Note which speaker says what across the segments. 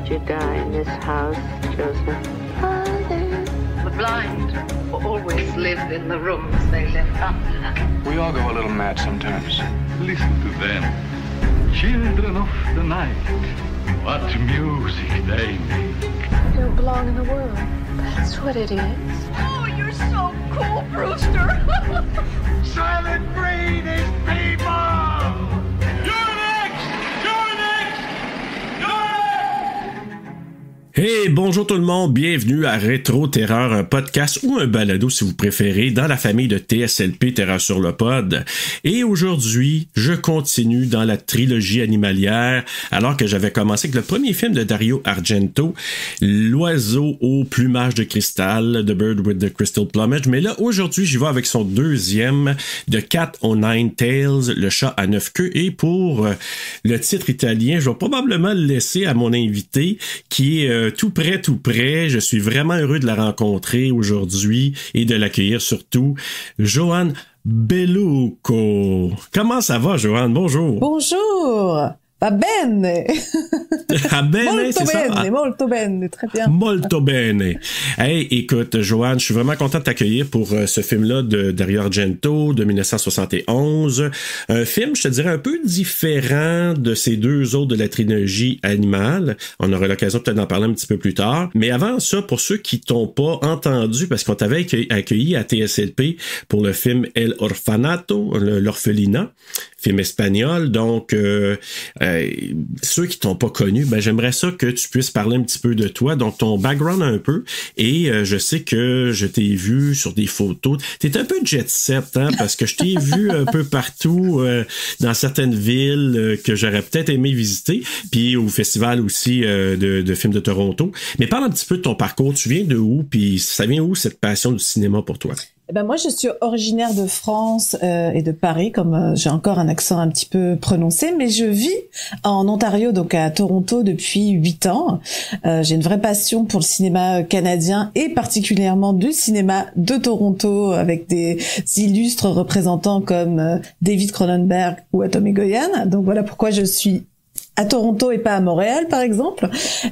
Speaker 1: you die in this house, Joseph? Father.
Speaker 2: The blind always live in the rooms they live under.
Speaker 3: We all go a little mad sometimes. Listen to them. Children of the night. What music they make.
Speaker 1: You don't belong in the world. That's what it is.
Speaker 2: Oh, you're so cool, Brewster.
Speaker 3: Silent breed is people! You're next! You're next! You're next!
Speaker 4: Hey, bonjour tout le monde, bienvenue à Rétro Terreur, un podcast ou un balado si vous préférez, dans la famille de TSLP Terreur sur le pod. Et aujourd'hui, je continue dans la trilogie animalière, alors que j'avais commencé avec le premier film de Dario Argento, L'oiseau au plumage de cristal, The Bird with the Crystal Plumage. Mais là, aujourd'hui, j'y vais avec son deuxième, The Cat o' Nine Tails, le chat à 9 queues. Et pour le titre italien, je vais probablement le laisser à mon invité, qui est tout près. Je suis vraiment heureux de la rencontrer aujourd'hui et de l'accueillir surtout. Joanne Bellucco. Comment ça va, Joanne? Bonjour.
Speaker 5: Bonjour. Va bene.
Speaker 4: Ah bene,
Speaker 5: molto
Speaker 4: c'est ça?
Speaker 5: bene, molto bene, très bien.
Speaker 4: Molto bene. Hey, écoute, Joanne, je suis vraiment content de t'accueillir pour ce film-là de Dario Argento de 1971. Un film, je te dirais, un peu différent de ces deux autres de la trilogie animale. On aura l'occasion peut-être d'en parler un petit peu plus tard. Mais avant ça, pour ceux qui t'ont pas entendu, parce qu'on t'avait accueilli à TSLP pour le film El Orfanato, l'orphelinat, film espagnol. Donc, ceux qui t'ont pas connu, ben j'aimerais ça que tu puisses parler un petit peu de toi, donc ton background un peu. Et je sais que je t'ai vu sur des photos. T'es un peu jet set, hein, parce que je t'ai vu un peu partout dans certaines villes que j'aurais peut-être aimé visiter, puis au festival aussi de films de Toronto. Mais parle un petit peu de ton parcours. Tu viens de où, puis ça vient où cette passion du cinéma pour toi?
Speaker 5: Eh ben moi, je suis originaire de France et de Paris, comme j'ai encore un accent un petit peu prononcé, mais je vis en Ontario, donc à Toronto, depuis 8 ans. J'ai une vraie passion pour le cinéma canadien et particulièrement du cinéma de Toronto, avec des illustres représentants comme David Cronenberg ou Atom Egoyan. Donc voilà pourquoi je suis à Toronto et pas à Montréal, par exemple.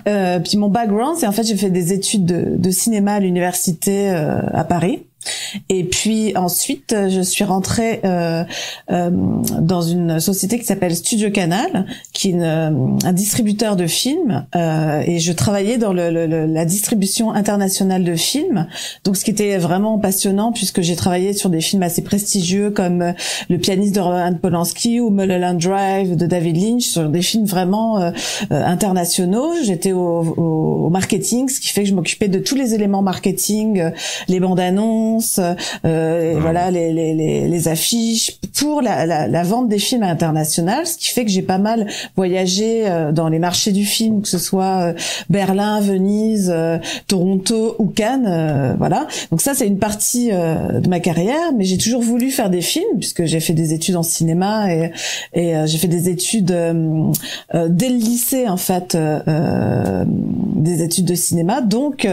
Speaker 5: Puis mon background, c'est en fait, j'ai fait des études de cinéma à l'université à Paris. Et puis ensuite, je suis rentrée dans une société qui s'appelle Studio Canal, qui est un distributeur de films, et je travaillais dans la distribution internationale de films. Donc, ce qui était vraiment passionnant, puisque j'ai travaillé sur des films assez prestigieux comme Le pianiste de Roman Polanski ou Mulholland Drive de David Lynch, sur des films vraiment internationaux. J'étais au marketing, ce qui fait que je m'occupais de tous les éléments marketing, les bandes annonces, voilà, les affiches pour la vente des films internationaux, ce qui fait que j'ai pas mal voyagé dans les marchés du film, que ce soit Berlin, Venise, Toronto ou Cannes, voilà. Donc ça, c'est une partie de ma carrière, mais j'ai toujours voulu faire des films puisque j'ai fait des études en cinéma et j'ai fait des études dès le lycée, en fait, des études de cinéma. Donc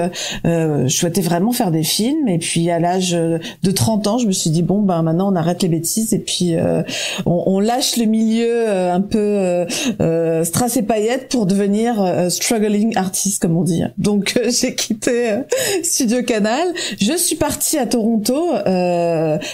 Speaker 5: je souhaitais vraiment faire des films, et puis à l'âge de 30 ans, je me suis dit bon ben maintenant on arrête les bêtises et puis on lâche le milieu un peu strass et paillettes pour devenir struggling artist, comme on dit. Donc j'ai quitté Studio Canal. Je suis partie à Toronto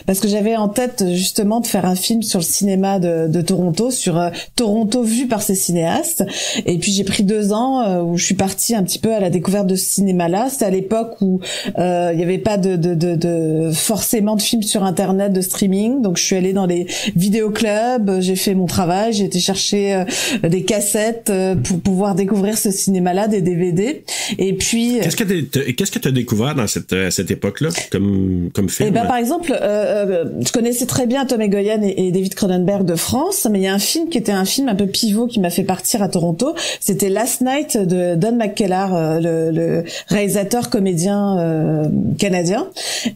Speaker 5: parce que j'avais en tête justement de faire un film sur le cinéma de Toronto, sur Toronto vu par ces cinéastes. Et puis j'ai pris 2 ans où je suis partie un petit peu à la découverte de ce cinéma-là. C'était à l'époque où il y avait pas de forcément de films sur internet, de streaming. Donc je suis allée dans les vidéoclubs, j'ai fait mon travail, j'ai été chercher des cassettes pour pouvoir découvrir ce cinéma-là, des DVD. Et puis
Speaker 4: qu'est-ce que tu as découvert dans cette époque-là comme film?
Speaker 5: Eh ben par exemple, je connaissais très bien Atom Egoyan et David Cronenberg de France, mais il y a un film qui était un film un peu pivot qui m'a fait partir à Toronto. C'était Last Night de Don McKellar, le réalisateur comédien canadien.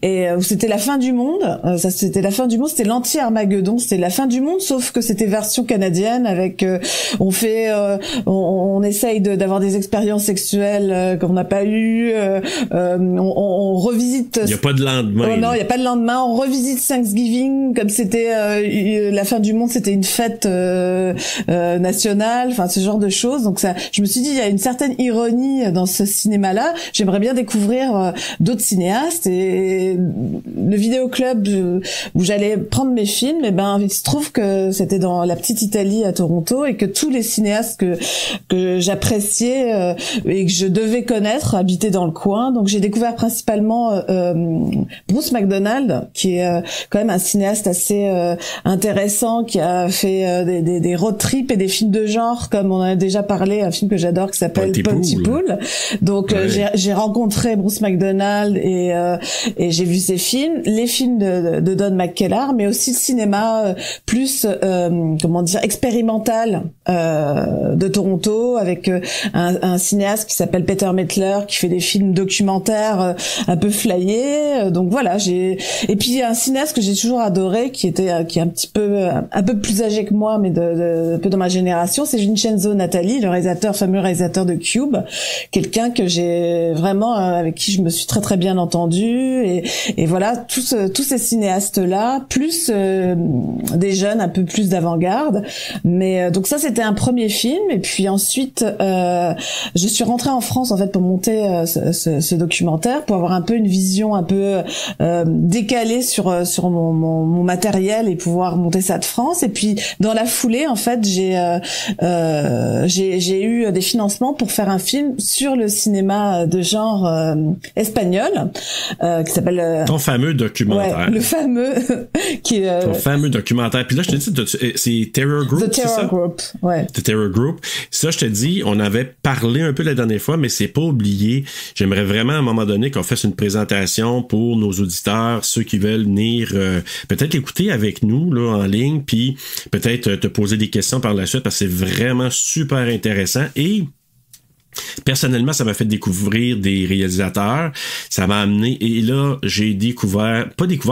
Speaker 5: Et et où c'était la fin du monde. Ça, c'était la fin du monde, c'était l'anti-Armageddon, c'était la fin du monde, sauf que c'était version canadienne avec on essaye d'avoir des expériences sexuelles qu'on n'a pas eues. On revisite.
Speaker 4: Il y a pas de lendemain.
Speaker 5: Oh non, il y a pas de lendemain. On revisite Thanksgiving comme c'était la fin du monde, c'était une fête nationale. Enfin, ce genre de choses. Donc ça, je me suis dit, il y a une certaine ironie dans ce cinéma-là. J'aimerais bien découvrir d'autres cinéastes, et le vidéoclub où j'allais prendre mes films, et ben il se trouve que c'était dans la petite Italie à Toronto, et que tous les cinéastes que j'appréciais et que je devais connaître habitaient dans le coin. Donc j'ai découvert principalement Bruce McDonald, qui est quand même un cinéaste assez intéressant, qui a fait des road trips et des films de genre, comme on en a déjà parlé, un film que j'adore qui s'appelle Pontypool. Donc ouais. J'ai rencontré Bruce McDonald et j'ai vu ses films, les films de Don McKellar, mais aussi le cinéma plus comment dire, expérimental de Toronto, avec un cinéaste qui s'appelle Peter Mettler, qui fait des films documentaires un peu flyés. Donc voilà, et puis un cinéaste que j'ai toujours adoré, qui est un petit peu un peu plus âgé que moi, mais un peu dans ma génération, c'est Vincenzo Natali, le fameux réalisateur de Cube, quelqu'un que j'ai vraiment avec qui je me suis très très bien entendue, et voilà, tous ces cinéastes là, plus des jeunes un peu plus d'avant-garde. Mais donc ça, c'était un premier film, et puis ensuite je suis rentrée en France en fait pour monter ce documentaire, pour avoir un peu une vision un peu décalée sur mon matériel, et pouvoir monter ça de France. Et puis dans la foulée, en fait, j'ai eu des financements pour faire un film sur le cinéma de genre espagnol, qui s'appelle
Speaker 4: ton fameux documentaire.
Speaker 5: Ouais, le fameux qui est
Speaker 4: ton fameux documentaire. Puis là, je te dis, c'est Terror Group,
Speaker 5: The Terror Group, ouais.
Speaker 4: The Terror Group. Ça, je te dis, on avait parlé un peu la dernière fois, mais c'est pas oublié. J'aimerais vraiment à un moment donné qu'on fasse une présentation pour nos auditeurs, ceux qui veulent venir peut-être écouter avec nous là en ligne, puis peut-être te poser des questions par la suite, parce que c'est vraiment super intéressant. Et personnellement, ça m'a fait découvrir des réalisateurs. Ça m'a amené, et là, j'ai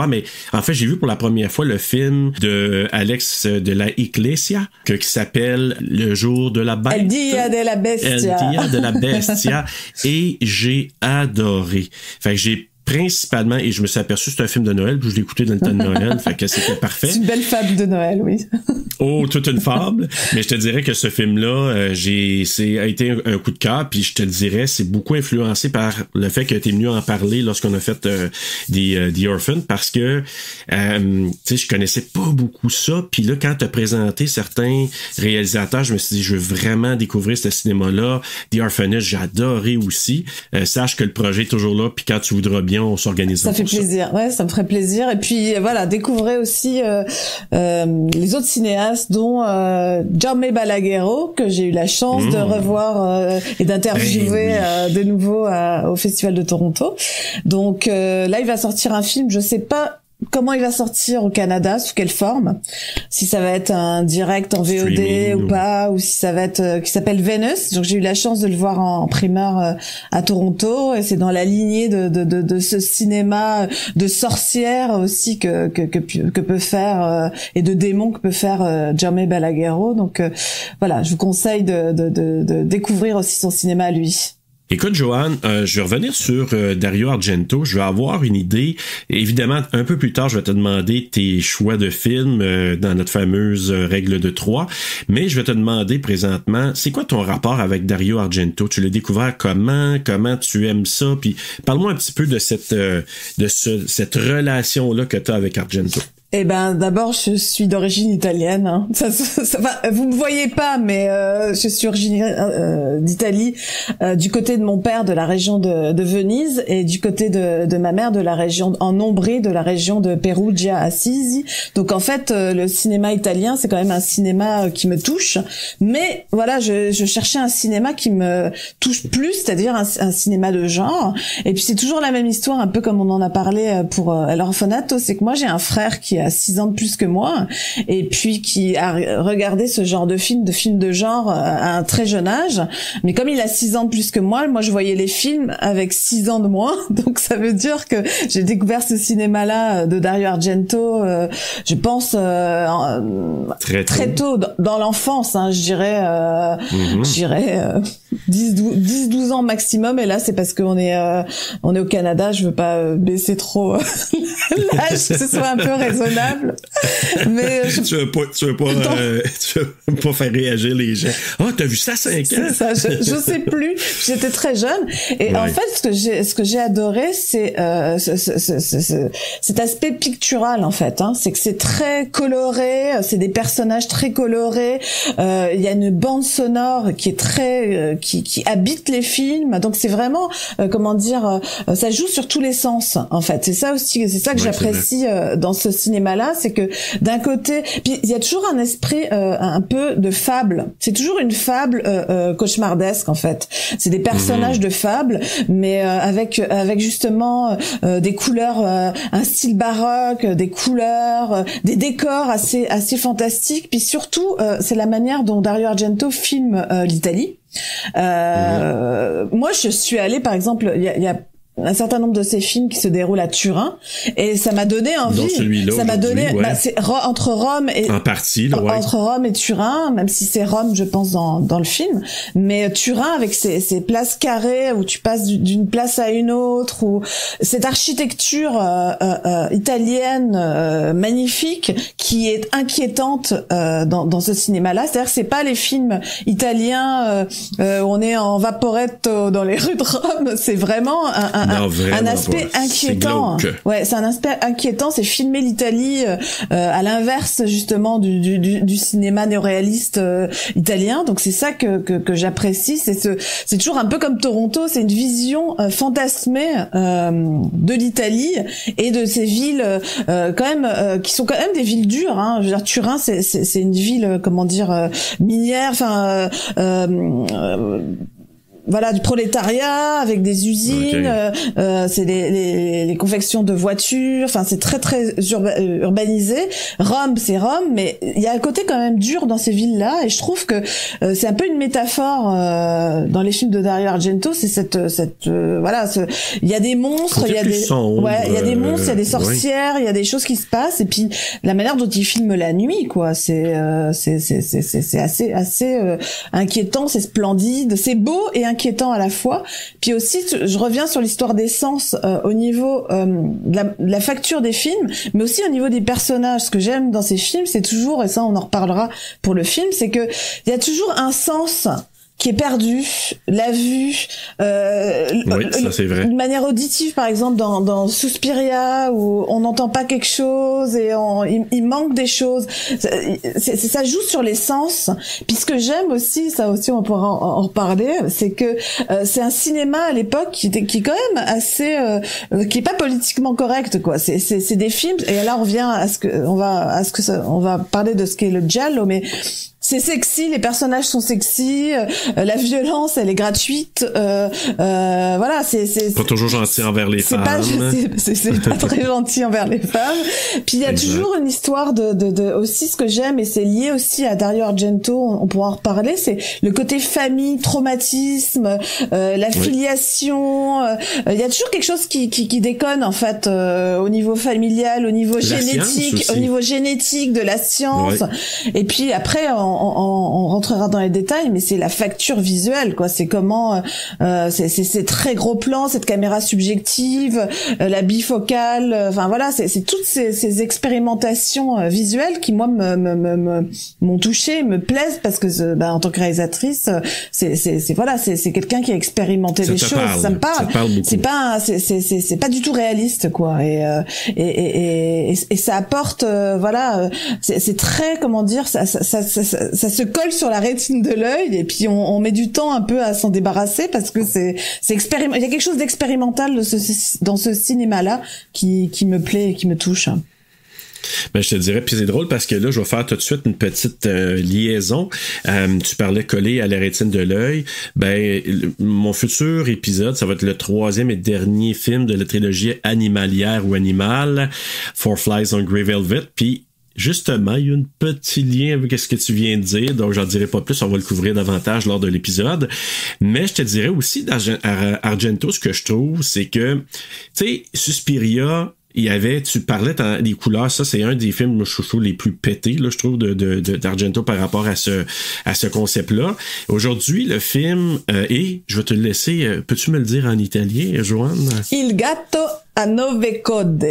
Speaker 4: mais en fait, j'ai vu pour la première fois le film de Alex de la Iglesia, qui s'appelle Le jour de la bête.
Speaker 5: El Dia de la Bestia.
Speaker 4: El Dia de la Bestia. Et j'ai adoré. Fait que j'ai principalement, et je me suis aperçu que c'est un film de Noël, puis je l'ai écouté dans le temps de Noël, fait que c'était parfait.
Speaker 5: C'est une belle fable de Noël, oui.
Speaker 4: Oh, toute une fable. Mais je te dirais que ce film-là, a été un coup de cœur, puis je te le dirais, c'est beaucoup influencé par le fait que t'es venu en parler lorsqu'on a fait The Orphan, parce que tu sais, je connaissais pas beaucoup ça, puis là, quand t'as présenté certains réalisateurs, je me suis dit, je veux vraiment découvrir ce cinéma-là. The Orphanage, j'ai adoré aussi. Sache que le projet est toujours là, puis quand tu voudras bien, on s'organise.
Speaker 5: Ça fait plaisir, ouais, ça me ferait plaisir. Et puis voilà, découvrez aussi les autres cinéastes, dont Jaume Balaguerro, que j'ai eu la chance de revoir et d'interviewer de nouveau au Festival de Toronto. Donc là, il va sortir un film, je sais pas comment il va sortir au Canada, sous quelle forme, si ça va être un direct en VOD streaming, ou pas, ou si ça va être qui s'appelle Venus. Donc j'ai eu la chance de le voir en primeur à Toronto, et c'est dans la lignée de ce cinéma de sorcières aussi que peut faire et de démons que peut faire Jaume Balaguerro. Donc voilà, je vous conseille de découvrir aussi son cinéma à lui.
Speaker 4: Écoute, Joanne, je vais revenir sur Dario Argento. Je vais avoir une idée. Évidemment, un peu plus tard, je vais te demander tes choix de films dans notre fameuse règle de 3. Mais je vais te demander présentement, c'est quoi ton rapport avec Dario Argento? Tu l'as découvert comment? Comment tu aimes ça? Puis parle-moi un petit peu de cette relation-là que tu as avec Argento.
Speaker 5: Eh ben, d'abord, je suis d'origine italienne. Hein. Vous me voyez pas, mais je suis originaire d'Italie, du côté de mon père, de la région de Venise, et du côté de ma mère, de la région en Ombrie, de la région de Perugia, Assisi. Donc en fait, le cinéma italien, c'est quand même un cinéma qui me touche. Mais voilà, je cherchais un cinéma qui me touche plus, c'est-à-dire un cinéma de genre. Et puis c'est toujours la même histoire, un peu comme on en a parlé pour L'Orfanato, c'est que moi j'ai un frère qui a 6 ans de plus que moi, et puis qui a regardé ce genre de film de genre à un très jeune âge. Mais comme il a 6 ans de plus que moi je voyais les films avec 6 ans de moins, donc ça veut dire que j'ai découvert ce cinéma-là de Dario Argento, je pense très tôt dans l'enfance, hein, je dirais 10-12 ans maximum, et là c'est parce qu'on est au Canada, je veux pas baisser trop l'âge, que ce soit un peu raisonnable, mais
Speaker 4: tu veux pas faire réagir les gens. T'as vu ça à 5 ans?
Speaker 5: C'est ça, je sais plus, j'étais très jeune, et en fait ce que j'ai adoré, c'est cet aspect pictural, en fait, hein. C'est que c'est très coloré, c'est des personnages très colorés, il y a une bande sonore qui est très qui habite les films, donc c'est vraiment ça joue sur tous les sens, en fait. C'est ça aussi, c'est ça que j'apprécie dans ce cinéma-là, c'est que d'un côté, puis il y a toujours un esprit un peu de fable. C'est toujours une fable cauchemardesque, en fait. C'est des personnages de fable, mais avec justement des couleurs, un style baroque, des couleurs, des décors assez fantastiques. Puis surtout, c'est la manière dont Dario Argento filme l'Italie. Moi, je suis allée, par exemple, il y a un certain nombre de ces films qui se déroulent à Turin, et ça m'a donné envie.
Speaker 4: Dans celui-là,
Speaker 5: ça m'a donné, c'est entre Rome et
Speaker 4: en partie, là,
Speaker 5: entre Rome et Turin, même si c'est Rome, je pense, dans le film, mais Turin avec ces places carrées où tu passes d'une place à une autre, ou cette architecture italienne magnifique qui est inquiétante dans ce cinéma-là. C'est-à-dire que c'est pas les films italiens où on est en vaporetto dans les rues de Rome. C'est vraiment un aspect inquiétant. C'est un aspect inquiétant. C'est filmer l'Italie à l'inverse justement du cinéma néoréaliste italien. Donc c'est ça que j'apprécie. C'est toujours un peu comme Toronto. C'est une vision fantasmée de l'Italie et de ces villes quand même qui sont quand même des villes dures. Hein. Je veux dire, Turin, c'est une ville minière. Enfin. Du prolétariat avec des usines, c'est les confections de voitures, enfin c'est très très urbanisé. Rome, c'est Rome, mais il y a un côté quand même dur dans ces villes-là, et je trouve que c'est un peu une métaphore dans les films de Dario Argento. C'est il y a des monstres, il y a des il y a des monstres, il y a des sorcières, il y a des choses qui se passent, et puis la manière dont il filme la nuit, quoi, c'est assez inquiétant, c'est splendide, c'est beau et inquiétant à la fois. Puis aussi, je reviens sur l'histoire des sens au niveau de la facture des films, mais aussi au niveau des personnages. Ce que j'aime dans ces films, c'est toujours, et ça on en reparlera pour le film, c'est que il y a toujours un sens qui est perdu, la vue,
Speaker 4: ça c'est vrai.
Speaker 5: De manière auditive, par exemple dans Suspiria, où on n'entend pas quelque chose et il manque des choses. Ça joue sur les sens. Puis ce que j'aime aussi, ça aussi on pourra en reparler, c'est que c'est un cinéma à l'époque qui est quand même assez, qui est pas politiquement correct, quoi. C'est des films, et là on revient on va parler de ce qu'est le giallo, mais c'est sexy, les personnages sont sexy, la violence elle est gratuite, c'est
Speaker 4: pas toujours gentil envers les femmes.
Speaker 5: C'est pas très gentil envers les femmes. Puis il y a toujours une histoire de aussi, ce que j'aime, et c'est lié aussi à Dario Argento, on pourra en reparler, c'est le côté famille, traumatisme, la filiation. Il y a toujours quelque chose qui déconne, en fait, au niveau familial, au niveau génétique, de la science. Ouais. Et puis après on rentrera dans les détails, mais c'est la facture visuelle, quoi. C'est comment c'est très gros plans, cette caméra subjective, la bifocale, enfin voilà, c'est toutes ces expérimentations visuelles qui moi m'ont touchée, me plaisent, parce que en tant que réalisatrice, c'est quelqu'un qui a expérimenté des choses, ça me parle. C'est pas du tout réaliste, quoi. Et ça apporte c'est très, comment dire, ça se colle sur la rétine de l'œil, et puis on met du temps un peu à s'en débarrasser, parce que il y a quelque chose d'expérimental dans ce cinéma-là qui me plaît et qui me touche.
Speaker 4: Ben, je te dirais, puis c'est drôle parce que là, je vais faire tout de suite une petite liaison. Tu parlais collé à la rétine de l'œil. Ben, mon futur épisode, ça va être le 3e et dernier film de la trilogie animalière ou animale, Four Flies on Grey Velvet. Puis, justement, il y a un petit lien avec ce que tu viens de dire, donc j'en dirai pas plus, on va le couvrir davantage lors de l'épisode. Mais je te dirais aussi, Argento, ce que je trouve, c'est que, tu sais, Suspiria, il y avait, tu parlais des couleurs, ça c'est un des films je trouve les plus pétés, là, je trouve, d'Argento par rapport à ce concept-là. Aujourd'hui, le film est, je vais te le laisser, peux-tu me le dire en italien, Joanne?
Speaker 5: Il gatto a 9 code.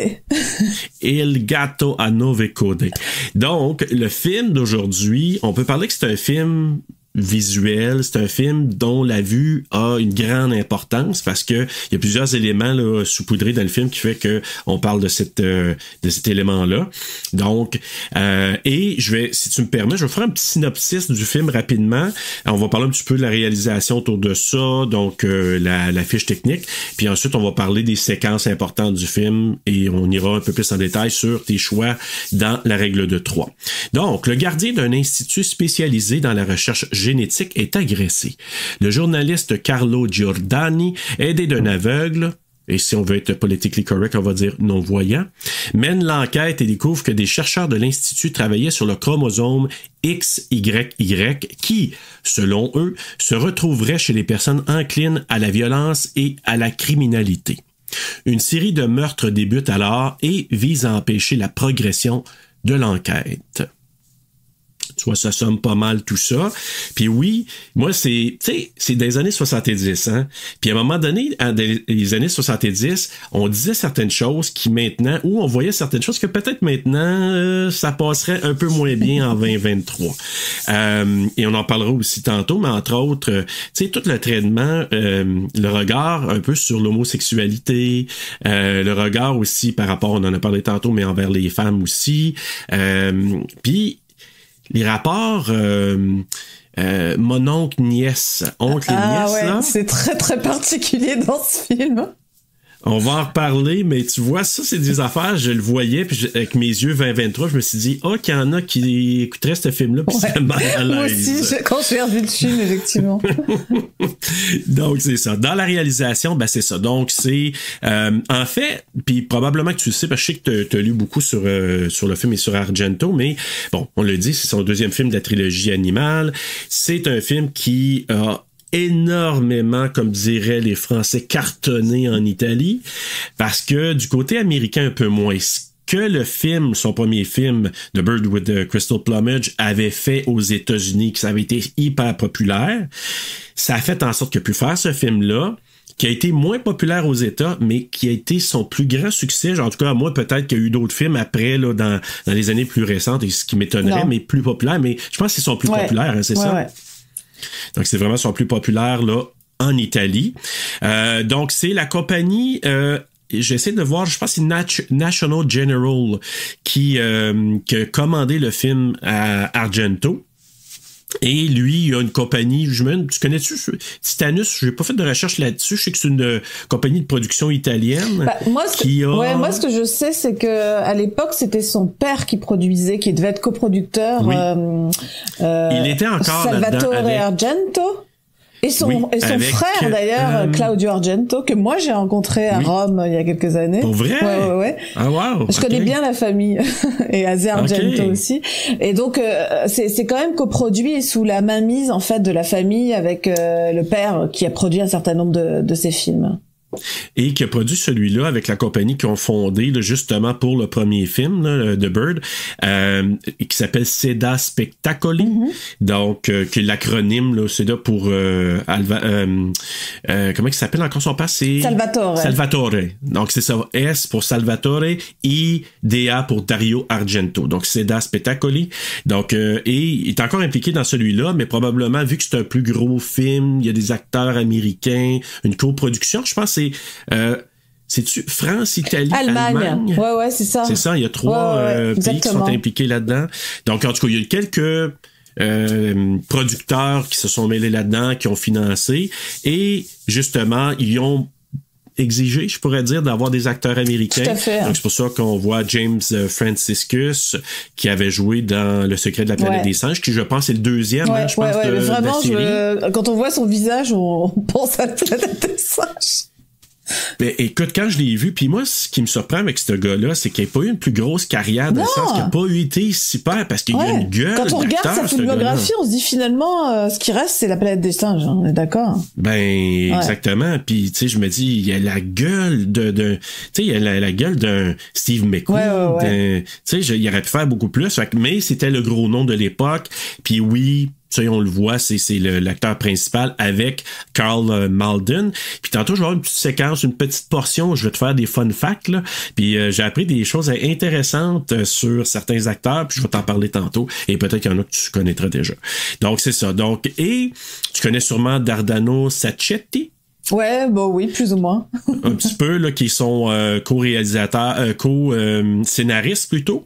Speaker 4: Il gatto a 9 code. Donc, le film d'aujourd'hui, on peut parler que c'est un film visuel, c'est un film dont la vue a une grande importance parce que il y a plusieurs éléments là, saupoudrés dans le film qui fait que on parle de cet élément-là. Donc, et je vais, si tu me permets, je vais faire un petit synopsis du film rapidement. On va parler un petit peu de la réalisation autour de ça, donc la fiche technique, puis ensuite on va parler des séquences importantes du film et on ira un peu plus en détail sur tes choix dans la règle de 3. Donc, le gardien d'un institut spécialisé dans la recherche génétique est agressé. Le journaliste Carlo Giordani, aidé d'un aveugle, et si on veut être politically correct, on va dire non-voyant, mène l'enquête et découvre que des chercheurs de l'Institut travaillaient sur le chromosome XYY qui, selon eux, se retrouverait chez les personnes enclines à la violence et à la criminalité. Une série de meurtres débute alors et vise à empêcher la progression de l'enquête. Tu vois, ça somme pas mal tout ça. Puis oui, moi, c'est des années 70, hein. Puis à un moment donné, dans les années 70, on disait certaines choses qui maintenant, ou on voyait certaines choses que peut-être maintenant, ça passerait un peu moins bien en 2023. Et on en parlera aussi tantôt, mais entre autres, tu sais, tout le traitement, le regard un peu sur l'homosexualité, le regard aussi par rapport, on en a parlé tantôt, mais envers les femmes aussi. Puis les rapports mon oncle-nièce, oncle et nièce,
Speaker 5: ouais,
Speaker 4: là.
Speaker 5: C'est très très particulier dans ce film.
Speaker 4: On va en reparler, mais tu vois, ça, c'est des affaires, je le voyais, puis avec mes yeux 2023, je me suis dit, qu'il y en a qui écouteraient ce film-là, puis c'est mal à l'aise.
Speaker 5: Moi aussi, quand j'ai revu le film, effectivement.
Speaker 4: Donc, c'est ça. Dans la réalisation, ben c'est ça. Donc, c'est... en fait, puis probablement que tu le sais, parce que je sais que tu as lu beaucoup sur le film et sur Argento, mais bon, on le dit, c'est son deuxième film de la trilogie animale. C'est un film qui a énormément, comme diraient les Français, cartonné en Italie, parce que du côté américain un peu moins. Que le film, son premier film, The Bird with the Crystal Plumage, avait fait aux États-Unis, que ça avait été hyper populaire, ça a fait en sorte qu'il a pu faire ce film-là, qui a été moins populaire aux États, mais qui a été son plus grand succès. En tout cas, moi, peut-être qu'il y a eu d'autres films après, là, dans les années plus récentes, et ce qui m'étonnerait, mais plus populaire, mais je pense que c'est son plus populaire, hein, c'est ça? Ouais. Donc, c'est vraiment son plus populaire, là, en Italie. Donc, c'est la compagnie... j'essaie de voir, je pense que c'est National General qui a commandé le film à Argento. Et lui, il a une compagnie, tu connais-tu Titanus? J'ai pas fait de recherche là-dessus. Je sais que c'est une compagnie de production italienne.
Speaker 5: Moi, ce que je sais, c'est que à l'époque, c'était son père qui produisait, qui devait être coproducteur.
Speaker 4: Oui. Il était encore
Speaker 5: Salvatore Argento. Et son frère, d'ailleurs, Claudio Argento, que moi j'ai rencontré à Rome il y a quelques années.
Speaker 4: Pour vrai?
Speaker 5: Ouais.
Speaker 4: Ah, wow.
Speaker 5: Je connais bien la famille. Et Asia Argento aussi. Et donc, c'est quand même coproduit sous la mainmise, en fait, de la famille avec le père qui a produit un certain nombre de ses films.
Speaker 4: Et qui a produit celui-là avec la compagnie qu'ils ont fondé là, justement pour le premier film, là, The Bird, qui s'appelle Seda Spettacoli. Donc, qui est l'acronyme, là, c'est là pour comment il s'appelle encore son père? C'est Salvatore. Donc, c'est ça. S pour Salvatore, I, D-A pour Dario Argento. Donc, Seda Spettacoli. Donc, et il est encore impliqué dans celui-là, mais probablement, vu que c'est un plus gros film, il y a des acteurs américains, une coproduction, je pense que c'est-tu France, Italie, Allemagne?
Speaker 5: Ouais, c'est ça.
Speaker 4: C'est ça, il y a 3 pays qui sont impliqués là-dedans. Donc, en tout cas, il y a quelques producteurs qui se sont mêlés là-dedans, qui ont financé. Et justement, ils ont exigé, je pourrais dire, d'avoir des acteurs américains.
Speaker 5: Tout à fait.
Speaker 4: Donc, c'est pour ça qu'on voit James Franciscus, qui avait joué dans Le secret de la planète des singes, qui, je pense, est le deuxième, je pense, de
Speaker 5: vraiment,
Speaker 4: la série.
Speaker 5: quand on voit son visage, on pense à la planète des singes.
Speaker 4: Ben, écoute, quand je l'ai vu, puis moi, ce qui me surprend avec ce gars-là, c'est qu'il n'a pas eu une plus grosse carrière, dans le sens qu'il n'a pas été super, parce qu'il a une gueule.
Speaker 5: Quand on regarde sa filmographie, on se dit finalement, ce qui reste, c'est la planète des singes, hein, on est d'accord?
Speaker 4: Ben, exactement. Puis, tu sais, je me dis, il y a la gueule tu sais, il y a la gueule d'un Steve McQueen. Tu sais, il aurait pu faire beaucoup plus, mais c'était le gros nom de l'époque. Puis oui, tu sais, on le voit, c'est l'acteur principal avec Karl Malden. Puis tantôt, je vais avoir une petite séquence, une petite portion où je vais te faire des fun facts, là. Puis j'ai appris des choses intéressantes sur certains acteurs, puis je vais t'en parler tantôt. Et peut-être qu'il y en a que tu connaîtras déjà. Donc, c'est ça. Donc, et tu connais sûrement Dardano Sacchetti?
Speaker 5: Ouais, bah oui, plus ou moins.
Speaker 4: Un petit peu, là, qui sont co-réalisateurs, co-scénaristes plutôt.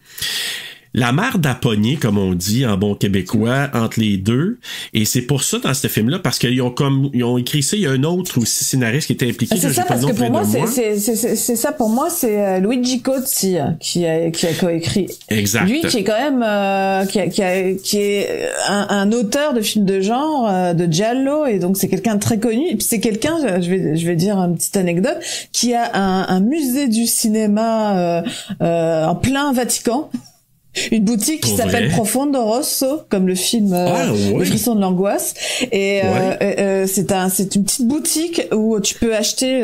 Speaker 4: La mère d'Aponie, comme on dit en bon québécois, entre les deux. Et c'est pour ça, dans ce film-là, parce qu'ils ont écrit ça, il y a un autre aussi scénariste qui était impliqué.
Speaker 5: C'est ça, parce que pour moi, c'est ça, pour moi, c'est Luigi Cozzi qui a coécrit.
Speaker 4: Exact.
Speaker 5: Lui, qui est quand même, qui est un auteur de films de genre, de giallo, et donc c'est quelqu'un de très connu. Et puis c'est quelqu'un, je vais dire une petite anecdote, qui a un musée du cinéma, en plein Vatican. Une boutique qui s'appelle Profondo Rosso, comme le film Le frisson de l'angoisse. Et c'est une petite boutique où tu peux acheter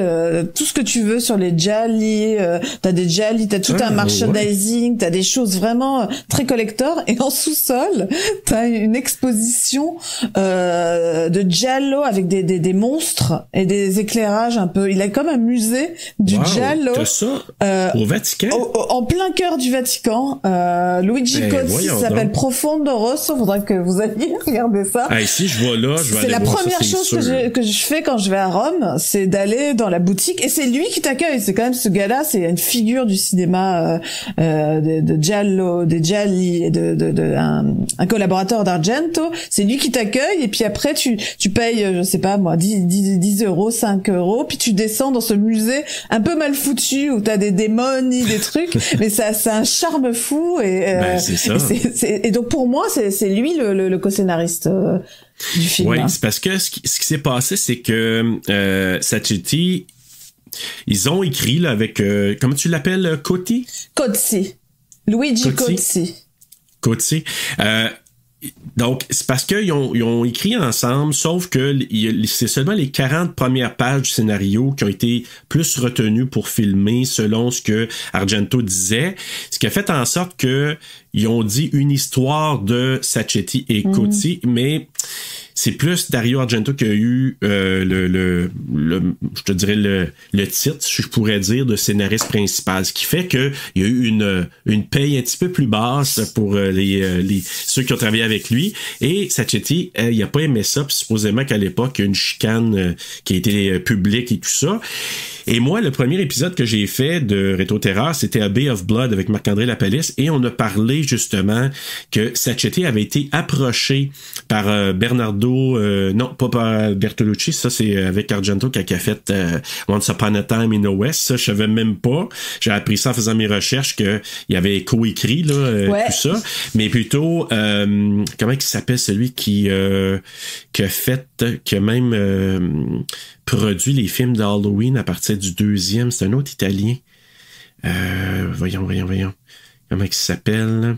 Speaker 5: tout ce que tu veux sur les gialli. T'as des gialli, t'as tout un merchandising, t'as des choses vraiment très collector. Et en sous-sol, t'as une exposition de giallo avec des monstres et des éclairages un peu. Il a comme un musée du giallo.
Speaker 4: T'as ça au Vatican?
Speaker 5: En plein cœur du Vatican. Luigi Cozzi s'appelle Profondo Rosso. Faudrait que vous alliez regarder ça.
Speaker 4: Ah, si je vois là, je vais aller voir ça. C'est
Speaker 5: la première chose que je fais quand je vais à Rome, c'est d'aller dans la boutique, et c'est lui qui t'accueille. C'est quand même ce gars-là, c'est une figure du cinéma de giallo, des gialli, un collaborateur d'Argento. C'est lui qui t'accueille, et puis après tu payes, je sais pas moi, 10 euros, 5 euros, puis tu descends dans ce musée un peu mal foutu où t'as des démonies, des trucs, mais ça c'est un charme fou. Et
Speaker 4: c'est ça.
Speaker 5: Et donc pour moi, c'est lui le co-scénariste du film.
Speaker 4: Oui, c'est parce que ce qui s'est passé, c'est que Sacchetti, ils ont écrit là, avec comment tu l'appelles, Cozzi?
Speaker 5: Cozzi. Luigi Cozzi.
Speaker 4: Cozzi. Donc, c'est parce qu'ils ont écrit ensemble, sauf que c'est seulement les 40 premières pages du scénario qui ont été plus retenues pour filmer selon ce que Argento disait, ce qui a fait en sorte que ils ont dit une histoire de Sacchetti et Cozzi, mais c'est plus Dario Argento qui a eu je te dirais le titre, je pourrais dire, de scénariste principal, ce qui fait que il y a eu une paye un petit peu plus basse pour ceux qui ont travaillé avec lui. Et Sacchetti, il a pas aimé ça, puis supposément qu'à l'époque, il y a une chicane qui a été publique et tout ça. Et moi, le premier épisode que j'ai fait de Rétro Terreur, c'était A Bay of Blood avec Marc-André Lapalisse, et on a parlé justement que Sacchetti avait été approché par Bernardo, non, pas par Bertolucci, ça c'est avec Argento qui a fait Once Upon a Time in the West, ça je savais même pas, j'ai appris ça en faisant mes recherches qu'il avait coécrit là, tout ça, mais plutôt comment il s'appelle celui qui a même produit les films d'Halloween à partir du 2e, c'est un autre Italien. Voyons. Comment il s'appelle?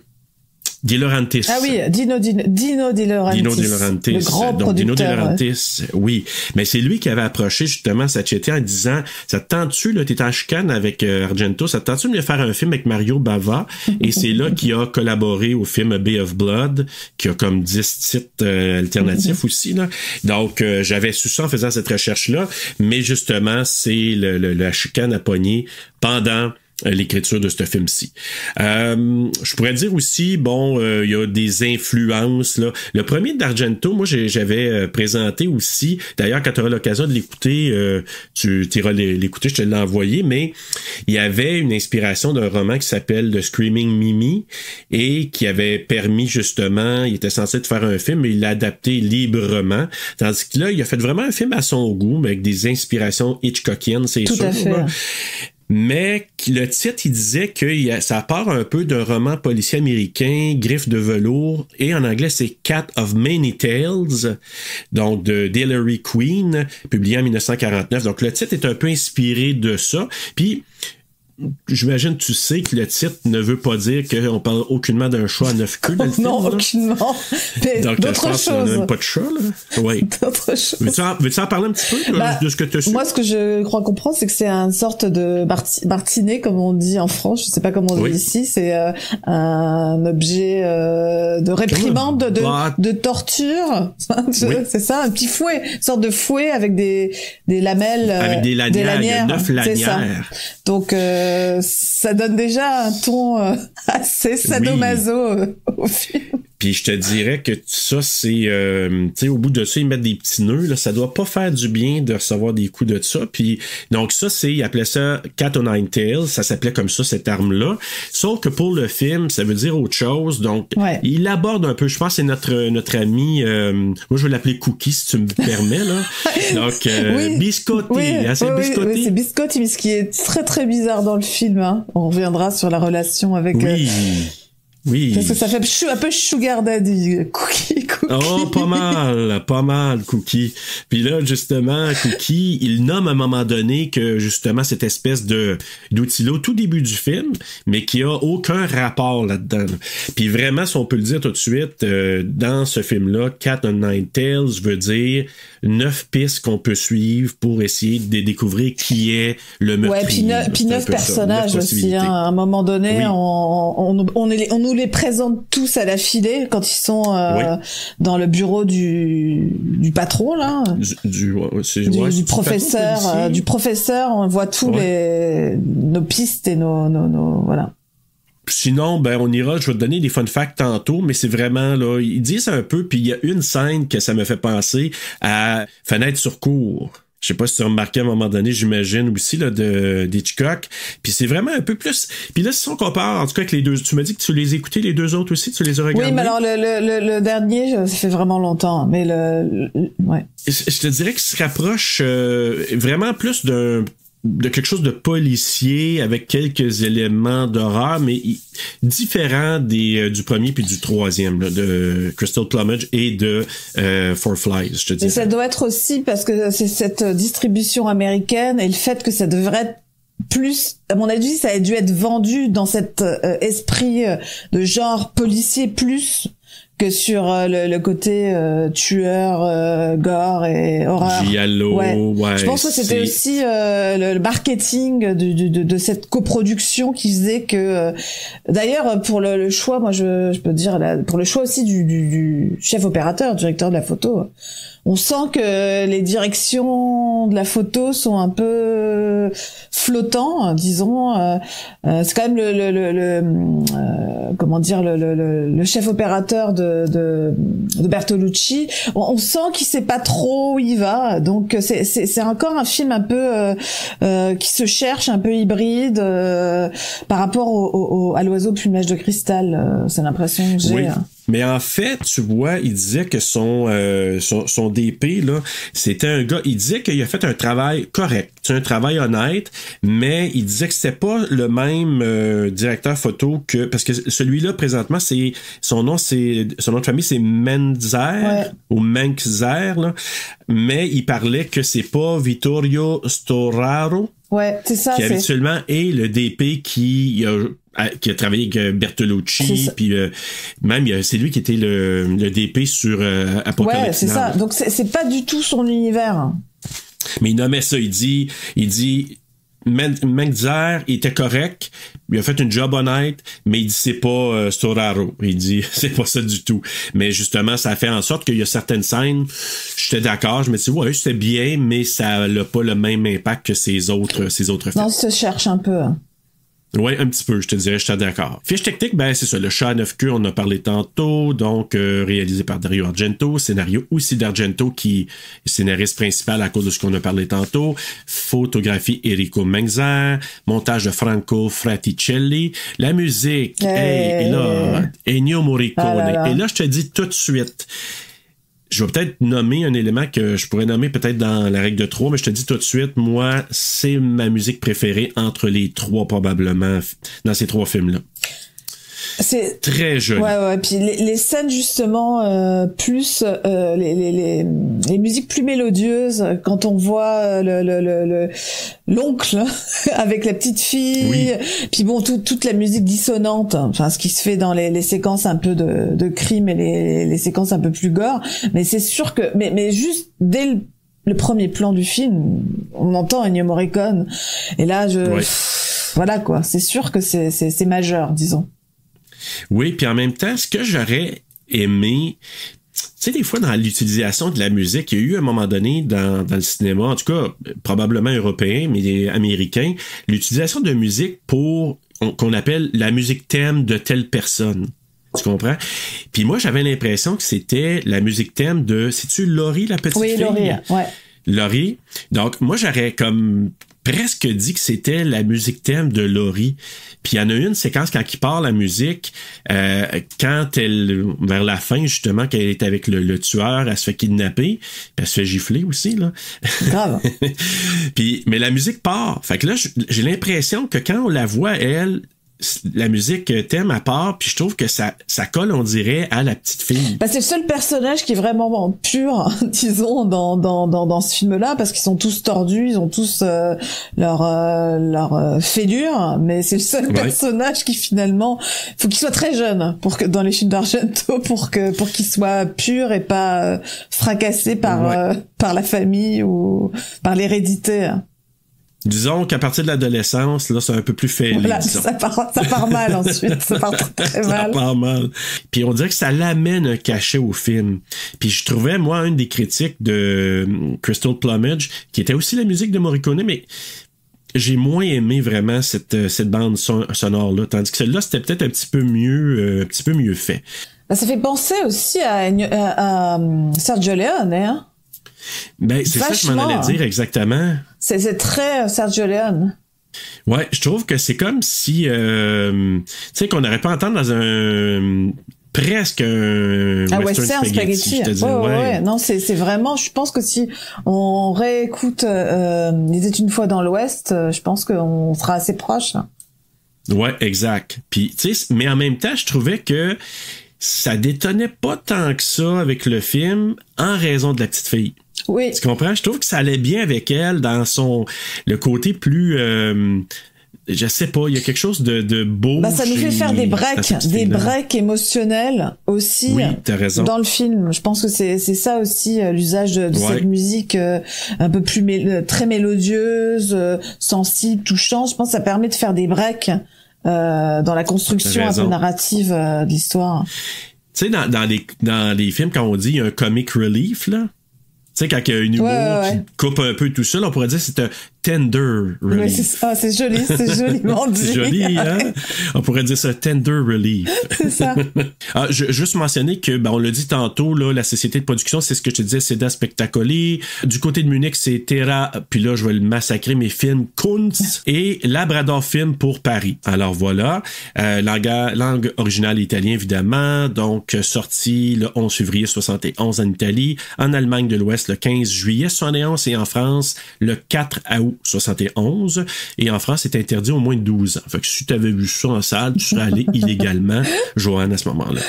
Speaker 4: De Laurentiis.
Speaker 5: Ah oui, Dino De Laurentiis.
Speaker 4: Dino De Laurentiis.
Speaker 5: Le grand
Speaker 4: donc, Dino De
Speaker 5: producteur.
Speaker 4: Laurentiis, oui. Mais c'est lui qui avait approché justement Sacchetti en disant, ça te tente-tu, là, t'es en chicane avec Argento, ça te tente-tu de faire un film avec Mario Bava? Et c'est là qu'il a collaboré au film A Bay of Blood, qui a comme 10 titres alternatifs aussi, là. Donc, j'avais su ça en faisant cette recherche-là, mais justement, c'est la chicane à pogner pendant l'écriture de ce film-ci. Je pourrais dire aussi, bon, il y a des influences, là. Le premier d'Argento, moi, j'avais présenté aussi, d'ailleurs, quand tu auras l'occasion de l'écouter, tu iras l'écouter, je te l'ai envoyé, mais il y avait une inspiration d'un roman qui s'appelle The Screaming Mimi et qui avait permis, justement, il était censé de faire un film, mais il l'a adapté librement. Tandis que là, il a fait vraiment un film à son goût, mais avec des inspirations Hitchcockiennes, c'est sûr. Tout à fait. Là. Mais le titre, il disait que ça part un peu d'un roman policier américain, Griffes de velours, et en anglais, c'est Cat of Many Tails, donc de D'Ellery Queen, publié en 1949. Donc, le titre est un peu inspiré de ça. Puis, j'imagine, tu sais que le titre ne veut pas dire qu'on parle aucunement d'un chat à 9 queues dans le film. Non,
Speaker 5: aucunement. Mais donc,
Speaker 4: d'autres choses. On n'a même pas de chat, là. Oui.
Speaker 5: D'autres choses.
Speaker 4: Veux-tu en parler un petit peu de ce que tu as su?
Speaker 5: Moi, ce que je crois comprendre, c'est que c'est une sorte de martinet, comme on dit en France. Je sais pas comment on dit ici. C'est un objet de réprimande, de torture. C'est ça, un petit fouet. Une sorte de fouet avec des lamelles.
Speaker 4: Avec des lanières. Il y a 9 lanières.
Speaker 5: Donc, ça donne déjà un ton assez sadomaso au film.
Speaker 4: Puis je te dirais que ça, c'est... tu sais, au bout de ça, ils mettent des petits nœuds. Là, ça doit pas faire du bien de recevoir des coups de ça. Puis donc ça, ils appelaient ça Cat o' Nine Tails. Ça s'appelait comme ça, cette arme-là. Sauf que pour le film, ça veut dire autre chose. Donc, il aborde un peu. Je pense que c'est notre ami... moi, je vais l'appeler Cookie, si tu me permets. Là. Donc, Biscotti.
Speaker 5: Oui,
Speaker 4: c'est Biscotti.
Speaker 5: Oui, c'est Biscotti, mais ce qui est très, très bizarre dans le film. Hein. On reviendra sur la relation avec...
Speaker 4: Oui.
Speaker 5: Parce que ça fait un peu sugar daddy, Cookie.
Speaker 4: Oh, pas mal, Cookie. Puis là, justement, Cookie, il nomme à un moment donné que, justement, cette espèce d'outil-là au tout début du film, mais qui a aucun rapport là-dedans. Puis vraiment, si on peut le dire tout de suite, dans ce film-là, Cat o' Nine Tails veut dire 9 pistes qu'on peut suivre pour essayer de découvrir qui est le meurtrier.
Speaker 5: Ouais, puis 9 personnages aussi. Hein. À un moment donné, on nous les présente tous à la filée quand ils sont dans le bureau du patron là, du professeur. Du professeur, on voit tous nos pistes et nos voilà.
Speaker 4: Sinon, on ira, je vais te donner des fun facts tantôt, mais c'est vraiment, là, ils disent un peu, puis il y a une scène que ça me fait penser à Fenêtre sur cour. Je sais pas si tu as remarqué à un moment donné, j'imagine aussi, là, d'Hitchcock. Puis c'est vraiment un peu plus... Puis là, si on compare, en tout cas, avec les deux... Tu m'as dit que tu les écoutais, les deux autres aussi, tu les as regardés?
Speaker 5: Oui, mais alors le dernier, ça fait vraiment longtemps, mais ouais.
Speaker 4: Je te dirais qu'il se rapproche vraiment plus de quelque chose de policier avec quelques éléments d'horreur, mais différent du premier puis du troisième, là, de Crystal Plumage et de Four Flies, je te dis.
Speaker 5: Et ça doit être aussi parce que c'est cette distribution américaine et le fait que ça devrait être plus, à mon avis, ça a dû être vendu dans cet esprit de genre policier plus que sur le côté tueur, gore et horreur.
Speaker 4: Giallo,
Speaker 5: Je pense que c'était aussi le marketing de cette coproduction qui faisait que... d'ailleurs, pour le choix, moi je peux dire, pour le choix aussi du chef opérateur, directeur de la photo, on sent que les directions de la photo sont un peu flottants, disons. C'est quand même comment dire, le chef opérateur de Bertolucci. On sent qu'il sait pas trop où il va. Donc c'est encore un film un peu qui se cherche, un peu hybride par rapport à l'oiseau plumage de cristal. C'est l'impression que j'ai.
Speaker 4: Oui. Mais en fait, tu vois, il disait que son DP, là, c'était un gars, il disait qu'il a fait un travail correct, un travail honnête, mais il disait que c'était pas le même directeur photo que, parce que celui-là, présentement, son nom de famille, c'est Menzer, ou Menkzer, là, mais il parlait que c'est pas Vittorio Storaro.
Speaker 5: Ouais, c'est ça.
Speaker 4: Qui habituellement est le DP qui a travaillé avec Bertolucci, puis même c'est lui qui était le DP sur Apocalypse.
Speaker 5: Ouais, c'est ça. Donc c'est pas du tout son univers.
Speaker 4: Mais il nommait ça, il dit Menkzer était correct, il a fait une job honnête, mais il dit c'est pas Storaro. Il dit c'est pas ça du tout. Mais justement, ça a fait en sorte qu'il y a certaines scènes, j'étais d'accord, je me dis ouais, c'était bien, mais ça n'a pas le même impact que ces autres films.
Speaker 5: Non, ça se cherche un peu.
Speaker 4: Oui, un petit peu, je te dirais, je suis d'accord. Fiche technique, ben c'est ça, le chat à 9 queues, on en a parlé tantôt, donc réalisé par Dario Argento, scénario aussi d'Argento qui est scénariste principal à cause de ce qu'on a parlé tantôt, photographie Enrico Menzer, montage de Franco Fraticelli, la musique, et là, Ennio Morricone, et là je te dis tout de suite, je vais peut-être nommer un élément que je pourrais nommer peut-être dans la règle de 3, mais je te dis tout de suite, moi, c'est ma musique préférée entre les 3 probablement, dans ces 3 films-là. C'est très joli.
Speaker 5: Ouais. Puis les scènes justement plus les musiques plus mélodieuses quand on voit l'oncle avec la petite fille. Oui. Puis bon, toute la musique dissonante. Enfin, ce qui se fait dans les séquences un peu de crime et les séquences un peu plus gore. Mais c'est sûr que mais juste dès le premier plan du film, on entend Ennio Morricone. Et là, voilà quoi. C'est sûr que c'est majeur, disons.
Speaker 4: Oui, puis en même temps, ce que j'aurais aimé, tu sais, des fois dans l'utilisation de la musique, il y a eu un moment donné dans le cinéma, en tout cas probablement européen, mais américain, l'utilisation de musique pour qu'on appelle la musique thème de telle personne. Tu comprends? Puis moi, j'avais l'impression que c'était la musique thème de, c'est-tu Laurie, la petite fille?
Speaker 5: Oui, Laurie, ouais.
Speaker 4: Laurie. Donc, moi, j'aurais comme presque dit que c'était la musique thème de Laurie. Puis il y en a une séquence quand il part la musique, quand elle, vers la fin justement, quand elle est avec le tueur, elle se fait kidnapper, puis elle se fait gifler aussi, là.
Speaker 5: Grave.
Speaker 4: Puis, mais la musique part. Fait que là, j'ai l'impression que quand on la voit, elle, la musique thème à part, puis je trouve que ça colle, on dirait, à la petite fille.
Speaker 5: Bah, c'est le seul personnage qui est vraiment pur, disons, dans ce film-là, parce qu'ils sont tous tordus, ils ont tous leur fêlure, mais c'est le seul personnage qui finalement, faut qu'il soit très jeune pour que dans les films d'Argento, pour qu'il soit pur et pas fracassé par la famille ou par l'hérédité.
Speaker 4: Disons qu'à partir de l'adolescence, là, c'est un peu plus faible.
Speaker 5: Voilà, ça part mal ensuite. Ça part très mal.
Speaker 4: Ça part mal. Puis on dirait que ça l'amène un cachet au film. Puis je trouvais, moi, une des critiques de Crystal Plumage, qui était aussi la musique de Morricone, mais j'ai moins aimé vraiment cette bande sonore-là. Tandis que celle-là, c'était peut-être un petit peu mieux fait.
Speaker 5: Ben, ça fait penser aussi à Sergio Leone, hein?
Speaker 4: Ben, c'est ça que je m'en allais dire exactement.
Speaker 5: C'est très Sergio Leone.
Speaker 4: Ouais, je trouve que c'est comme si, tu sais, qu'on n'aurait pas à entendre dans presque un western spaghetti. Je te dis,
Speaker 5: ouais. Non, c'est vraiment, je pense que si on réécoute Il était une fois dans l'Ouest, je pense qu'on sera assez proche.
Speaker 4: Ouais, exact. Puis, tu sais, mais en même temps, je trouvais que ça détonnait pas tant que ça avec le film en raison de la petite fille.
Speaker 5: Oui.
Speaker 4: Tu comprends? Je trouve que ça allait bien avec elle dans le côté plus... je sais pas, il y a quelque chose de beau.
Speaker 5: Bah, ça nous fait faire des breaks émotionnels aussi.
Speaker 4: Oui, t'as raison.
Speaker 5: Dans le film. Je pense que c'est ça aussi, l'usage de cette musique un peu plus très mélodieuse, sensible, touchante. Je pense que ça permet de faire des breaks dans la construction un peu narrative de l'histoire. Tu
Speaker 4: sais, dans les films, quand on dit il y a un comic relief, là, tu sais, quand il y a un humour qui coupe un peu tout ça, là, on pourrait dire que c'est un tender relief.
Speaker 5: Ouais, c'est joli, c'est joliment dit.
Speaker 4: C'est joli, hein? On pourrait dire ça, tender relief.
Speaker 5: C'est ça.
Speaker 4: Juste mentionner que, on l'a dit tantôt, là, la société de production, c'est ce que je te disais, Seda Spectacoli. Du côté de Munich, c'est Terra, puis là, je vais le massacrer, mes films Kunz et Labrador Film pour Paris. Alors voilà, langue originale italien, évidemment, donc sorti le 11 février 71 en Italie, en Allemagne de l'Ouest le 15 juillet 71 et en France le 4 août 71, et en France, c'est interdit au moins de 12 ans. Fait que si tu avais vu ça en salle, tu serais allé illégalement, Joanne, à ce moment-là.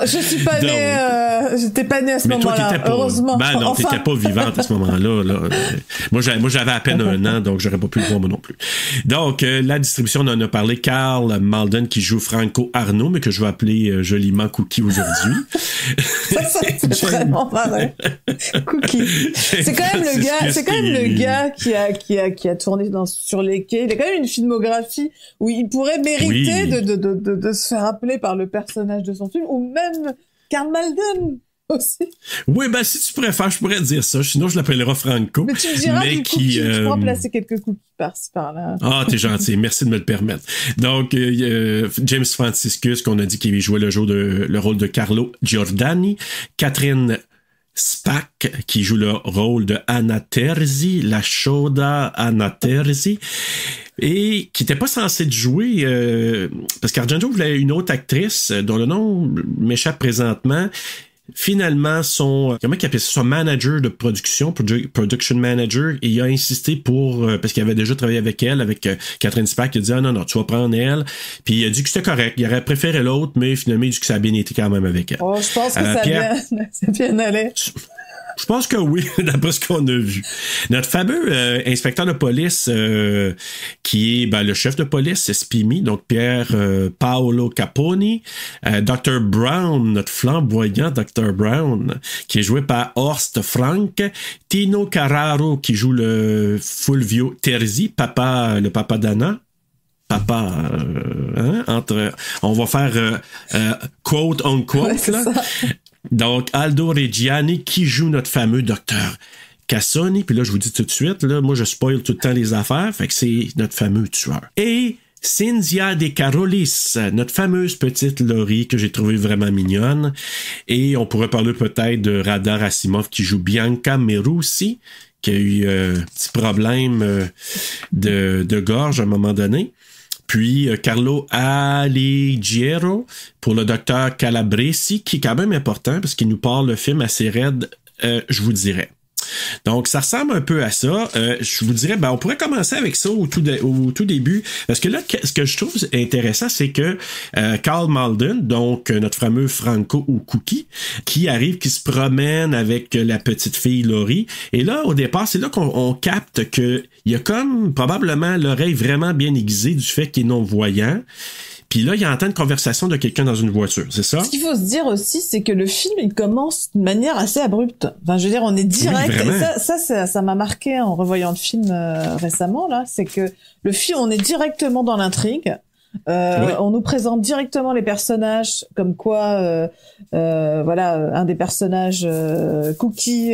Speaker 5: Je suis pas née, j'étais pas née à ce moment-là.
Speaker 4: Mais toi, t'étais pas, heureusement. Ben non, t'étais pas vivante à ce moment-là, là. Moi, j'avais à peine un an, donc j'aurais pas pu le voir moi non plus. Donc, la distribution, on en a parlé. Karl Malden qui joue Franco Arno, mais que je vais appeler joliment Cookie aujourd'hui.
Speaker 5: C'est vraiment pareil. Cookie. C'est quand même le gars qui a tourné sur les quais. Il a quand même une filmographie où il pourrait mériter de se faire appeler par le personnage de son film, ou même Karl Malden aussi.
Speaker 4: Oui, ben si tu préfères, je pourrais dire ça. Sinon, je l'appellerai Franco.
Speaker 5: Mais tu me diras du coup qui tu pourras placer quelques cookies par-ci par-là.
Speaker 4: Ah, t'es gentil. Merci de me le permettre. Donc, James Franciscus, qu'on a dit qu'il jouait le rôle de Carlo Giordani. Catherine Spack, qui joue le rôle de Anna Terzi, la chauda Anna Terzi, et qui n'était pas censée jouer, parce qu'Argento voulait une autre actrice, dont le nom m'échappe présentement. Finalement, son manager de production, production manager, et il a insisté parce qu'il avait déjà travaillé avec elle, avec Catherine Spack, il a dit, non, tu vas prendre elle. Puis il a dit que c'était correct. Il aurait préféré l'autre, mais finalement, il a dit que ça a bien été quand même avec elle.
Speaker 5: Oh, je pense que ça bien allait.
Speaker 4: Je pense que oui, d'après ce qu'on a vu. Notre fameux inspecteur de police, qui est le chef de police, c'est Spimi, donc Pierre Paolo Caponi, Dr. Brown, notre flamboyant Dr. Brown, qui est joué par Horst Frank, Tino Carraro, qui joue le Fulvio Terzi, le papa d'Anna. On va faire quote on quote, là. Donc, Aldo Reggiani, qui joue notre fameux docteur Cassoni. Puis là, je vous dis tout de suite, là, moi, je spoil tout le temps les affaires. Fait que c'est notre fameux tueur. Et Cynthia De Carolis, notre fameuse petite Laurie que j'ai trouvée vraiment mignonne. Et on pourrait parler peut-être de Radar Asimov qui joue Bianca Merussi, qui a eu un petit problème de gorge à un moment donné. Puis Carlo Alighiero pour le docteur Calabresi, qui est quand même important parce qu'il nous parle le film assez raide, je vous dirais. Donc, ça ressemble un peu à ça. Je vous dirais, on pourrait commencer avec ça au tout début. Parce que là, ce que je trouve intéressant, c'est que Karl Malden, donc notre fameux Franco ou Cookie, qui se promène avec la petite fille Laurie. Et là, au départ, c'est là qu'on capte que il y a comme probablement l'oreille vraiment bien aiguisée du fait qu'il est non-voyant. Puis là, il entend une conversation de quelqu'un dans une voiture, c'est ça?
Speaker 5: Ce qu'il faut se dire aussi, c'est que le film, il commence de manière assez abrupte. Enfin, je veux dire, on est direct.
Speaker 4: Oui,
Speaker 5: et ça m'a marqué en revoyant le film récemment, là. C'est que le film, on est directement dans l'intrigue. Oui. On nous présente directement les personnages, comme quoi, un des personnages, Cookie,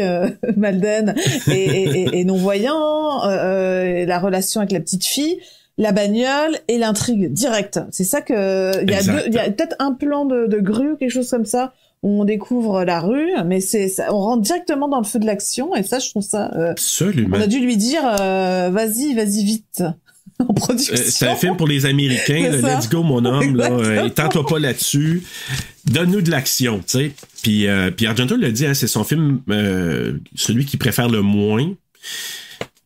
Speaker 5: Malden, et non-voyant, la relation avec la petite fille, la bagnole et l'intrigue directe. C'est ça que il y a peut-être un plan de grue ou quelque chose comme ça où on découvre la rue, mais on rentre directement dans le feu de l'action et ça je trouve ça
Speaker 4: absolument.
Speaker 5: On a dû lui dire vas-y vite en production.
Speaker 4: C'est un film pour les Américains, let's go mon homme là, tente-toi pas là-dessus. Donne-nous de l'action, tu sais. Puis Argento l'a dit, c'est son film celui qu'il préfère le moins.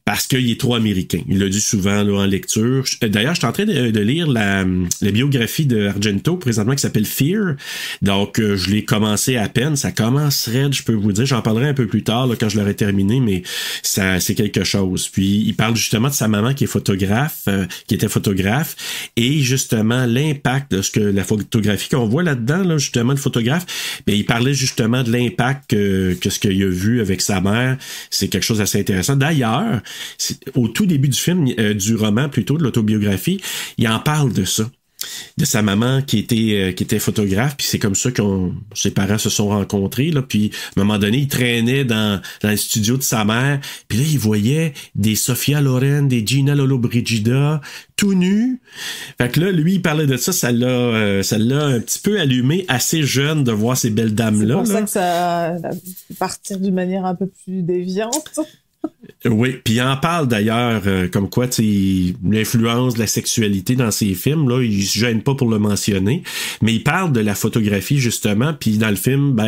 Speaker 4: Parce qu'il est trop américain. Il l'a dit souvent là, en lecture. D'ailleurs, je suis en train de lire la biographie de Argento, présentement, qui s'appelle Fear. Donc, je l'ai commencé à peine. Ça commencerait, je peux vous dire. J'en parlerai un peu plus tard là, quand je l'aurai terminé, mais c'est quelque chose. Puis, il parle justement de sa maman qui est photographe, qui était photographe, et justement l'impact de la photographie qu'on voit là-dedans, là, justement, le photographe, il parlait justement de l'impact que ce qu'il a vu avec sa mère. C'est quelque chose d'assez intéressant. D'ailleurs, au tout début du film, du roman plutôt, de l'autobiographie, il en parle de ça. De sa maman qui était photographe, puis c'est comme ça que ses parents se sont rencontrés, là, puis à un moment donné, il traînait dans le studio de sa mère, puis là, il voyait des Sophia Loren, des Gina Lollobrigida, tout nus. Fait que là, lui, il parlait de ça, ça l'a un petit peu allumé, assez jeune, de voir ces belles dames-là.
Speaker 5: C'est pour ça que ça a partir d'une manière un peu plus déviante.
Speaker 4: Oui, puis il en parle d'ailleurs comme quoi l'influence de la sexualité dans ses films, là, il se gêne pas pour le mentionner, mais il parle de la photographie justement, puis dans le film,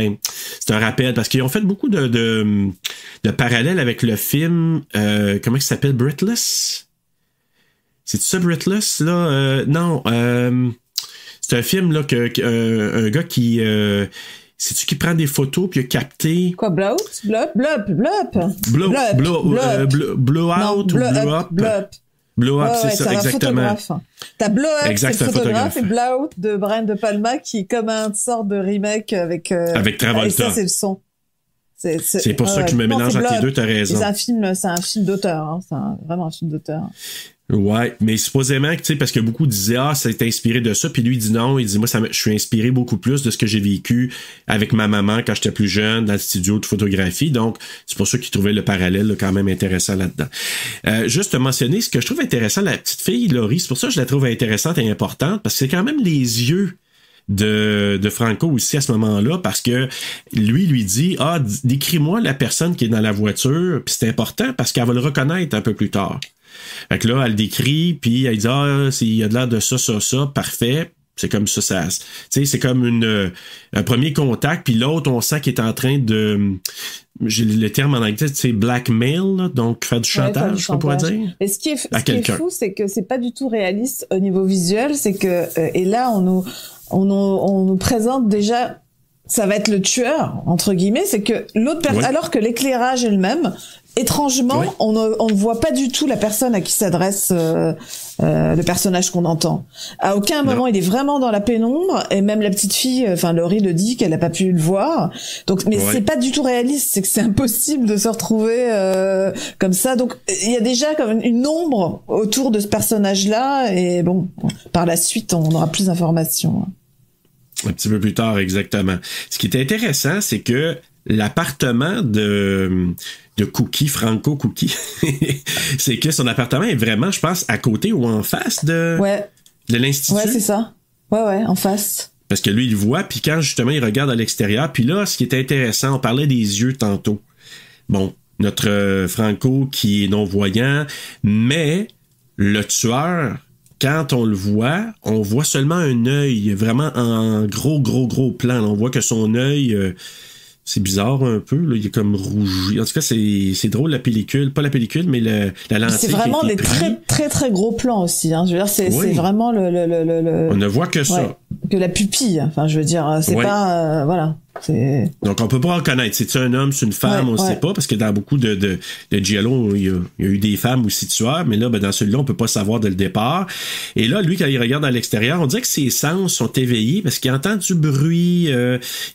Speaker 4: c'est un rappel, parce qu'ils ont fait beaucoup de parallèles avec le film, comment il s'appelle, Breathless? C'est ça, Breathless, là? Non, c'est un film, là, un gars qui... c'est-tu qui prend des photos puis il a capté...
Speaker 5: Quoi, blow out
Speaker 4: c'est ça, exactement.
Speaker 5: T'as blow up,
Speaker 4: exact,
Speaker 5: c'est le photographe, et blow out de Brian De Palma qui est comme une sorte de remake avec
Speaker 4: Travolta.
Speaker 5: Et ça, c'est le son.
Speaker 4: C'est pour ça que je me mélange entre les deux, t'as raison.
Speaker 5: C'est un film d'auteur, hein. C'est vraiment un film d'auteur.
Speaker 4: Ouais, mais supposément que, tu sais, parce que beaucoup disaient, ça a été inspiré de ça, puis lui, il dit non, il dit, moi, je suis inspiré beaucoup plus de ce que j'ai vécu avec ma maman quand j'étais plus jeune, dans le studio de photographie, donc c'est pour ça qu'il trouvait le parallèle là, quand même intéressant là-dedans. Juste mentionner, ce que je trouve intéressant, la petite fille, Laurie, c'est pour ça que je la trouve intéressante et importante, parce que c'est quand même les yeux de Franco aussi à ce moment-là, parce que lui dit, décris-moi la personne qui est dans la voiture, puis c'est important parce qu'elle va le reconnaître un peu plus tard. Fait que là, elle le décrit, puis elle dit, il y a de l'air de ça, parfait. C'est comme ça, tu sais, c'est comme un premier contact, puis l'autre, on sent qu'il est en train de, j'ai le terme en anglais, c'est blackmail, là, donc faire du chantage, on pourrait dire.
Speaker 5: Et ce qui est fou, c'est que c'est pas du tout réaliste au niveau visuel, c'est que, et là, on nous présente déjà, ça va être le tueur, entre guillemets, c'est que l'autre personne, alors que l'éclairage est le même, étrangement, on ne voit pas du tout la personne à qui s'adresse le personnage qu'on entend. À aucun moment, il est vraiment dans la pénombre, et même la petite fille, Laurie le dit qu'elle n'a pas pu le voir. Donc, mais c'est pas du tout réaliste, c'est que c'est impossible de se retrouver comme ça. Donc, il y a déjà comme une ombre autour de ce personnage-là, et bon, par la suite, on aura plus d'informations.
Speaker 4: Un petit peu plus tard, exactement. Ce qui est intéressant, c'est que l'appartement de Franco Cookie, c'est que son appartement est vraiment, je pense, à côté ou en face de l'Institut.
Speaker 5: Ouais, c'est ça. Ouais, en face.
Speaker 4: Parce que lui, il voit, puis quand justement il regarde à l'extérieur, puis là, ce qui est intéressant, on parlait des yeux tantôt. Bon, notre Franco qui est non-voyant, mais le tueur, quand on le voit, on voit seulement un œil, vraiment en gros plan. On voit que son œil, c'est bizarre un peu, là, il est comme rougi. En tout cas, c'est drôle la pellicule, pas la pellicule, mais la lentille. C'est
Speaker 5: vraiment des très très gros plans aussi. Hein. Je veux dire, c'est vraiment le.
Speaker 4: On ne voit que ça.
Speaker 5: Que la pupille. Enfin, je veux dire, c'est pas voilà.
Speaker 4: Donc, on peut pas reconnaître. C'est un homme, c'est une femme, on ne sait pas, parce que dans beaucoup de giallo, il y a eu des femmes aussi tueurs, mais là, dans celui-là, on peut pas savoir dès le départ. Et là, lui, quand il regarde à l'extérieur, on dirait que ses sens sont éveillés parce qu'il entend du bruit,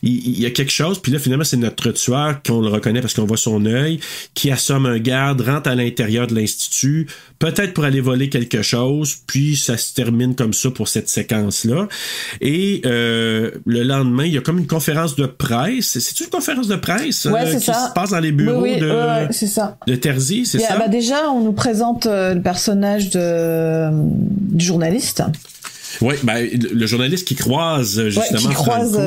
Speaker 4: il y a quelque chose, puis là, finalement, c'est notre tueur qu'on le reconnaît parce qu'on voit son œil, qui assomme un garde, rentre à l'intérieur de l'Institut, peut-être pour aller voler quelque chose, puis ça se termine comme ça pour cette séquence-là. Et le lendemain, il y a comme une conférence de presse. C'est-tu une conférence de presse qui se passe dans les bureaux
Speaker 5: c'est ça.
Speaker 4: De Terzi, c'est ça?
Speaker 5: Déjà, on nous présente le personnage du journaliste.
Speaker 4: Oui, le journaliste qui croise justement
Speaker 5: Franco,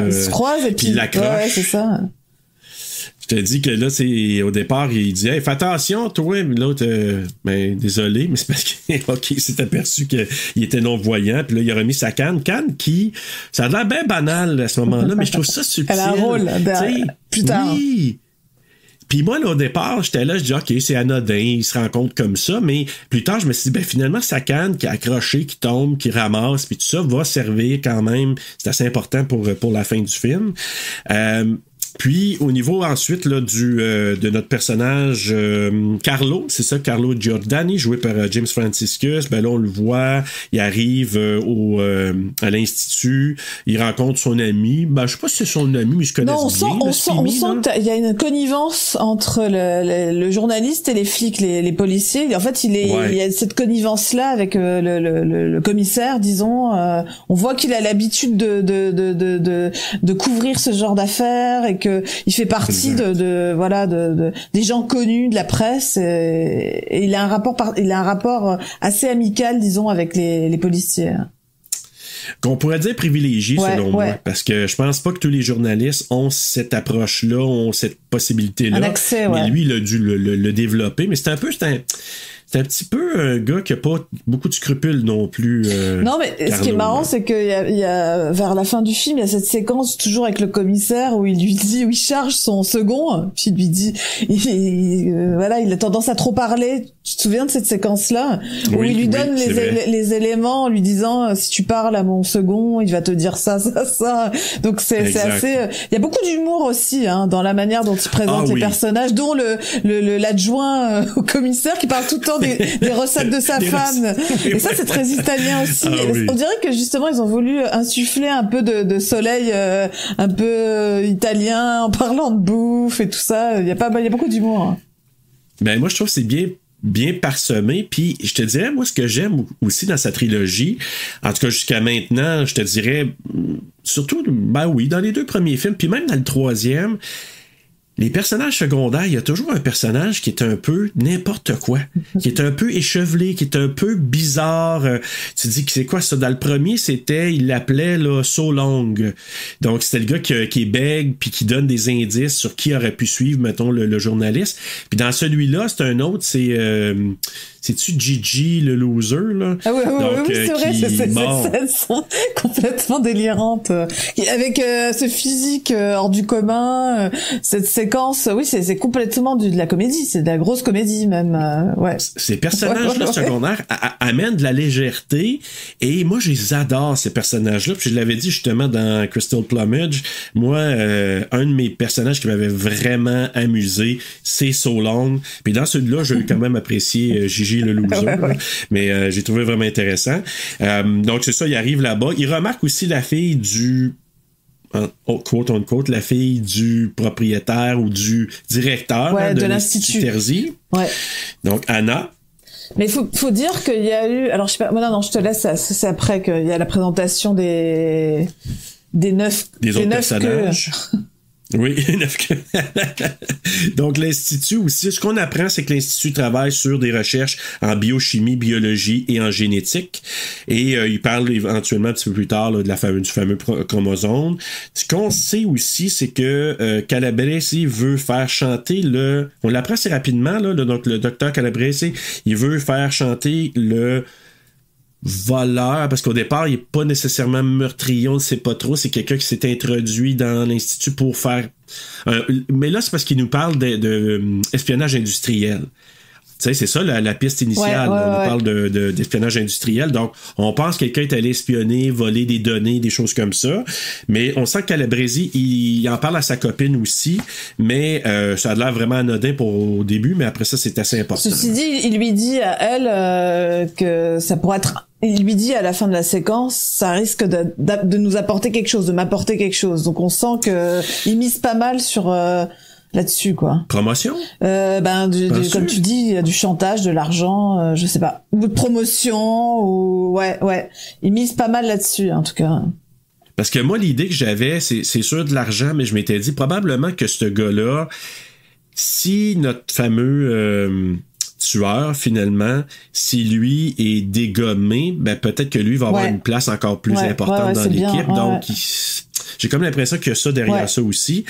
Speaker 5: il se croise et puis
Speaker 4: il l'accroche.
Speaker 5: c'est ça.
Speaker 4: Je te dis que là, c'est au départ, il dit hey, fais attention, toi, mais l'autre, désolé, mais c'est parce qu'il s'est aperçu qu'il était non-voyant, puis là, il a remis sa canne qui, ça a l'air bien banal à ce moment-là, mais je trouve ça subtil.
Speaker 5: Elle a un rôle, plus tard.
Speaker 4: Oui. Puis moi, là, au départ, j'étais là, je dis OK, c'est anodin, il se rend compte comme ça, mais plus tard, je me suis dit, finalement, sa canne qui est accrochée, qui tombe, qui ramasse, puis tout ça va servir quand même, c'est assez important pour la fin du film. Puis, au niveau ensuite là, de notre personnage Carlo, c'est ça, Carlo Giordani, joué par James Franciscus, là, on le voit, il arrive à l'Institut, il rencontre son ami, je sais pas si c'est son ami, mais je connais bien.
Speaker 5: On sent qu'il y a une connivence entre le journaliste et les flics, les policiers. En fait, il y a cette connivence-là avec le commissaire, disons. On voit qu'il a l'habitude de couvrir ce genre d'affaires et que il fait partie des gens connus de la presse et il a un rapport assez amical, disons, avec les policiers.
Speaker 4: Qu'on pourrait dire privilégié, selon moi, parce que je pense pas que tous les journalistes ont cette approche-là, ont cette possibilité-là.
Speaker 5: Un accès,
Speaker 4: mais lui, il a dû le développer, mais c'est un petit peu un gars qui a pas beaucoup de scrupules non plus.
Speaker 5: Non, mais Carlo, ce qui est marrant, c'est qu'il y a vers la fin du film, il y a cette séquence toujours avec le commissaire où il lui dit, où il charge son second, puis il lui dit, il a tendance à trop parler. Tu te souviens de cette séquence-là où il lui donne les éléments en lui disant, si tu parles à mon second, il va te dire ça. Donc c'est assez. Il y a beaucoup d'humour aussi dans la manière dont il présente les personnages, dont l'adjoint au commissaire qui parle tout le temps des recettes de sa femme. Et ça, c'est très italien aussi. On dirait que justement, ils ont voulu insuffler un peu de soleil un peu italien en parlant de bouffe et tout ça. Il y a beaucoup d'humour.
Speaker 4: Moi, je trouve que c'est bien bien parsemé. Puis je te dirais, moi, ce que j'aime aussi dans sa trilogie, en tout cas jusqu'à maintenant, je te dirais, surtout, ben oui, dans les 2 premiers films, puis même dans le 3e, les personnages secondaires, il y a toujours un personnage qui est un peu n'importe quoi, qui est un peu échevelé, qui est un peu bizarre. Tu te dis que c'est quoi ça? Dans le premier, il l'appelait là So Long. Donc c'était le gars qui est bègue puis qui donne des indices sur qui aurait pu suivre, mettons, le journaliste. Puis dans celui-là, c'est un autre, c'est-tu Gigi le loser, là?
Speaker 5: Ah oui, c'est vrai, c'est cette scène complètement délirante. Avec ce physique hors du commun, cette séquence, oui, c'est complètement de la comédie, c'est de la grosse comédie même. Ouais.
Speaker 4: Ces personnages-là secondaires amènent de la légèreté, et moi, je les adore, ces personnages-là. Puis je l'avais dit justement dans Crystal Plumage, moi, un de mes personnages qui m'avait vraiment amusé, c'est So Long. Puis dans celui-là, j'ai quand même apprécié Gigi le loser, mais j'ai trouvé vraiment intéressant. Donc c'est ça, il arrive là-bas. Il remarque aussi la fille du quote on quote, la fille du propriétaire ou du directeur de l'Institut Terzi. Ouais. Donc Anna.
Speaker 5: Mais faut dire qu'il y a eu, alors je sais pas, non, je te laisse, c'est après qu'il y a la présentation des 9
Speaker 4: autres personnages. Oui, donc l'Institut aussi, ce qu'on apprend, c'est que l'Institut travaille sur des recherches en biochimie, biologie et en génétique. Et il parle éventuellement un petit peu plus tard là, du fameux chromosome. Ce qu'on sait aussi, c'est que Calabresi veut faire chanter on l'apprend assez rapidement, là, donc le docteur Calabresi, il veut faire chanter le voleur, parce qu'au départ, il n'est pas nécessairement meurtrier, on ne sait pas trop, c'est quelqu'un qui s'est introduit dans l'Institut pour faire... mais là, c'est parce qu'il nous parle de espionnage industriel. Tu sais, c'est ça la piste initiale. On parle d'espionnage industriel. Donc, on pense que quelqu'un est allé espionner, voler des données, des choses comme ça. Mais on sent que Calabresi, il en parle à sa copine aussi. Mais ça a l'air vraiment anodin au début, mais après ça, c'est assez important.
Speaker 5: Ceci dit, il lui dit à elle que ça pourrait être... Il lui dit à la fin de la séquence, ça risque de nous apporter quelque chose, de m'apporter quelque chose. Donc on sent que il mise pas mal sur... là-dessus, quoi.
Speaker 4: Promotion?
Speaker 5: Comme tu dis, il y a du chantage, de l'argent, je sais pas. Ou de promotion, ou... Ouais. Ils misent pas mal là-dessus, en tout cas.
Speaker 4: Parce que moi, l'idée que j'avais, c'est sûr de l'argent, mais je m'étais dit probablement que ce gars-là, si notre fameux tueur, finalement, si lui est dégommé, ben peut-être que lui va avoir une place encore plus importante dans l'équipe. Donc, j'ai comme l'impression qu'il y a ça derrière ça aussi.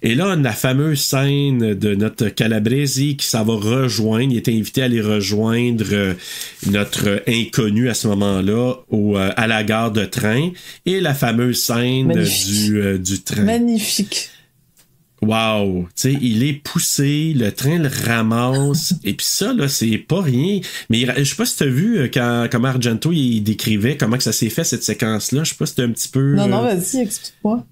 Speaker 4: Et là, on a la fameuse scène de notre Calabresi qui s'en va rejoindre. Il était invité à aller rejoindre notre inconnu à ce moment-là à la gare de train. Et la fameuse scène du train.
Speaker 5: Magnifique.
Speaker 4: Wow! Tu sais, il est poussé, le train le ramasse, et puis ça, là, c'est pas rien. Mais je sais pas si t'as vu comment Argento, il décrivait comment que ça s'est fait, cette séquence-là. Je sais pas si c'était un petit peu...
Speaker 5: Non, vas-y, explique-moi.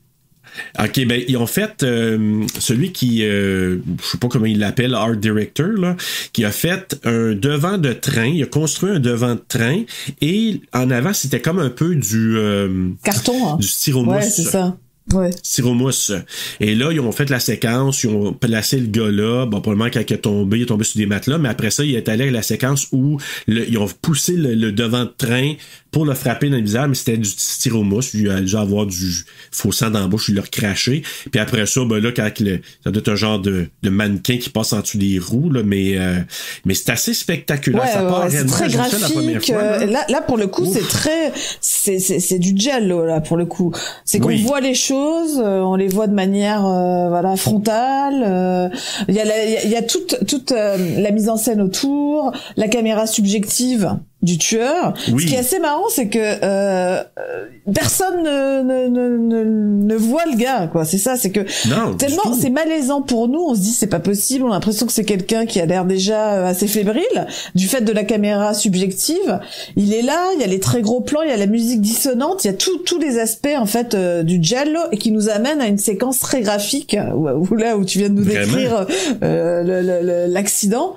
Speaker 4: OK, ben, ils ont fait celui qui, je sais pas comment il l'appelle, art director, là, qui a fait un devant de train. Il a construit un devant de train, et en avant, c'était comme un peu du...
Speaker 5: carton, hein?
Speaker 4: Du styromousse.
Speaker 5: Ouais, c'est ça. Ouais.
Speaker 4: Styromousse. Et là, ils ont fait la séquence, ils ont placé le gars là. Bon, probablement quand il est tombé sur des matelas, mais après ça, il est allé à la séquence où ils ont poussé le devant de train pour le frapper dans le visage, mais c'était du styromousse. Il a dû avoir du faux sang dans la bouche, il l'a recraché. Puis après ça, ben là, quand ça doit être un genre de mannequin qui passe en dessous des roues, là, mais c'est assez spectaculaire. Ça part
Speaker 5: c'est très graphique. Là, pour le coup, c'est du giallo, là, pour le coup. C'est qu'on voit les choses, on les voit de manière, frontale. Il y a toute la mise en scène autour, la caméra subjective du tueur. Oui. Ce qui est assez marrant, c'est que personne ne voit le gars, quoi. C'est ça, c'est que tellement c'est malaisant pour nous, on se dit c'est pas possible, on a l'impression que c'est quelqu'un qui a l'air déjà assez fébrile du fait de la caméra subjective. Il est là, il y a les très gros plans, il y a la musique dissonante, il y a tous les aspects en fait du giallo et qui nous amène à une séquence très graphique où tu viens de nous décrire l'accident.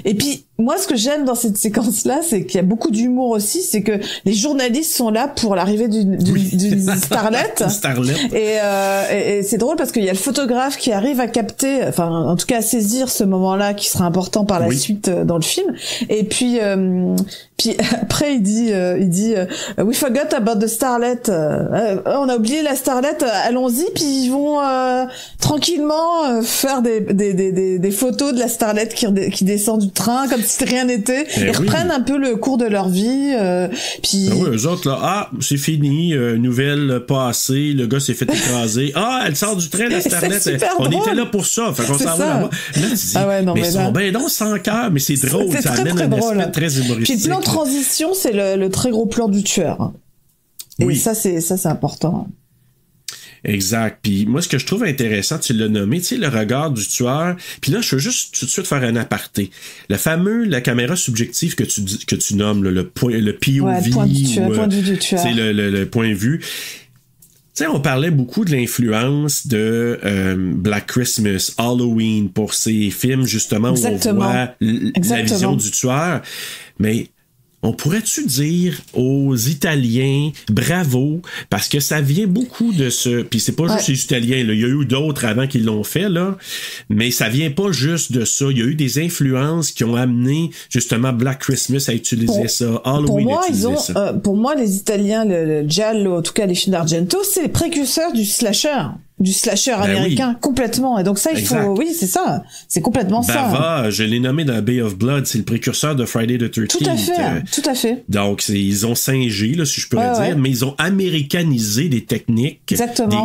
Speaker 5: Et puis moi, ce que j'aime dans cette séquence-là, c'est qu'il y a beaucoup d'humour aussi, c'est que les journalistes sont là pour l'arrivée d'une starlet. Et c'est drôle parce qu'il y a le photographe qui arrive à capter, enfin, en tout cas à saisir ce moment-là qui sera important par la suite dans le film. Et puis après il dit we forgot about the starlet. On a oublié la starlet. Allons-y. Puis ils vont tranquillement faire des photos de la starlet qui descend du train comme si rien n'était. Ils reprennent un peu le cours de leur vie. Puis
Speaker 4: eux autres là, c'est fini. Nouvelle passée. Le gars s'est fait écraser. Elle sort du train la starlet. On était là pour ça. Fait qu'on s'en va là-bas. Là, tu dis, mais ils sont bien sans cœur, mais c'est drôle. Ça amène un aspect très humoristique.
Speaker 5: Puis le plan de transition, c'est le très gros plan du tueur. Et ça, c'est important.
Speaker 4: Exact. Puis moi, ce que je trouve intéressant, tu l'as nommé, tu sais, le regard du tueur. Puis là, je veux juste tout de suite faire un aparté. La caméra subjective que tu nommes, le POV,
Speaker 5: le point de vue du tueur.
Speaker 4: C'est le point de vue. Tu sais, on parlait beaucoup de l'influence de Black Christmas, Halloween pour ces films, justement, où on voit la vision du tueur. Mais on pourrait-tu dire aux Italiens bravo, parce que ça vient beaucoup de ce... Puis c'est pas juste les Italiens, là. Il y a eu d'autres avant qui l'ont fait, là. Mais ça vient pas juste de ça. Il y a eu des influences qui ont amené justement Black Christmas à utiliser ça, Halloween à utiliser ça.
Speaker 5: Pour moi, les Italiens, le giallo, en tout cas les films d'Argento, c'est les précurseurs du slasher américain, complètement. Et donc ça, c'est ça. C'est complètement ça.
Speaker 4: Bava, je l'ai nommé dans Bay of Blood, c'est le précurseur de Friday the 13th.
Speaker 5: Tout à fait.
Speaker 4: Donc, ils ont singé, là, si je pourrais dire, mais ils ont américanisé des techniques, des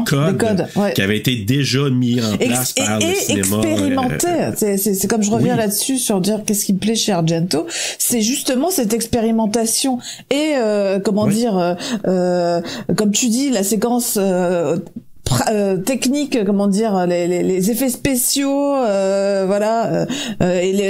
Speaker 4: codes qui avaient été déjà mis en place par le cinéma.
Speaker 5: Expérimenté. C'est comme je reviens là-dessus sur dire qu'est-ce qui me plaît chez Argento. C'est justement cette expérimentation et, comme tu dis, la séquence, technique, les effets spéciaux, et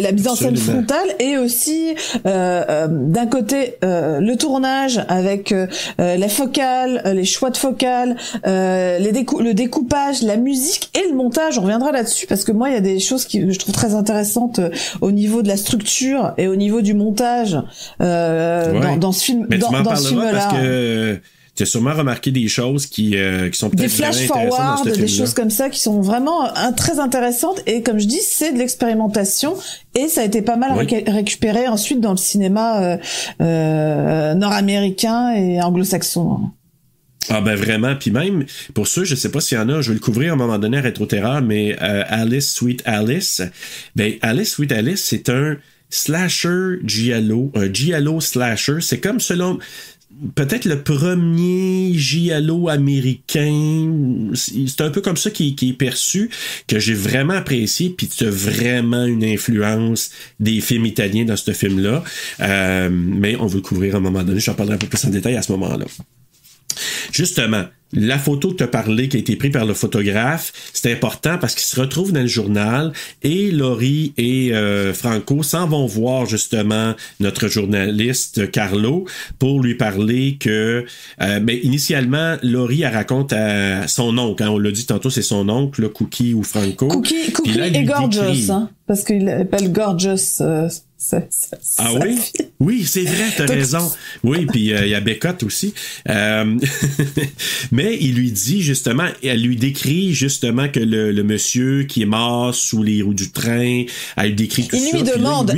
Speaker 5: la mise en scène frontale, et aussi d'un côté le tournage avec la focale, les choix de focale, le découpage, la musique et le montage. On reviendra là-dessus parce que moi il y a des choses que je trouve très intéressantes au niveau de la structure et au niveau du montage dans ce film.
Speaker 4: Mais
Speaker 5: dans ce film-là.
Speaker 4: Parce que tu as sûrement remarqué des choses qui sont peut-être
Speaker 5: des flash forward, des choses comme ça qui sont vraiment très intéressantes, et comme je dis, c'est de l'expérimentation et ça a été pas mal récupéré ensuite dans le cinéma nord-américain et anglo-saxon.
Speaker 4: Ah ben vraiment, puis même pour ceux, je sais pas s'il y en a, je vais le couvrir à un moment donné à Rétro-Terreur, mais Alice Sweet Alice, Alice Sweet Alice, c'est un slasher giallo, un giallo slasher, c'est comme selon peut-être le premier giallo américain, c'est un peu comme ça qui est perçu, que j'ai vraiment apprécié, puis tu as vraiment une influence des films italiens dans ce film-là, mais on veut le couvrir à un moment donné, j'en parlerai un peu plus en détail à ce moment-là. Justement, la photo que tu as parlé, qui a été prise par le photographe, c'est important parce qu'ils se retrouvent dans le journal et Laurie et Franco s'en vont voir justement notre journaliste Carlo pour lui parler que initialement, Laurie elle raconte à son oncle, on l'a dit tantôt, c'est son oncle, là, Cookie ou Franco.
Speaker 5: Cookie est gorgeous, hein, parce qu'il l'appelle gorgeous.
Speaker 4: Oui? Oui, c'est vrai, t'as raison. Oui, puis il y a Bécotte aussi. Mais il lui dit justement, elle lui décrit justement que le monsieur qui est mort sous les roues du train, elle lui décrit tout ça. Il lui demande,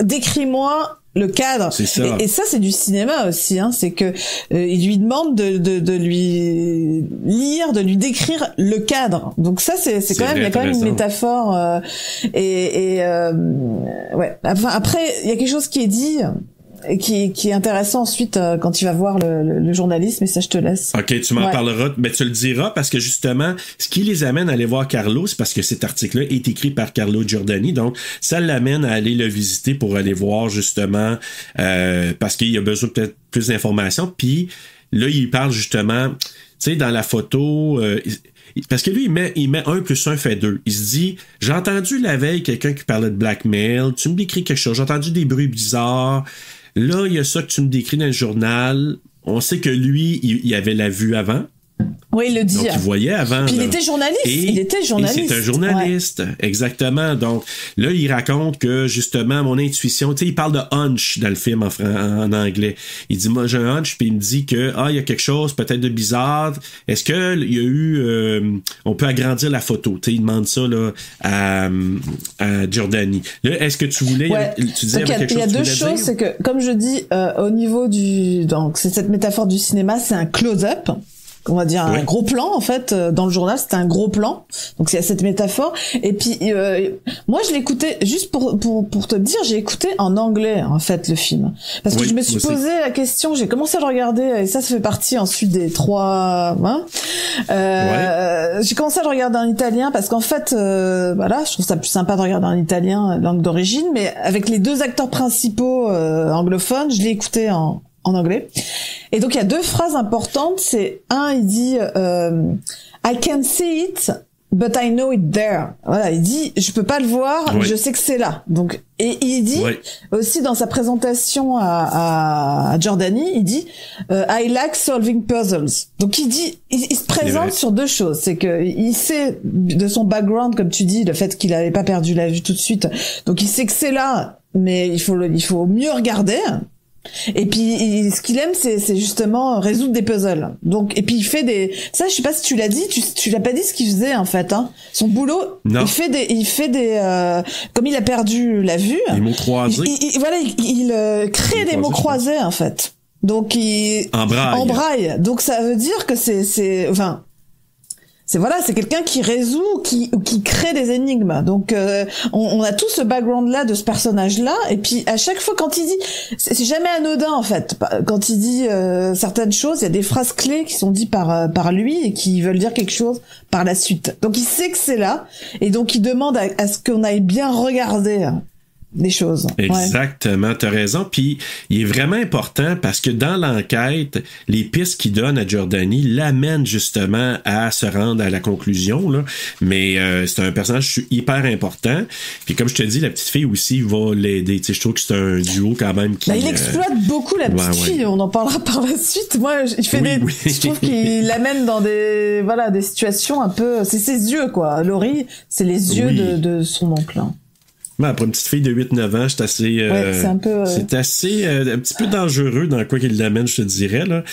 Speaker 5: décris-moi le cadre.
Speaker 4: C'est ça.
Speaker 5: Et ça, c'est du cinéma aussi, hein. C'est que il lui demande de lui lire, de lui décrire le cadre. Donc ça, c'est quand même, il y a quand même une métaphore. Enfin, après, il y a quelque chose qui est dit et qui est intéressant ensuite quand tu vas voir le journaliste, mais ça je te laisse.
Speaker 4: OK, tu m'en parleras, mais tu le diras parce que justement, ce qui les amène à aller voir Carlo, c'est parce que cet article-là est écrit par Carlo Giordani, donc ça l'amène à aller le visiter pour aller voir justement parce qu'il a besoin peut-être plus d'informations, puis là il parle justement, tu sais, dans la photo parce que lui, il met 1 + 1 fait 2. Il se dit, j'ai entendu la veille quelqu'un qui parlait de blackmail, tu me décris quelque chose, j'ai entendu des bruits bizarres. Là, il y a ça que tu me décris dans le journal. On sait que lui, il avait la vue avant.
Speaker 5: Oui, il le dit.
Speaker 4: Donc, il voyait avant.
Speaker 5: Puis
Speaker 4: là.
Speaker 5: Il était journaliste. Et
Speaker 4: c'est un journaliste, exactement. Donc, là, il raconte que, justement, mon intuition, tu sais, il parle de hunch dans le film en anglais. Il dit, moi, j'ai un hunch, puis il me dit que, il y a quelque chose peut-être de bizarre. Est-ce que il y a eu, on peut agrandir la photo? Tu sais, il demande ça, là, à Giordani. Là, est-ce que tu voulais, tu disais quelque chose?
Speaker 5: Il y a deux choses, c'est que, comme je dis, au niveau donc, c'est cette métaphore du cinéma, c'est un close-up. On va dire un gros plan, en fait, dans le journal, c'était un gros plan. Donc, c'est cette métaphore. Et puis, moi, je l'écoutais, juste pour te dire, j'ai écouté en anglais, en fait, le film. Parce que je me suis posé la question, j'ai commencé à le regarder, et ça fait partie ensuite des 3, j'ai commencé à le regarder en italien, parce qu'en fait, voilà, je trouve ça plus sympa de regarder en italien, langue d'origine, mais avec les 2 acteurs principaux, anglophones, je l'ai écouté en anglais. Et donc il y a 2 phrases importantes, c'est il dit I can see it but I know it there. Voilà, il dit je peux pas le voir, mais je sais que c'est là. Donc et il dit aussi dans sa présentation à Giordani, il dit I like solving puzzles. Donc il se présente sur 2 choses, c'est que il sait de son background, comme tu dis, le fait qu'il avait pas perdu la vue tout de suite. Donc il sait que c'est là, mais il faut mieux regarder. Et puis ce qu'il aime c'est justement résoudre des puzzles. Donc et puis il fait ça, je sais pas si tu l'as dit, tu l'as pas dit ce qu'il faisait en fait, hein. Son boulot, il fait des comme il a perdu la vue,
Speaker 4: les mots croisés.
Speaker 5: Il crée des mots croisés en fait. Donc en braille. Donc ça veut dire que c'est quelqu'un qui résout, qui crée des énigmes. Donc on a tout ce background là de ce personnage là, et puis à chaque fois quand il dit, c'est jamais anodin en fait. Quand il dit certaines choses, il y a des phrases clés qui sont dites par lui et qui veulent dire quelque chose par la suite. Donc il sait que c'est là, et donc il demande à ce qu'on aille bien regarder des choses.
Speaker 4: Exactement, t'as raison. Puis il est vraiment important parce que dans l'enquête, les pistes qu'il donne à Giordani l'amènent justement à se rendre à la conclusion, là. Mais c'est un personnage hyper important. Puis comme je te dis, la petite fille aussi va l'aider. Tu sais, je trouve que c'est un duo quand même qui...
Speaker 5: il exploite beaucoup la petite fille. On en parlera par la suite. Moi, je trouve qu'il l'amène dans des situations un peu... C'est ses yeux, quoi. Laurie, c'est les yeux de son oncle, hein.
Speaker 4: Pour une petite fille de 8-9 ans, c'est assez...
Speaker 5: c'est un peu...
Speaker 4: C'est assez... un petit peu dangereux dans quoi qu'il l'amène, je te dirais, là.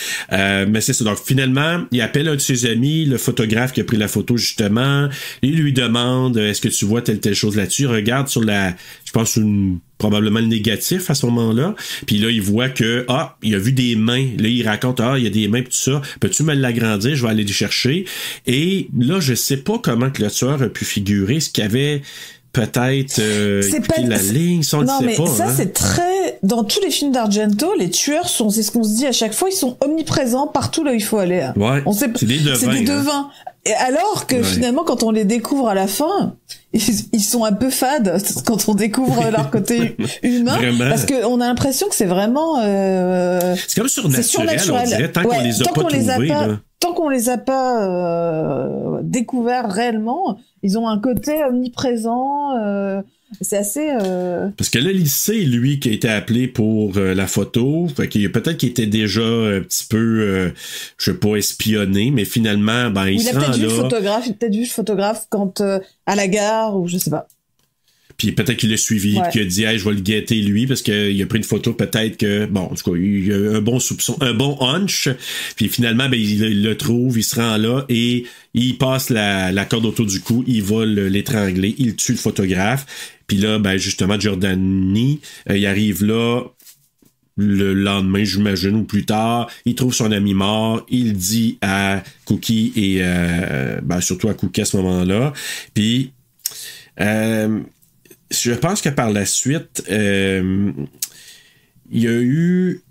Speaker 4: Mais c'est ça. Donc, finalement, il appelle un de ses amis, le photographe qui a pris la photo, justement. Il lui demande, est-ce que tu vois telle chose là-dessus? Il regarde sur je pense, probablement le négatif à ce moment-là. Puis là, il voit que, il a vu des mains. Là, il raconte, il y a des mains pis tout ça. Peux-tu me l'agrandir? Je vais aller les chercher. Et là, je sais pas comment que le tueur a pu figurer. Ce qu'il y avait... peut-être la ligne, ça on le sait pas. Non, mais ça,
Speaker 5: c'est très... Dans tous les films d'Argento, les tueurs c'est ce qu'on se dit à chaque fois, ils sont omniprésents partout là où il faut aller.
Speaker 4: Ouais, c'est des devins.
Speaker 5: C'est des devins. Et alors que finalement, quand on les découvre à la fin, ils sont un peu fades quand on découvre leur côté humain. Vraiment. Parce qu'on a l'impression que c'est vraiment...
Speaker 4: c'est comme surnaturel, on dirait, tant qu'on les a pas trouvés.
Speaker 5: Tant qu'on les a pas découverts réellement, ils ont un côté omniprésent. C'est assez...
Speaker 4: Parce que là, il sait, lui, qui a été appelé pour la photo. Fait qu'il peut-être qu'il était déjà un petit peu, je sais pas, espionné, mais finalement, il se rend là. Il a
Speaker 5: peut-être vu le photographe quand à la gare, ou je sais pas.
Speaker 4: Puis peut-être qu'il l'a suivi, qu'il a dit, je vais le guetter lui, parce qu'il a pris une photo, peut-être que, en tout cas, il a un bon soupçon, un bon hunch. Puis finalement, il le trouve, il se rend là et il passe la corde autour du cou, il va l'étrangler, il tue le photographe. Puis là, justement, Giordani, il arrive là le lendemain, j'imagine, ou plus tard, il trouve son ami mort, il dit à Cookie et surtout à Cookie à ce moment-là. Puis je pense que par la suite, il y a eu...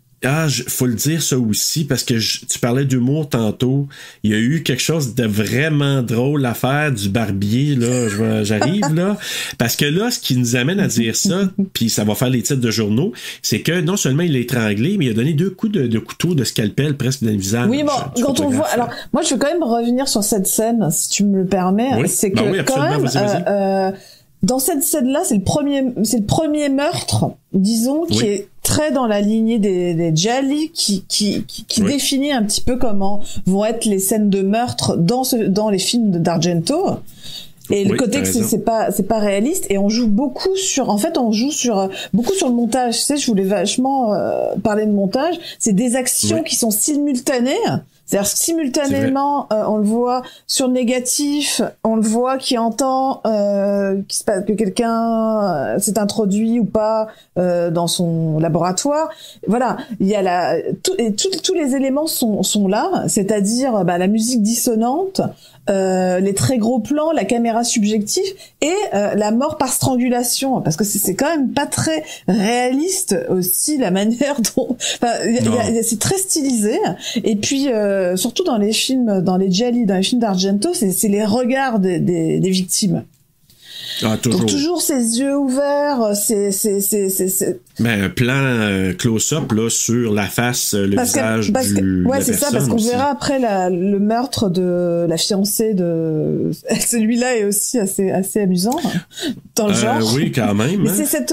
Speaker 4: faut le dire ça aussi, parce que tu parlais d'humour tantôt. Il y a eu quelque chose de vraiment drôle à faire du barbier, là. J'arrive, là. Parce que là, ce qui nous amène à dire ça, puis ça va faire les titres de journaux, c'est que non seulement il l'a étranglé, mais il a donné 2 coups de couteau, de scalpel presque dans le visage.
Speaker 5: Oui, quand on voit... Alors, moi, je veux quand même revenir sur cette scène, si tu me le permets.
Speaker 4: Oui.
Speaker 5: C'est que quand même... Vas-y. Dans cette scène-là, c'est le premier meurtre, disons, qui est très dans la lignée des gialli qui définit un petit peu comment vont être les scènes de meurtre dans les films d'Argento. Et le côté que c'est pas réaliste, et on joue beaucoup sur beaucoup sur le montage. Tu sais, je voulais vachement parler de montage. C'est des actions qui sont simultanées. C'est-à-dire que simultanément, on le voit sur le négatif, on le voit qui entend que quelqu'un s'est introduit ou pas dans son laboratoire. Voilà, il y a tous les éléments sont là, c'est-à-dire la musique dissonante, les très gros plans, la caméra subjective et la mort par strangulation, parce que c'est quand même pas très réaliste aussi la manière dont c'est très stylisé. Et puis surtout dans les films, dans les gialli, dans les films d'Argento, c'est les regards des victimes.
Speaker 4: Ah, toujours.
Speaker 5: Donc toujours ses yeux ouverts, c'est
Speaker 4: un plan close-up là sur la face, le visage du
Speaker 5: ouais, c'est ça, parce qu'on verra après le meurtre de la fiancée de celui-là est aussi assez amusant dans le genre.
Speaker 4: Oui, quand même.
Speaker 5: Mais c'est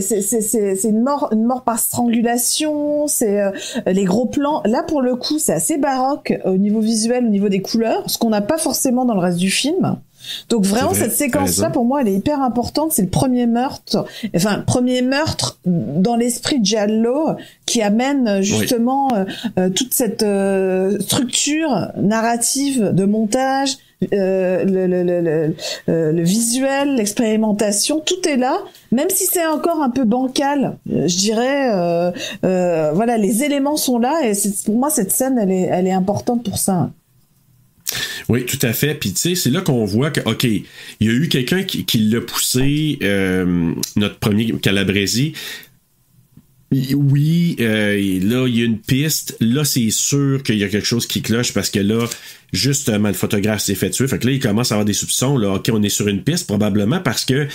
Speaker 5: c'est une mort par strangulation, c'est les gros plans. Là pour le coup, c'est assez baroque au niveau visuel, au niveau des couleurs, ce qu'on n'a pas forcément dans le reste du film. Donc vraiment cette séquence-là pour moi elle est hyper importante, c'est le premier meurtre dans l'esprit giallo qui amène justement toute cette structure narrative de montage, le visuel, l'expérimentation, tout est là, même si c'est encore un peu bancal, je dirais les éléments sont là et pour moi cette scène elle est importante pour ça.
Speaker 4: Oui, tout à fait. Puis tu sais, c'est là qu'on voit que, OK, il y a eu quelqu'un qui l'a poussé, notre premier Calabresi. Oui, là, il y a une piste. Là, c'est sûr qu'il y a quelque chose qui cloche parce que là, justement, le photographe s'est fait tuer. Fait que là, il commence à avoir des soupçons. Là, OK, on est sur une piste, probablement parce que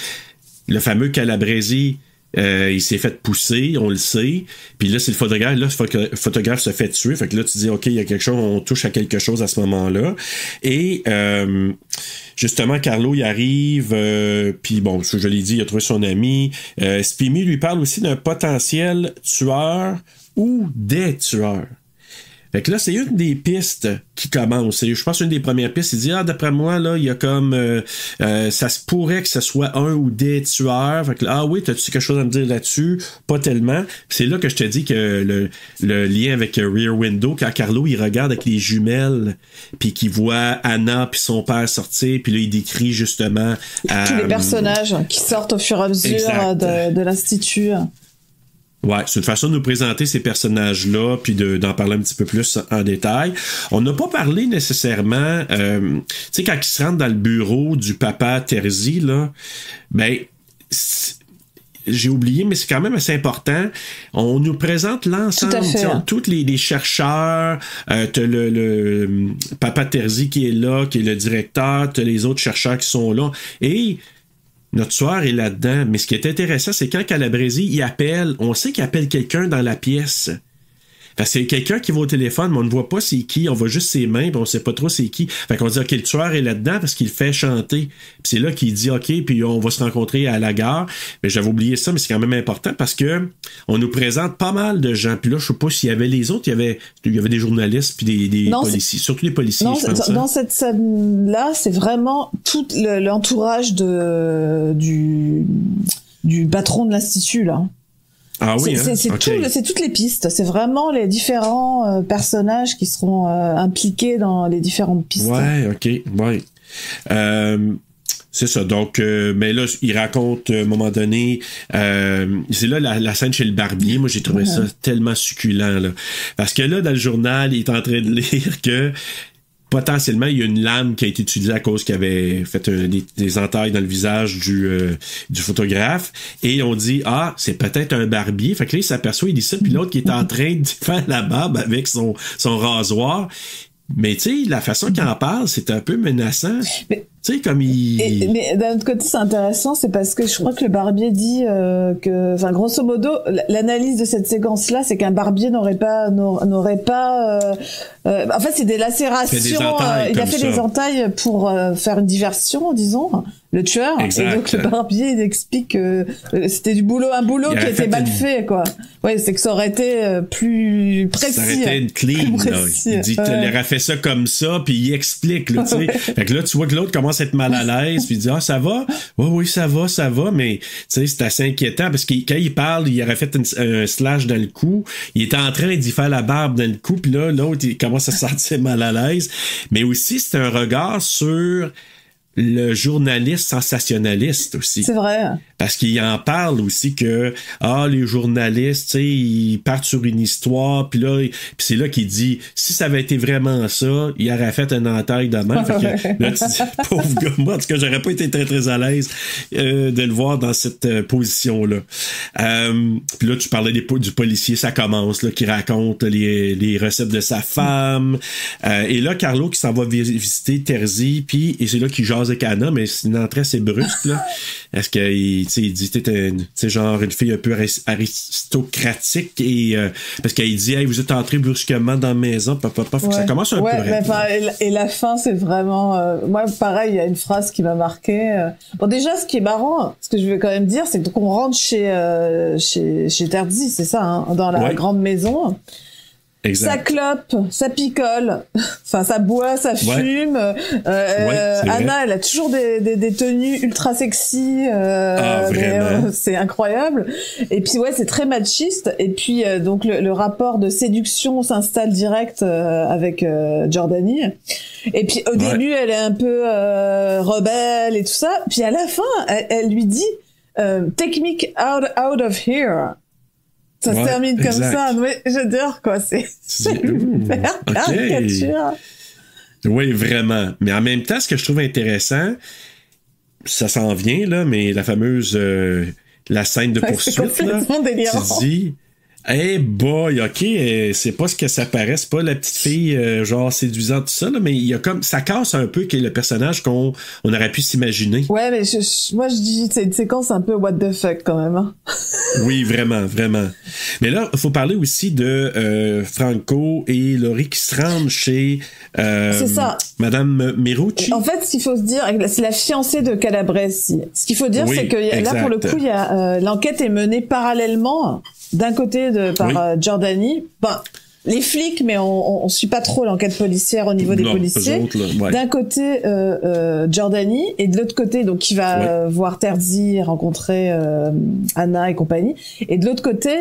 Speaker 4: le fameux Calabresi... il s'est fait pousser, on le sait. Puis là, c'est le photographe. Là, le photographe se fait tuer. Fait que là, tu dis, OK, il y a quelque chose, on touche à quelque chose à ce moment-là. Et justement, Carlo, il arrive. Puis bon, je l'ai dit, il a trouvé son ami. Spimi lui parle aussi d'un potentiel tueur ou des tueurs. Fait que là, c'est une des pistes qui commence. Je pense une des premières pistes, il dit, d'après moi, là, il y a comme, ça se pourrait que ce soit un ou des tueurs. Fait que là, oui, t'as-tu quelque chose à me dire là-dessus? Pas tellement. Puis c'est là que je te dis que le lien avec Rear Window, quand Carlo, il regarde avec les jumelles, puis qu'il voit Anna puis son père sortir, puis là, il décrit justement...
Speaker 5: tous les personnages qui sortent au fur et à mesure de l'Institut.
Speaker 4: Ouais, c'est une façon de nous présenter ces personnages-là, puis d'en parler un petit peu plus en détail. On n'a pas parlé nécessairement, tu sais, quand ils se rentrent dans le bureau du papa Terzi, là, j'ai oublié, mais c'est quand même assez important. On nous présente l'ensemble, tous les chercheurs, t'as le papa Terzi qui est là, qui est le directeur, t'as les autres chercheurs qui sont là, et notre tueur est là-dedans. Mais ce qui est intéressant, c'est quand Calabresi, il appelle, on sait qu'il appelle quelqu'un dans la pièce. Fait que c'est quelqu'un qui va au téléphone, mais on ne voit pas c'est qui, on voit juste ses mains, puis on sait pas trop c'est qui. Fait qu'on dit, OK, le tueur est là-dedans parce qu'il fait chanter. Puis c'est là qu'il dit, OK, puis on va se rencontrer à la gare. Mais j'avais oublié ça, mais c'est quand même important parce que on nous présente pas mal de gens. Puis là, je sais pas s'il y avait les autres, il y avait des journalistes puis des policiers, surtout les policiers,
Speaker 5: non,
Speaker 4: je pense.
Speaker 5: Dans cette scène-là, c'est vraiment tout l'entourage du patron de l'Institut, là.
Speaker 4: Ah oui,
Speaker 5: c'est toutes les pistes. C'est vraiment les différents personnages qui seront impliqués dans les différentes pistes.
Speaker 4: Ouais, OK, ouais. C'est ça. Donc, mais là, il raconte à un moment donné, c'est là la scène chez le barbier. Moi, j'ai trouvé ça tellement succulent, là. Parce que là, dans le journal, il est en train de lire que potentiellement, il y a une lame qui a été utilisée à cause qu'il avait fait des entailles dans le visage du photographe. Et on dit, c'est peut-être un barbier. Fait que là, il s'aperçoit, il dit ça, puis l'autre qui est en train de faire la barbe avec son rasoir. Mais tu sais, la façon qu'il en parle, c'est un peu menaçant. Tu sais, comme
Speaker 5: mais d'un autre côté, c'est intéressant, c'est parce que je crois que le barbier dit que, enfin, grosso modo, l'analyse de cette séquence-là, c'est qu'un barbier n'aurait pas, en fait, c'est des lacérations. Il a fait des entailles pour faire une diversion, disons, le tueur.
Speaker 4: Exact.
Speaker 5: Et donc le barbier il explique que c'était un boulot qui était mal fait, quoi. Ouais, c'est que ça aurait été plus précis.
Speaker 4: Ça aurait été clean, là. Il dit qu'il aurait fait ça comme ça, puis il explique, là, tu sais. Fait que là, tu vois que l'autre commence à être mal à l'aise, puis il dit, ah, ça va? Oui, ça va, mais, tu sais, c'est assez inquiétant, parce que quand il parle, il aurait fait un slash dans le cou, il était en train d'y faire la barbe dans le cou, puis là, l'autre, il commence à se sentir mal à l'aise. Mais aussi, c'est un regard sur le journaliste sensationnaliste aussi.
Speaker 5: C'est vrai.
Speaker 4: Parce qu'il en parle aussi que les journalistes, tu sais, ils partent sur une histoire, puis c'est là qu'il dit si ça avait été vraiment ça, il aurait fait un entaille de même. Fait que, là, tu dis, pauvre gars, moi, en tout cas, j'aurais pas été très très à l'aise de le voir dans cette position-là. Puis là, tu parlais du policier, ça commence, là, qui raconte les recettes de sa femme. Et là, Carlo qui s'en va visiter Terzi, et c'est là qu'il jase avec Anna, mais c'est une entrée assez brusque, là. Est-ce qu'il dit t'es genre une fille un peu aristocratique et parce qu'il dit hey, vous êtes entré brusquement dans la maison, faut que ça commence un peu
Speaker 5: et la fin c'est vraiment moi pareil, il y a une phrase qui m'a marqué. Bon déjà ce qui est marrant, ce que je veux quand même dire, c'est qu'on rentre chez Terzi, c'est ça, hein, dans la grande maison. Exact. Ça clope, ça picole, enfin ça boit, ça fume. Anna, elle a toujours des tenues ultra sexy. C'est incroyable. Et puis c'est très machiste. Et puis donc le rapport de séduction s'installe direct avec Giordani. Et puis au début, elle est un peu rebelle et tout ça. Puis à la fin, elle lui dit "Take me out of here." Ça se termine comme ça, mais j'adore, quoi, c'est super caricature.
Speaker 4: Oui, vraiment. Mais en même temps, ce que je trouve intéressant, ça s'en vient, là, mais la fameuse, la scène de poursuite, là, tu dis, hey boy, ok, c'est pas ce que ça paraît, c'est pas la petite fille genre séduisante tout ça, là, mais il y a comme ça casse un peu le personnage qu'on aurait pu s'imaginer.
Speaker 5: Ouais, mais moi je dis c'est une séquence un peu what the fuck quand même. Hein?
Speaker 4: Oui, vraiment. Mais là, il faut parler aussi de Franco et Laurie qui se rendent chez
Speaker 5: c'est ça.
Speaker 4: Madame Mirucci.
Speaker 5: En fait, ce qu'il faut se dire, c'est la fiancée de Calabresi. Ce qu'il faut dire, c'est que là pour le coup, il y a l'enquête est menée parallèlement. D'un côté par Giordani, les flics, mais on suit pas trop l'enquête policière au niveau des policiers. D'un côté Giordani et de l'autre côté donc qui va voir Terzi, rencontrer Anna et compagnie. Et de l'autre côté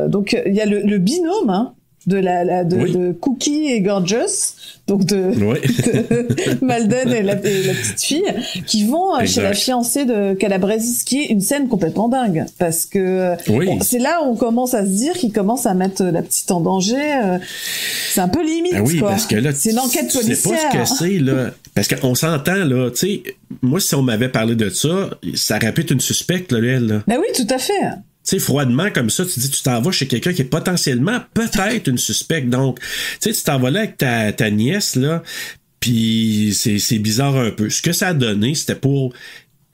Speaker 5: donc il y a le binôme hein, de Cookie et Gorgeous, donc de Malden et la petite fille, qui vont chez la fiancée de Calabresi, ce qui est une scène complètement dingue, parce que c'est là où on commence à se dire qu'ils commencent à mettre la petite en danger. C'est un peu limite, quoi. Parce que là, c'est une enquête policière.
Speaker 4: C'est pas ce que c'est, là. Parce qu'on s'entend, là, tu sais, moi, si on m'avait parlé de ça, ça aurait pu être une suspecte, là, elle, là.
Speaker 5: Ben oui, tout à fait.
Speaker 4: Tu sais, froidement comme ça, tu dis tu t'en vas chez quelqu'un qui est potentiellement peut-être une suspecte. Donc, tu sais, tu t'en vas là avec ta nièce, là, puis c'est bizarre un peu. Ce que ça a donné, c'était pour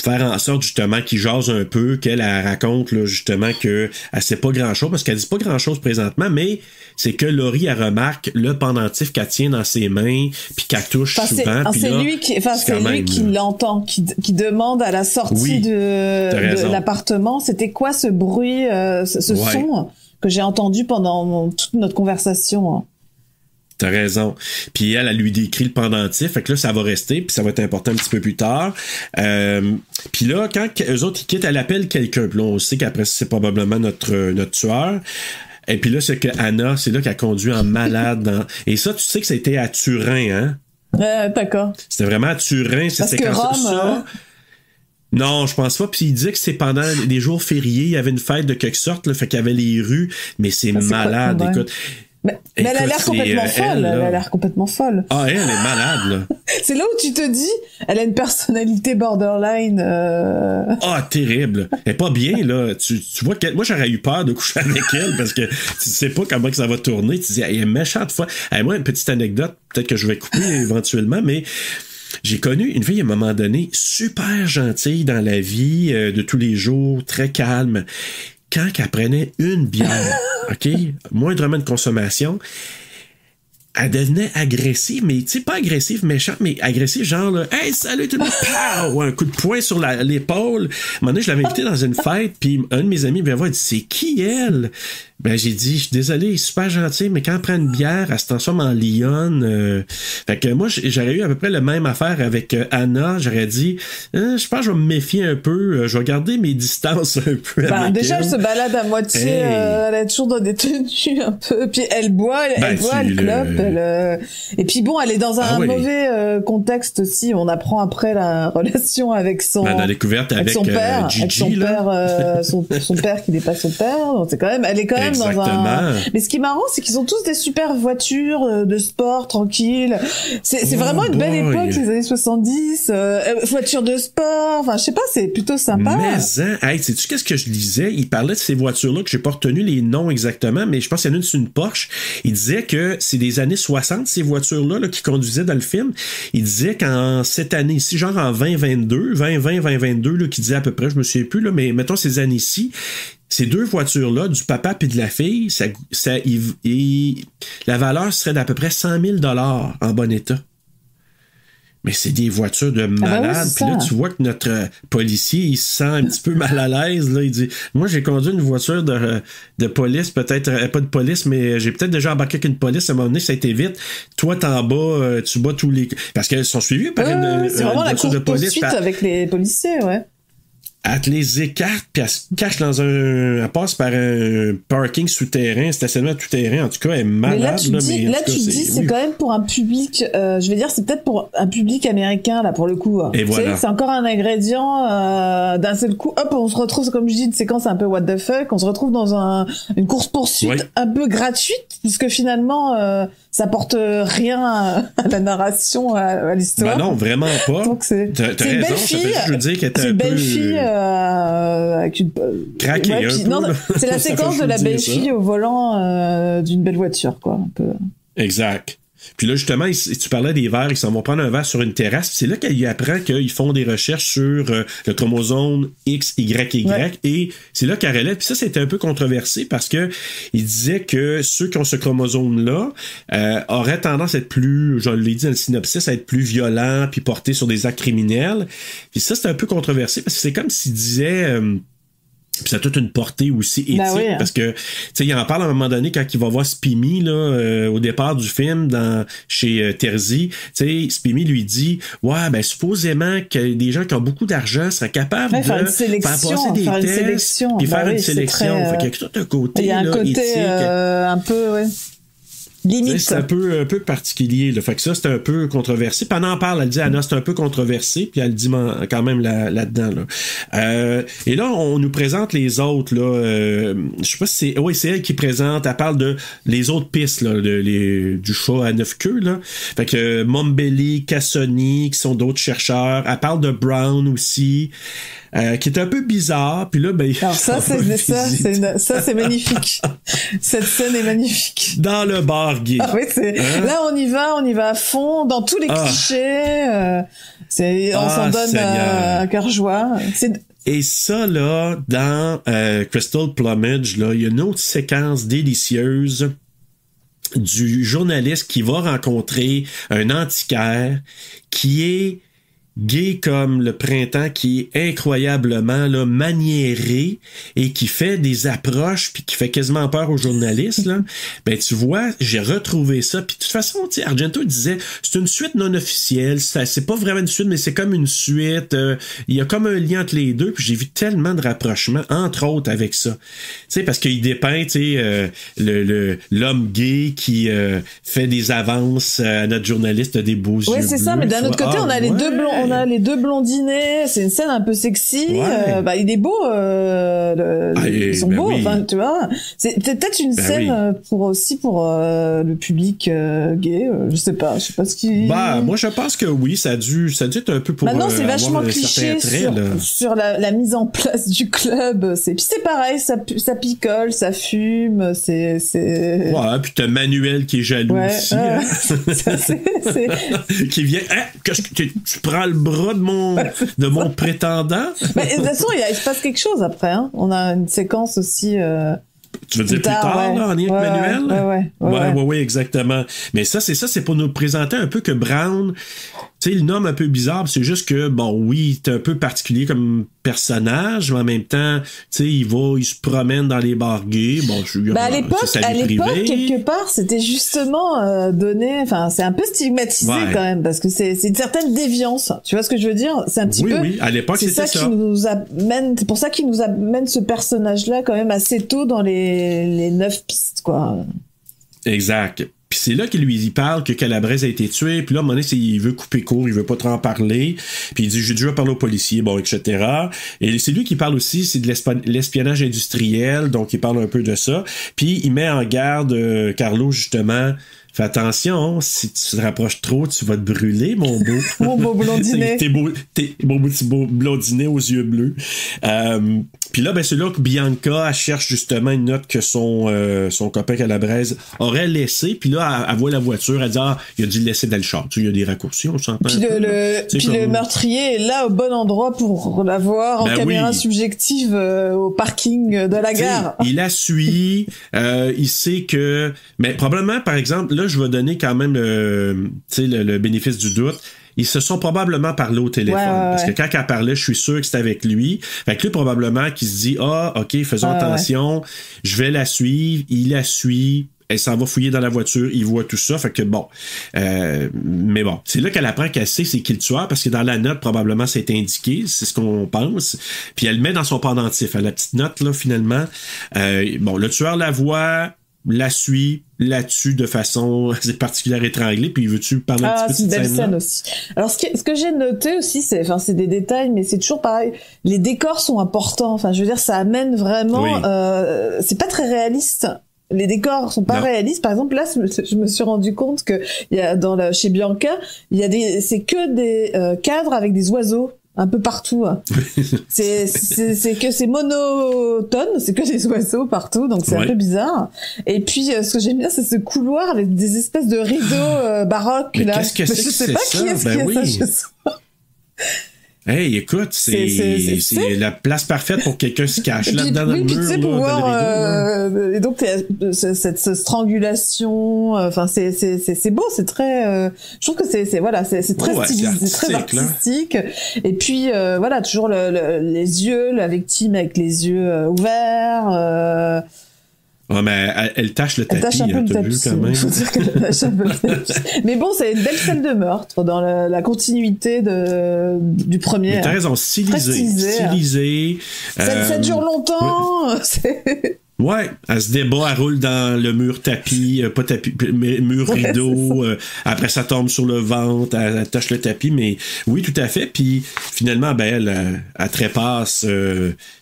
Speaker 4: faire en sorte justement qu'il jase un peu, qu'elle raconte là, justement qu'elle sait pas grand-chose, parce qu'elle dit pas grand-chose présentement, mais c'est que Laurie, elle remarque le pendentif qu'elle tient dans ses mains, puis qu'elle touche souvent.
Speaker 5: C'est lui qui l'entend, qui demande à la sortie de l'appartement, c'était quoi ce bruit, ce son que j'ai entendu pendant toute notre conversation. Hein.
Speaker 4: T'as raison. Puis elle lui décrit le pendentif, fait que là, ça va rester, puis ça va être important un petit peu plus tard. Puis là, quand eux autres, ils quittent, elle appelle quelqu'un. Puis là, on sait qu'après, c'est probablement notre tueur. Et puis là, c'est que Anna, c'est là qu'elle conduit en malade. Et ça, tu sais que ça a été à Turin, hein?
Speaker 5: D'accord.
Speaker 4: C'était vraiment à Turin, cette séquence-là. Non, je pense pas. Puis il disait que c'est pendant les jours fériés, il y avait une fête de quelque sorte, là, fait qu'il y avait les rues, mais c'est malade, écoute.
Speaker 5: Mais elle a l'air complètement folle. Elle a l'air complètement folle.
Speaker 4: Ah, elle est malade, là.
Speaker 5: C'est là où tu te dis, elle a une personnalité borderline.
Speaker 4: Ah, terrible. Elle est pas bien, là. Tu vois que moi, j'aurais eu peur de coucher avec elle parce que tu sais pas comment que ça va tourner. Tu dis, elle est méchante fois. Moi, une petite anecdote, peut-être que je vais couper éventuellement, mais j'ai connu une fille à un moment donné super gentille dans la vie de tous les jours, très calme. Quand elle prenait une bière, OK, moindrement de consommation, elle devenait agressive, mais tu sais, pas agressive, méchante, mais agressive, genre, là, hey, salut tout le monde, un coup de poing sur l'épaule. À un moment donné, je l'avais invitée dans une fête, puis un de mes amis vient voir, il dit, c'est qui elle? Ben, j'ai dit, je suis désolé, il est super gentil, mais quand elle prend une bière, elle se transforme en lionne. Fait que moi, j'aurais eu à peu près la même affaire avec Anna. J'aurais dit, je pense que je vais me méfier un peu. Je vais garder mes distances un peu avec
Speaker 5: déjà,
Speaker 4: elle.
Speaker 5: Elle se balade à moitié. Elle est toujours dans des tenues un peu. Puis elle boit, elle clope. Et puis bon, elle est dans un mauvais contexte aussi. On apprend après la relation avec son...
Speaker 4: la découverte avec
Speaker 5: son père.
Speaker 4: Gigi,
Speaker 5: avec son père, son père qui n'est pas son père. Donc c'est quand même... Elle est quand même dans un... Mais ce qui est marrant, c'est qu'ils ont tous des super voitures de sport tranquilles. C'est vraiment une belle époque, les années 70. Voitures de sport. Enfin, je sais pas, c'est plutôt sympa.
Speaker 4: Mais, hey, sais-tu qu'est-ce que je lisais? Il parlait de ces voitures-là, que j'ai pas retenu les noms exactement, mais je pense qu'il y en a une, c'est une Porsche. Il disait que c'est des années 60, ces voitures-là, là, qui conduisaient dans le film. Il disait qu'en cette année ici, genre en 2022, là, qui disait à peu près, je me souviens plus, là, mais mettons ces années-ci, ces deux voitures-là, du papa puis de la fille, la valeur serait d'à peu près 100 000 $ en bon état. Mais c'est des voitures de malades. Puis là, tu vois que notre policier, il se sent un petit peu mal à l'aise. Là. Il dit, moi, j'ai conduit une voiture de police, peut-être, pas de police, mais j'ai peut-être déjà embarqué avec une police. À un moment donné, ça a été vite. Toi, t'en bats, tu bats tous les... Parce qu'elles sont suivies par une voiture de police.
Speaker 5: C'est vraiment la course-poursuite avec les policiers, ouais.
Speaker 4: Elle te les écarte, puis elle se cache elle passe par un parking souterrain, un stationnement souterrain. En tout cas, elle est malade.
Speaker 5: Mais là, tu dis, c'est quand même pour un public, je vais dire, c'est peut-être pour un public américain, là, pour le coup.
Speaker 4: Et voilà.
Speaker 5: C'est encore un ingrédient, d'un seul coup, hop, on se retrouve, comme je dis, une séquence un peu what the fuck, on se retrouve dans une course-poursuite un peu gratuite, puisque finalement, ça porte rien à la narration, à l'histoire.
Speaker 4: Ben non, vraiment pas.
Speaker 5: Donc c'est une belle fille.
Speaker 4: Je veux dire qu'elle était
Speaker 5: c'est une belle fille avec une
Speaker 4: craquée un peu.
Speaker 5: Non, c'est la séquence de la belle fille au volant d'une belle voiture, quoi. Un peu.
Speaker 4: Exact. Puis là, justement, tu parlais des verres, ils s'en vont prendre un verre sur une terrasse. C'est là qu'elle y apprend qu'ils font des recherches sur le chromosome XYY. Et c'est là qu'elle relève. Puis ça, c'était un peu controversé parce que il disait que ceux qui ont ce chromosome-là auraient tendance à être plus, je l'ai dit dans le synopsis, à être plus violents puis portés sur des actes criminels. Puis ça, c'était un peu controversé parce que c'est comme s'il disait... Puis ça a toute une portée aussi éthique parce que tu sais il en parle à un moment donné quand il va voir Spimy là au départ du film chez Terzi, tu sais Spimy lui dit ben supposément que des gens qui ont beaucoup d'argent seraient capables de faire passer des tests puis faire une sélection. Fait qu'il y a tout un côté
Speaker 5: il y a un côté
Speaker 4: éthique,
Speaker 5: un peu limite.
Speaker 4: C'est un peu particulier. Là. Fait que ça, c'est un peu controversé. Puis elle en parle, elle dit Anna, c'est un peu controversé, puis elle dit quand même là-dedans. Là. Et là, on nous présente les autres. Là. Je sais pas si c'est elle qui présente. Elle parle de les autres pistes là, du chat à 9 queues. Là. Fait que Mombelli, Cassoni, qui sont d'autres chercheurs. Elle parle de Brown aussi. Qui est un peu bizarre, puis là,
Speaker 5: alors ça c'est magnifique. Cette scène est magnifique.
Speaker 4: Dans le bar gay.
Speaker 5: Ah oui, là on y va à fond dans tous les clichés. On s'en donne un cœur joie.
Speaker 4: Et ça là, dans Crystal Plumage, là, il y a une autre séquence délicieuse du journaliste qui va rencontrer un antiquaire qui est gay comme le printemps, qui est incroyablement là, maniéré et qui fait des approches puis qui fait quasiment peur aux journalistes là. Ben tu vois, j'ai retrouvé ça puis de toute façon, tu sais, Argento disait c'est une suite non officielle, c'est pas vraiment une suite mais c'est comme une suite, il y a comme un lien entre les deux puis j'ai vu tellement de rapprochements entre autres avec ça. Tu sais parce qu'il dépeint tu sais l'homme gay qui fait des avances à notre journaliste des beaux yeux.
Speaker 5: Oui, c'est ça, mais d'un autre côté, on a les deux blonds. on a les deux blondinés, c'est une scène un peu sexy.
Speaker 4: Ouais.
Speaker 5: Il est beau, ils sont beaux,
Speaker 4: oui.
Speaker 5: tu vois. C'est peut-être une scène pour le public gay. Je sais pas ce qui.
Speaker 4: Moi je pense que oui, ça a dû être un peu pour.
Speaker 5: Maintenant c'est vachement cliché sur la mise en place du club. Puis c'est pareil, ça picole, ça fume, c'est.
Speaker 4: Ouais, puis t'as Manuel qui est jaloux aussi. Qui vient, tu prends le bras de mon prétendant.
Speaker 5: Mais de toute façon, il se passe quelque chose après. Hein. On a une séquence aussi.
Speaker 4: Tu veux dire plus tard, là, en lien avec Manuel? Oui, exactement. Mais c'est pour nous présenter un peu que Brown, tu sais, le nom un peu bizarre, c'est juste que, oui, c'est un peu particulier comme personnage, mais en même temps, tu sais, il se promène dans les bars gays. À l'époque,
Speaker 5: quelque part, c'était justement donné, enfin, c'est un peu stigmatisé quand même, parce que c'est une certaine déviance. Tu vois ce que je veux dire? C'est un petit peu.
Speaker 4: Oui, à l'époque, c'était ça.
Speaker 5: C'est pour ça qu'il nous amène ce personnage-là quand même assez tôt dans les 9 pistes, quoi.
Speaker 4: Exact. Puis c'est là qu'il lui parle que Calabrese a été tué. Puis là, à un moment donné, il veut couper court, il veut pas trop en parler. Puis il dit, j'ai déjà parlé aux policiers, etc. Et c'est lui qui parle aussi, c'est de l'espionnage industriel. Donc, il parle un peu de ça. Puis il met en garde Carlo, justement. Fais attention, si tu te rapproches trop, tu vas te brûler, mon beau.
Speaker 5: Mon beau blondinet.
Speaker 4: T'es beau petit blondinet aux yeux bleus. Puis là, c'est là que Bianca, elle cherche justement une note que son copain Calabrese aurait laissée. Puis là, elle voit la voiture, elle dit, il a dû le laisser dans le char. Tu sais, il y a des raccourcis, on s'entend.
Speaker 5: Puis le meurtrier est là au bon endroit pour la voir en caméra subjective au parking de la gare.
Speaker 4: Il la suit, il sait que... Mais probablement, par exemple, là, je vais donner quand même le bénéfice du doute. Ils se sont probablement parlé au téléphone. Parce que quand elle parlait, je suis sûr que c'était avec lui. Fait que lui, probablement, qu'il se dit, OK, faisons attention, je vais la suivre. Il la suit. Elle s'en va fouiller dans la voiture, il voit tout ça, fait que mais bon, c'est là qu'elle apprend qu'elle sait c'est qui le tueur, parce que dans la note, probablement, c'est indiqué, c'est ce qu'on pense, puis elle le met dans son pendentif, la petite note, là, finalement. Le tueur la voit, la suit, la tue de façon particulière étranglée, puis veux-tu parler un petit peu de cette scène-là?
Speaker 5: Scène aussi. Alors, ce que j'ai noté aussi, c'est des détails, mais c'est toujours pareil. Les décors sont importants. Enfin, je veux dire, ça amène vraiment, c'est pas très réaliste. Les décors sont pas réalistes. Par exemple, là, je me suis rendu compte que il y a chez Bianca, c'est que des cadres avec des oiseaux un peu partout. c'est monotone, c'est que des oiseaux partout, donc c'est un peu bizarre. Et puis, ce que j'aime bien, c'est ce couloir avec des espèces de rideaux baroques.
Speaker 4: Mais
Speaker 5: là.
Speaker 4: Qu'est-ce que c'est que c'est ça?
Speaker 5: Je sais pas qui est-ce qui a ça chez soi.
Speaker 4: Hey, écoute, c'est la place parfaite pour que quelqu'un se cache là-dedans dans le mur, là,
Speaker 5: pouvoir,
Speaker 4: dans les rideaux.
Speaker 5: et donc, cette strangulation, enfin, c'est beau, c'est très, je trouve que c'est très stylisé, c'est très artistique. Là. Et puis, toujours les yeux, la victime avec les yeux ouverts,
Speaker 4: mais elle tâche le tapis,
Speaker 5: tâche un peu le tapis,
Speaker 4: quand même.
Speaker 5: Faut dire qu'elle tâche un peu le tapis. Mais bon, c'est une belle scène de meurtre dans la continuité du premier.
Speaker 4: Mais t'as raison, stylisé.
Speaker 5: Ça dure longtemps.
Speaker 4: Ouais, elle se débat, elle roule dans le mur tapis, pas tapis, mur rideau, après ça tombe sur le ventre, elle touche le tapis, mais oui, tout à fait, puis finalement, elle trépasse,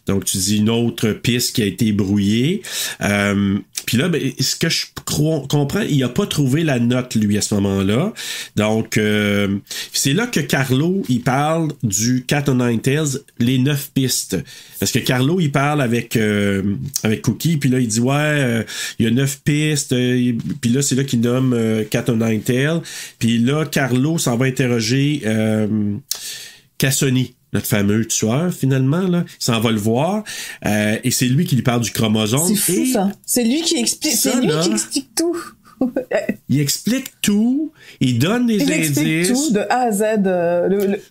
Speaker 4: donc tu dis une autre piste qui a été brouillée, puis là, ce que je comprends, il a pas trouvé la note, lui, à ce moment-là, donc c'est là que Carlo, il parle du Cat o' Nine Tails, les 9 pistes, parce que Carlo, il parle avec Cookie, puis là, il dit, il y a 9 pistes, puis là, c'est là qu'il nomme Cat o' Nine Tails, puis là, Carlo s'en va interroger Cassoni, notre fameux tueur, finalement, là. Il s'en va le voir, et c'est lui qui lui parle du chromosome.
Speaker 5: C'est fou, ça. C'est lui qui explique, qui explique tout.
Speaker 4: Il explique tout, il donne des indices. Il explique tout,
Speaker 5: de A à Z.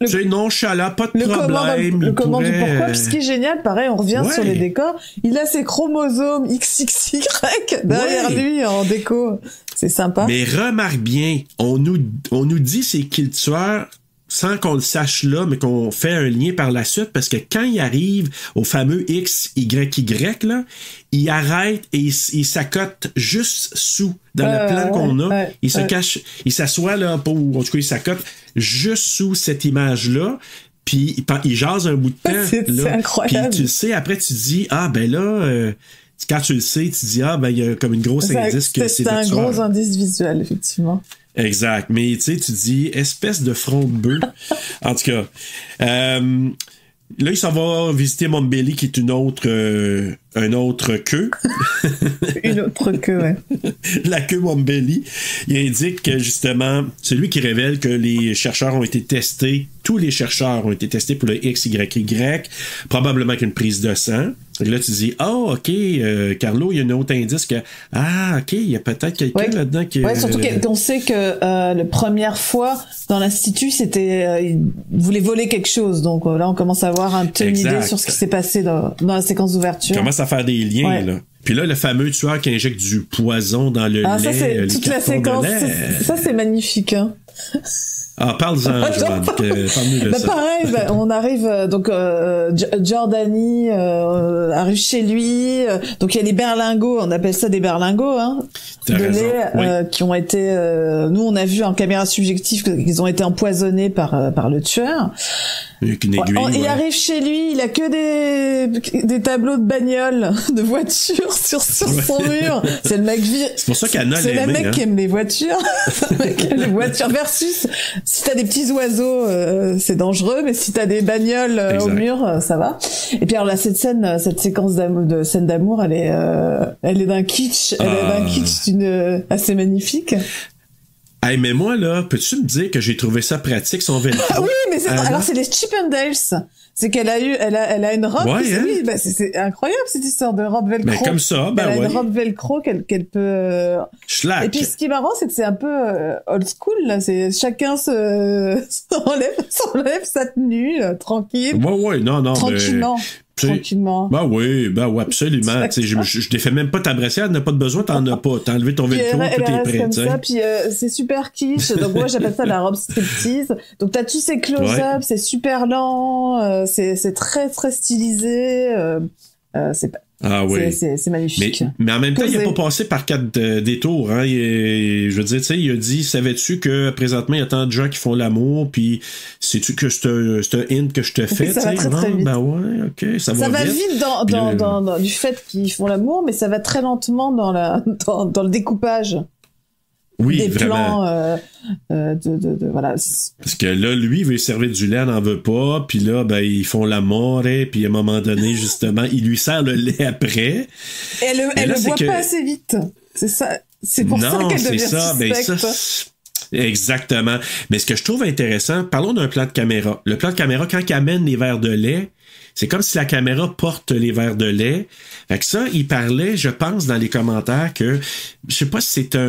Speaker 4: C'est nonchalant, pas de problème.
Speaker 5: Le comment du pourquoi. Puis ce qui est génial, pareil, on revient sur les décors. Il a ses chromosomes XXY derrière lui en déco. C'est sympa.
Speaker 4: Mais remarque bien, on nous dit c'est qui le tueur sans qu'on le sache là, mais qu'on fait un lien par la suite, parce que quand il arrive au fameux XYY, là, il arrête et il s'accote juste sous, dans le plan qu'on a. Il se cache, il s'assoit là, pour, en tout cas, il s'accote juste sous cette image-là. Puis il jase un bout de temps.
Speaker 5: C'est incroyable.
Speaker 4: Puis tu le sais, après tu dis, ben là, quand tu le sais, tu dis, il y a comme une grosse indice que c'est
Speaker 5: un gros indice visuel, effectivement.
Speaker 4: Exact. Mais tu sais, tu dis, espèce de front de bœuf. En tout cas, là, il s'en va visiter Mombelli, qui est un autre queue.
Speaker 5: Une autre queue, ouais.
Speaker 4: La queue Mombelli. Il indique que, justement, c'est lui qui révèle que les chercheurs ont été testés. Tous les chercheurs ont été testés pour le XYY, probablement qu'une prise de sang. Et là, tu dis, OK, Carlo, il y a un autre indice que, OK, il y a peut-être quelqu'un là-dedans qui...
Speaker 5: Oui, surtout qu'on sait que la première fois, dans l'Institut, c'était... il voulait voler quelque chose. Donc là, on commence à avoir un peu une idée sur ce qui s'est passé dans la séquence d'ouverture.
Speaker 4: On commence à faire des liens, là. Puis là, le fameux tueur qui injecte du poison dans le lait.
Speaker 5: Ça, c'est toute la séquence. Ça, c'est magnifique, hein.
Speaker 4: Parle-en, Joanne. Parle-nous de ça.
Speaker 5: Pareil, on arrive, donc Giordani arrive chez lui, donc il y a les berlingots, on appelle ça des berlingots, hein, de lait, qui ont été, nous on a vu en caméra subjective qu'ils ont été empoisonnés par le tueur.
Speaker 4: Avec une aiguille,
Speaker 5: il arrive chez lui, il a que des tableaux de bagnoles, de voitures sur son mur. C'est le mec
Speaker 4: C'est pour ça qu'Anna
Speaker 5: c'est le mec qui aime les voitures. Le mec qui aime les voitures versus si t'as des petits oiseaux, c'est dangereux, mais si t'as des bagnoles au mur, ça va. Et puis alors là, cette séquence de scène d'amour, elle est d'un kitsch, assez magnifique.
Speaker 4: Hey, mais moi, là, peux-tu me dire que j'ai trouvé ça pratique, son velcro?
Speaker 5: Oui, mais alors c'est les Chippendales. C'est qu'elle a une robe. Oui, c'est incroyable cette histoire de robe velcro.
Speaker 4: Mais comme ça,
Speaker 5: elle a une robe velcro qu'elle peut.
Speaker 4: Schlack.
Speaker 5: Et puis ce qui est marrant, c'est que c'est un peu old school là. C'est chacun s'enlève sa tenue tranquille.
Speaker 4: Non,
Speaker 5: tranquillement. Tranquillement.
Speaker 4: Oui, absolument. Je défais même pas ta brassière, n'a pas de besoin, t'en as pas. T'as enlevé ton velcro, tout est prêt.
Speaker 5: Comme ça, puis c'est super kitsch. Donc moi j'appelle ça la robe striptease. Donc t'as tous ces close-ups, c'est super lent, c'est très très stylisé. C'est magnifique.
Speaker 4: Mais en même temps, il n'a pas passé par 4 détours. Hein. Je veux dire, tu sais, il a dit, savais-tu que présentement, il y a tant de gens qui font l'amour, puis sais-tu que c'est un hint que je te fais?
Speaker 5: Ça va très, très vite.
Speaker 4: OK, ça va
Speaker 5: vite dans du fait qu'ils font l'amour, mais ça va très lentement dans le découpage.
Speaker 4: Oui,
Speaker 5: des
Speaker 4: vraiment.
Speaker 5: Plans voilà.
Speaker 4: Parce que là, lui, il veut servir du lait, elle n'en veut pas, puis là, ils font l'amour, puis à un moment donné, justement, il lui sert le lait après.
Speaker 5: Elle le boit pas assez vite. C'est ça. C'est pour ça qu'elle devient suspecte.
Speaker 4: Exactement. Mais ce que je trouve intéressant, parlons d'un plan de caméra. Le plan de caméra, quand il amène les verres de lait, c'est comme si la caméra porte les verres de lait. Fait que ça, il parlait, je pense, dans les commentaires que, je sais pas si c'est un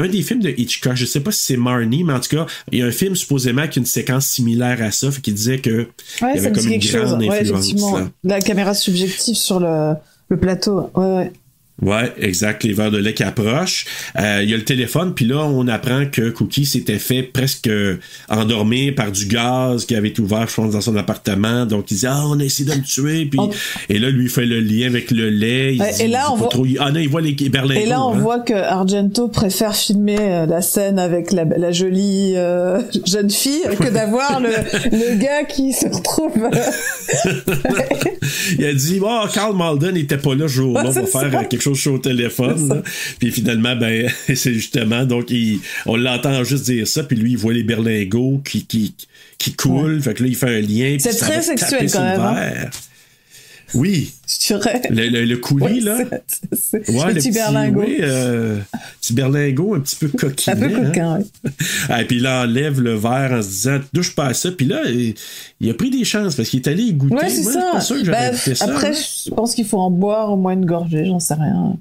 Speaker 4: des films de Hitchcock, je sais pas si c'est Marnie, mais en tout cas, il y a un film supposément qui a une séquence similaire à ça, fait qu'il disait que il y avait comme une grande influence.
Speaker 5: La caméra subjective sur le plateau. Ouais.
Speaker 4: Ouais, exact, les verres de lait qui approchent. Il y a le téléphone, puis là, on apprend que Cookie s'était fait presque endormir par du gaz qui avait été ouvert, je pense, dans son appartement. Donc, il dit, on a essayé de me tuer. Puis, et là, lui, il fait le lien avec le lait.
Speaker 5: Et là, on voit...
Speaker 4: il voit les berlingots.
Speaker 5: Et là, on voit que Argento préfère filmer la scène avec la jolie jeune fille que d'avoir le gars qui se retrouve...
Speaker 4: Il a dit, Karl Malden n'était pas là ce jour-là, on va faire quelque chose au téléphone. Puis finalement, c'est justement, donc on l'entend juste dire ça, puis lui, il voit les berlingots qui coulent, fait que là, il fait un lien.
Speaker 5: C'est très sexuel quand même. Hein?
Speaker 4: Oui.
Speaker 5: Je dirais.
Speaker 4: Le coulis, là.
Speaker 5: Le petit berlingot.
Speaker 4: Oui, petit berlingot un petit peu coquin.
Speaker 5: Un peu coquin, oui.
Speaker 4: Et puis il enlève le verre en se disant, touche pas à ça. Puis là, il a pris des chances parce qu'il est allé y goûter.
Speaker 5: Ouais, c'est ça.
Speaker 4: Pas sûr que j'aurais fait ça.
Speaker 5: Après, je pense qu'il faut en boire au moins une gorgée, j'en sais rien.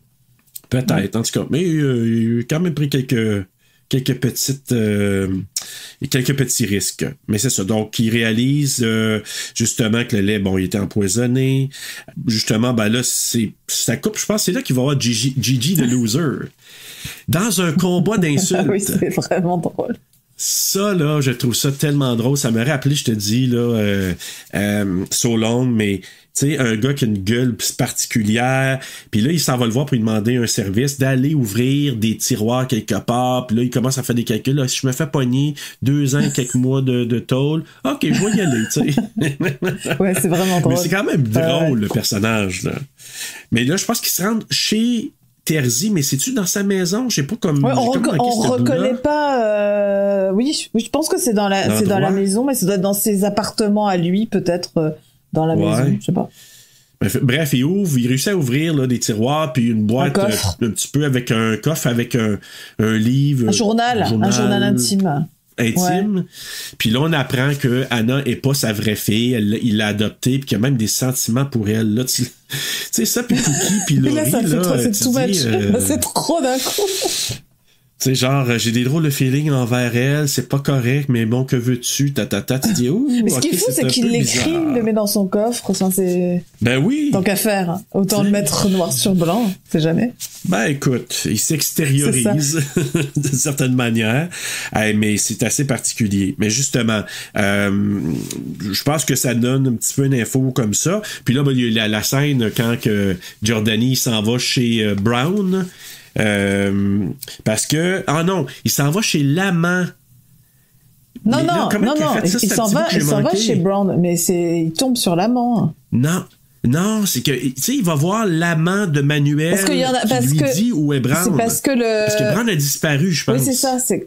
Speaker 4: Peut-être, en tout cas. Mais il a quand même pris quelques petits risques. Mais c'est ça. Donc, il réalise justement que le lait, il était empoisonné. Justement, là, ça coupe. Je pense que c'est là qu'il va y avoir Gigi the Loser. Dans un combat d'insultes.
Speaker 5: Oui, c'est vraiment drôle.
Speaker 4: Ça, là, je trouve ça tellement drôle. Ça me rappelé, je te dis, là, So Long, mais tu sais, un gars qui a une gueule particulière, puis là, il s'en va le voir pour lui demander un service, d'aller ouvrir des tiroirs quelque part, puis là, il commence à faire des calculs. Là, si je me fais pogner 2 ans, quelques mois de tôle, ok, je vais y aller, tu sais.
Speaker 5: Ouais, c'est vraiment drôle.
Speaker 4: Mais c'est quand même drôle, le personnage, là. Mais là, je pense qu'il se rend chez Terzi, mais c'est-tu dans sa maison? Je sais pas comme.
Speaker 5: Ouais, on reconnaît pas. Oui, je pense que c'est dans la maison, mais ça doit être dans ses appartements à lui, peut-être dans la maison, je sais pas.
Speaker 4: Bref, il réussit à ouvrir là, des tiroirs, puis une boîte un petit peu avec un coffre, avec un livre.
Speaker 5: Un journal intime.
Speaker 4: Ouais. Puis là, on apprend que Anna est pas sa vraie fille, il l'a adoptée, puis qu'il y a même des sentiments pour elle. Là, tu sais ça, puis Cookie, puis Laurie, là,
Speaker 5: c'est tout match. C'est trop d'un coup.
Speaker 4: Tu sais, genre, j'ai des drôles de feelings envers elle, c'est pas correct, mais bon, que veux-tu? Tu dis, ouh,
Speaker 5: mais ce qu'il faut, c'est qu'il l'écrit, il le met dans son coffre, enfin, c'est...
Speaker 4: Ben oui!
Speaker 5: Tant qu'à faire, hein. Autant le mettre noir sur blanc, c'est jamais.
Speaker 4: Ben écoute, il s'extériorise d'une certaine manière, mais c'est assez particulier. Mais justement, je pense que ça donne un petit peu une info comme ça. Puis là, ben, il y a la scène quand que Giordani s'en va chez Brown, parce que il s'en va chez l'amant.
Speaker 5: Non, il s'en va chez Brown, mais il tombe sur l'amant.
Speaker 4: Non, c'est que tu sais, il va voir l'amant de Manuel qui lui dit où est Brown.
Speaker 5: C'est parce que
Speaker 4: Brown a disparu, je pense.
Speaker 5: Oui, c'est ça, c'est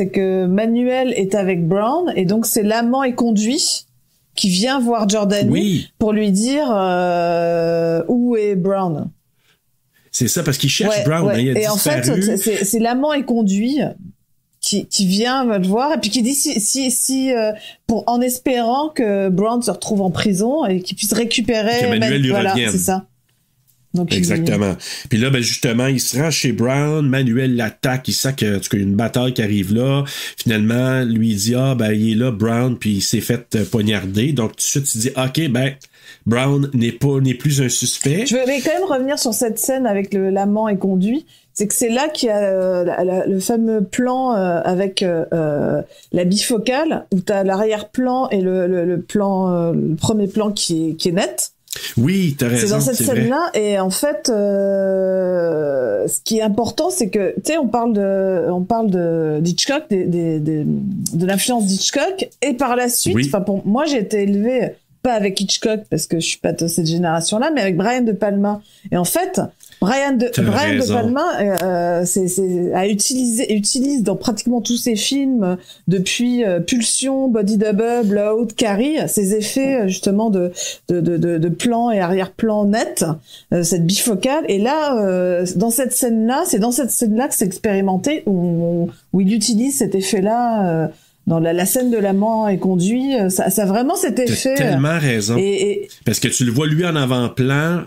Speaker 5: que Manuel est avec Brown et donc c'est l'amant et conduit qui vient voir Giordani pour lui dire où est Brown.
Speaker 4: C'est ça, parce qu'il cherche Brown. Hein, il a disparu.
Speaker 5: En fait, c'est l'amant et conduit qui vient le voir et puis qui dit en espérant que Brown se retrouve en prison et qu'il puisse récupérer
Speaker 4: que Manuel lui revienne.
Speaker 5: C'est ça. Donc,
Speaker 4: exactement. Puis là, ben justement, il se rend chez Brown, Manuel l'attaque, il sait qu'il y a une bataille qui arrive là. Finalement, lui il dit il est là, Brown, puis il s'est fait poignarder. Donc tout de suite, il dit OK, Brown n'est plus un suspect.
Speaker 5: Je vais quand même revenir sur cette scène avec l'amant et conduit. C'est que c'est là qu'il y a le fameux plan avec la bifocale où t'as l'arrière-plan et le plan, le premier plan qui est net.
Speaker 4: Oui, t'as raison.
Speaker 5: C'est dans cette scène-là, et en fait, ce qui est important, c'est que, tu sais, on parle de Hitchcock, de l'influence d'Hitchcock, et par la suite, enfin, pour moi, j'ai été élevée pas avec Hitchcock parce que je suis pas de cette génération-là, mais avec Brian De Palma. Et en fait, Brian De Palma utilise dans pratiquement tous ses films depuis Pulsion, Body Double, Blowout, Carrie, ces effets justement de plan et arrière-plan net, cette bifocale. Et là, dans cette scène-là, que c'est expérimenté où il utilise cet effet-là. Dans la scène de l'amant et conduit, ça vraiment cet effet.
Speaker 4: T'as tellement raison. Parce que tu le vois lui en avant-plan,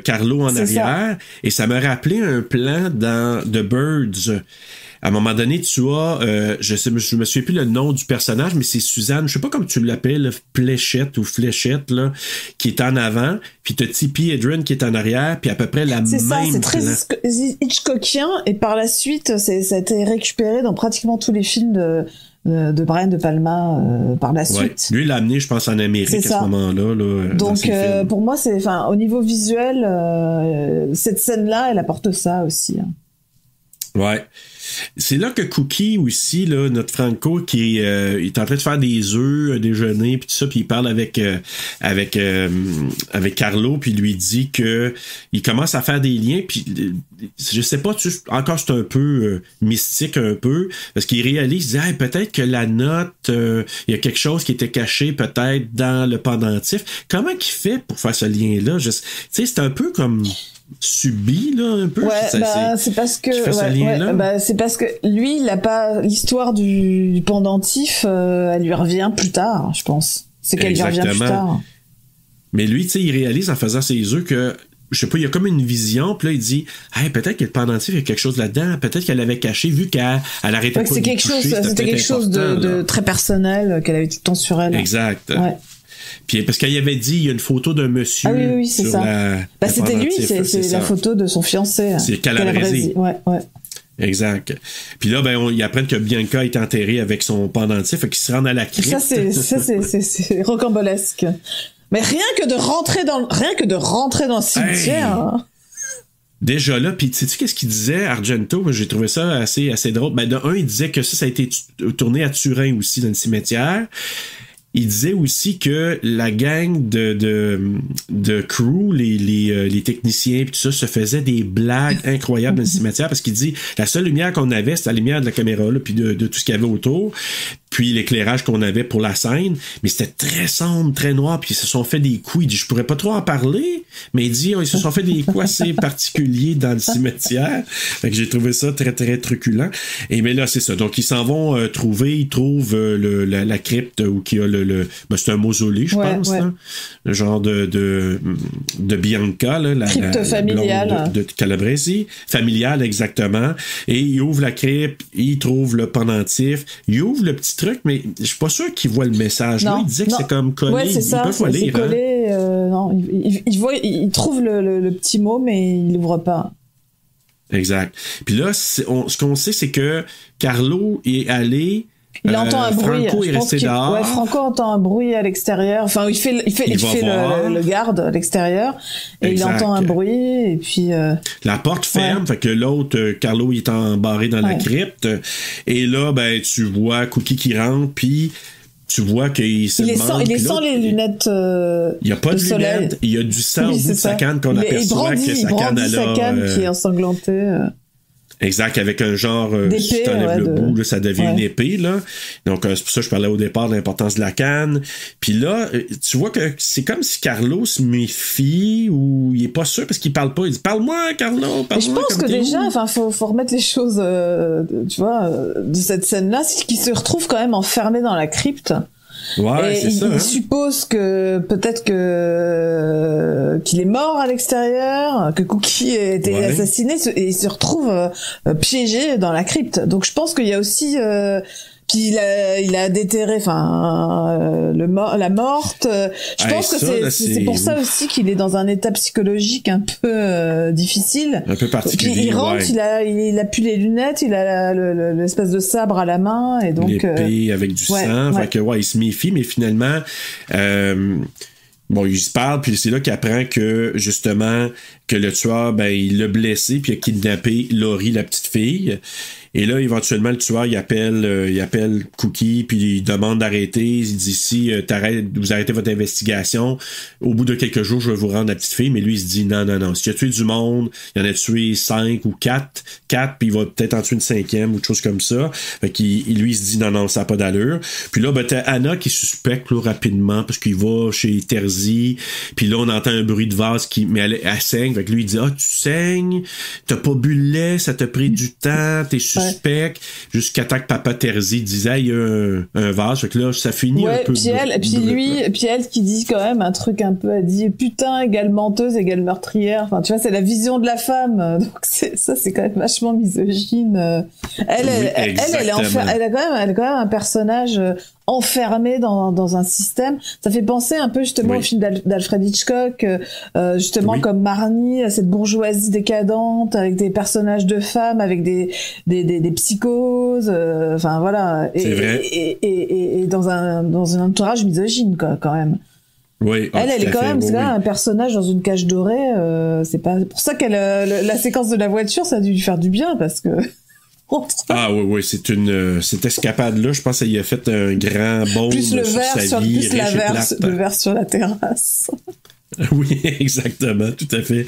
Speaker 4: Carlo en arrière, et ça m'a rappelé un plan dans The Birds. À un moment donné, tu as, je me souviens plus le nom du personnage, mais c'est Suzanne, je sais pas comment tu l'appelles, Fléchette, là, qui est en avant, puis t'as Tippi Hedren qui est en arrière, puis à peu près la même.
Speaker 5: C'est ça, c'est très Hitchcockien, et par la suite, ça a été récupéré dans pratiquement tous les films de Brian De Palma par la suite.
Speaker 4: Lui, il l'a amené, je pense, en Amérique à ce moment-là.
Speaker 5: Donc, pour moi, au niveau visuel, cette scène-là, elle apporte ça aussi. Hein.
Speaker 4: Ouais. C'est là que Cookie aussi, là, notre Franco, qui est en train de faire des œufs, déjeuner, puis tout ça, puis il parle avec Carlo, puis lui dit que il commence à faire des liens, puis je sais pas, encore c'est un peu mystique un peu, parce qu'il réalise, peut-être que la note, il y a quelque chose qui était caché peut-être dans le pendentif. Comment qu'il fait pour faire ce lien-là? Tu sais, c'est un peu comme subi là un peu.
Speaker 5: C'est parce que c'est parce que lui il a pas l'histoire du pendentif, elle lui revient plus tard, je pense. C'est qu'elle lui revient plus tard.
Speaker 4: Mais lui, tu sais, il réalise en faisant ses œufs que je sais pas, il y a comme une vision, puis là il dit peut-être que le pendentif, il y a quelque chose là-dedans, peut-être qu'elle l'avait caché vu qu'elle arrêtait pas de toucher.
Speaker 5: C'était quelque chose de très personnel qu'elle avait tout le temps sur elle.
Speaker 4: Exact. Ouais. Puis parce qu'il avait dit, il y a une photo d'un monsieur.
Speaker 5: Ah oui, c'est ça. C'était lui, c'est la photo de son fiancé.
Speaker 4: C'est Calabresi.
Speaker 5: Ouais.
Speaker 4: Exact. Puis là, ils apprennent que Bianca est enterrée avec son pendentif, fait qu'ils se rendent à la crypte.
Speaker 5: Ça, c'est rocambolesque. Mais rien que de rentrer dans le cimetière. Hein.
Speaker 4: Déjà là, puis sais-tu qu'est-ce qu'il disait, Argento? J'ai trouvé ça assez drôle. De un, il disait que ça a été tourné à Turin aussi, dans le cimetière. Il disait aussi que la gang de crew, les techniciens pis tout ça, se faisaient des blagues incroyables dans le cimetière parce qu'il dit la seule lumière qu'on avait, c'était la lumière de la caméra là, puis de tout ce qu'il y avait autour, puis l'éclairage qu'on avait pour la scène, mais c'était très sombre, très noir, puis ils se sont fait des coups. Il dit je pourrais pas trop en parler, mais il dit ils se sont fait des coups assez particuliers dans le cimetière. Fait que j'ai trouvé ça très très truculent. Et mais là c'est ça. Donc ils s'en vont ils trouvent la crypte où il y a c'est un mausolée, je pense, ouais. Hein? Le genre de Bianca, là, la crypte familiale de Calabresi, familiale exactement. Et il ouvre la crypte, il trouve le pendentif, il ouvre le petit truc, mais je suis pas sûr qu'il voit le message. Non, là, il disait que c'est comme collé.
Speaker 5: Ouais, c'est ça.
Speaker 4: Il peut lire,
Speaker 5: collé. Non, il trouve le petit mot, mais il l'ouvre pas.
Speaker 4: Exact. Puis là, ce qu'on sait, c'est que Carlo est allé.
Speaker 5: Il entend un bruit.
Speaker 4: Franco est resté dehors.
Speaker 5: Ouais, Franco entend un bruit à l'extérieur. Enfin, il fait le garde à l'extérieur et exact. Il entend un bruit et puis.
Speaker 4: La porte ferme, fait que l'autre, Carlo, il est embarré dans la crypte. Et là, tu vois Cookie qui rentre, puis tu vois qu'il se demande.
Speaker 5: Il est sans les lunettes.
Speaker 4: Il n'y a pas de lunettes. Il y a du sang au bout de sa canne qu'on aperçoit que sa canne a
Speaker 5: sa canne qui est ensanglantée.
Speaker 4: Exact, avec un genre, si tu enlèves le bout, là, ça devient une épée, là. Donc, c'est pour ça que je parlais au départ de l'importance de la canne. Puis là, tu vois que c'est comme si Carlo se méfie ou il est pas sûr parce qu'il parle pas. Il dit, parle-moi, Carlo, parle-moi.
Speaker 5: Mais je pense que déjà, faut remettre les choses, tu vois, de cette scène-là, c'est qu'il se retrouve quand même enfermé dans la crypte.
Speaker 4: Ouais, c'est ça.
Speaker 5: Il suppose que peut-être qu'il est mort à l'extérieur, que Cookie a été assassiné et il se retrouve piégé dans la crypte. Donc je pense qu'il y a aussi puis il a déterré la morte. Je pense que c'est pour ça aussi qu'il est dans un état psychologique un peu difficile.
Speaker 4: Un peu particulier.
Speaker 5: Puis il rentre, il a plus les lunettes, il a l'espèce de sabre à la main et donc
Speaker 4: l'épée avec du sang. Fait que il se méfie, mais finalement il se parle, puis c'est là qu'il apprend que, justement, que le tueur, il l'a blessé, puis il a kidnappé Laurie, la petite fille. Et là, éventuellement, le tueur, il appelle Cookie, puis il demande d'arrêter. Il dit, si vous arrêtez votre investigation, au bout de quelques jours, je vais vous rendre la petite fille. Mais lui, il se dit, non. Si tu as tué du monde, il en a tué 5 ou 4, puis il va peut-être en tuer une 5e ou autre chose comme ça. Fait qu'il, lui, il se dit, non, ça n'a pas d'allure. Puis là, t'as Anna qui suspecte, là, rapidement, parce qu'il va chez Terzi. Puis là, on entend un bruit de vase mais elle saigne. Fait que lui, il dit, tu saignes, t'as pas bu le lait, ça t'a pris du temps, t'es suspect, jusqu'à temps que Papa Terzi disait, il y a un vase. Fait que là, ça finit un peu.
Speaker 5: Puis elle qui dit quand même un truc un peu, elle dit, putain, égale menteuse, égale meurtrière. Enfin, tu vois, c'est la vision de la femme. Donc, c'est quand même vachement misogyne. Elle a quand même un personnage enfermé dans un système. Ça fait penser un peu justement au film d'Alfred Hitchcock, justement comme Marnie, cette bourgeoisie décadente avec des personnages de femmes, avec des psychoses, enfin voilà.
Speaker 4: C'est vrai.
Speaker 5: Et dans un entourage misogyne quand même.
Speaker 4: Oui.
Speaker 5: Elle est quand même, c'est quand même un personnage dans une cage dorée. C'est pas pour ça qu'elle la séquence de la voiture, ça a dû lui faire du bien parce que.
Speaker 4: Oui, cette escapade-là, je pense qu'elle y a fait un grand bond sur sa vie.
Speaker 5: Le verre sur la terrasse.
Speaker 4: Oui, exactement, tout à fait.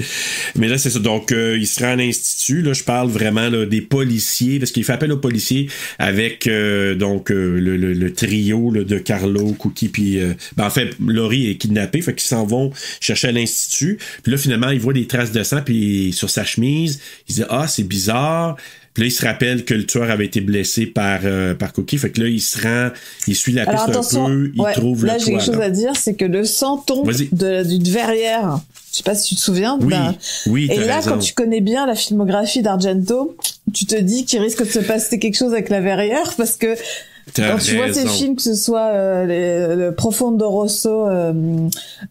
Speaker 4: Mais là, c'est ça. Donc, il se rend à l'Institut. Là, je parle vraiment là, des policiers, parce qu'il fait appel aux policiers avec le trio là, de Carlo, Cookie, puis... en fait, Laurie est kidnappée, fait qu'ils s'en vont chercher à l'Institut. Puis là, finalement, il voit des traces de sang puis sur sa chemise. Il dit « Ah, c'est bizarre ». Puis là, il se rappelle que le tueur avait été blessé par Cookie. Fait que là, il se rend, il suit la piste un peu, il trouve le toit.
Speaker 5: Là, j'ai quelque chose à dire, c'est que le sang tombe d'une verrière. Je sais pas si tu te souviens.
Speaker 4: Oui,
Speaker 5: et là,
Speaker 4: raison.
Speaker 5: quand tu connais bien la filmographie d'Argento, tu te dis qu'il risque de se passer quelque chose avec la verrière parce que quand tu vois ces films, que ce soit le Profondo Rosso,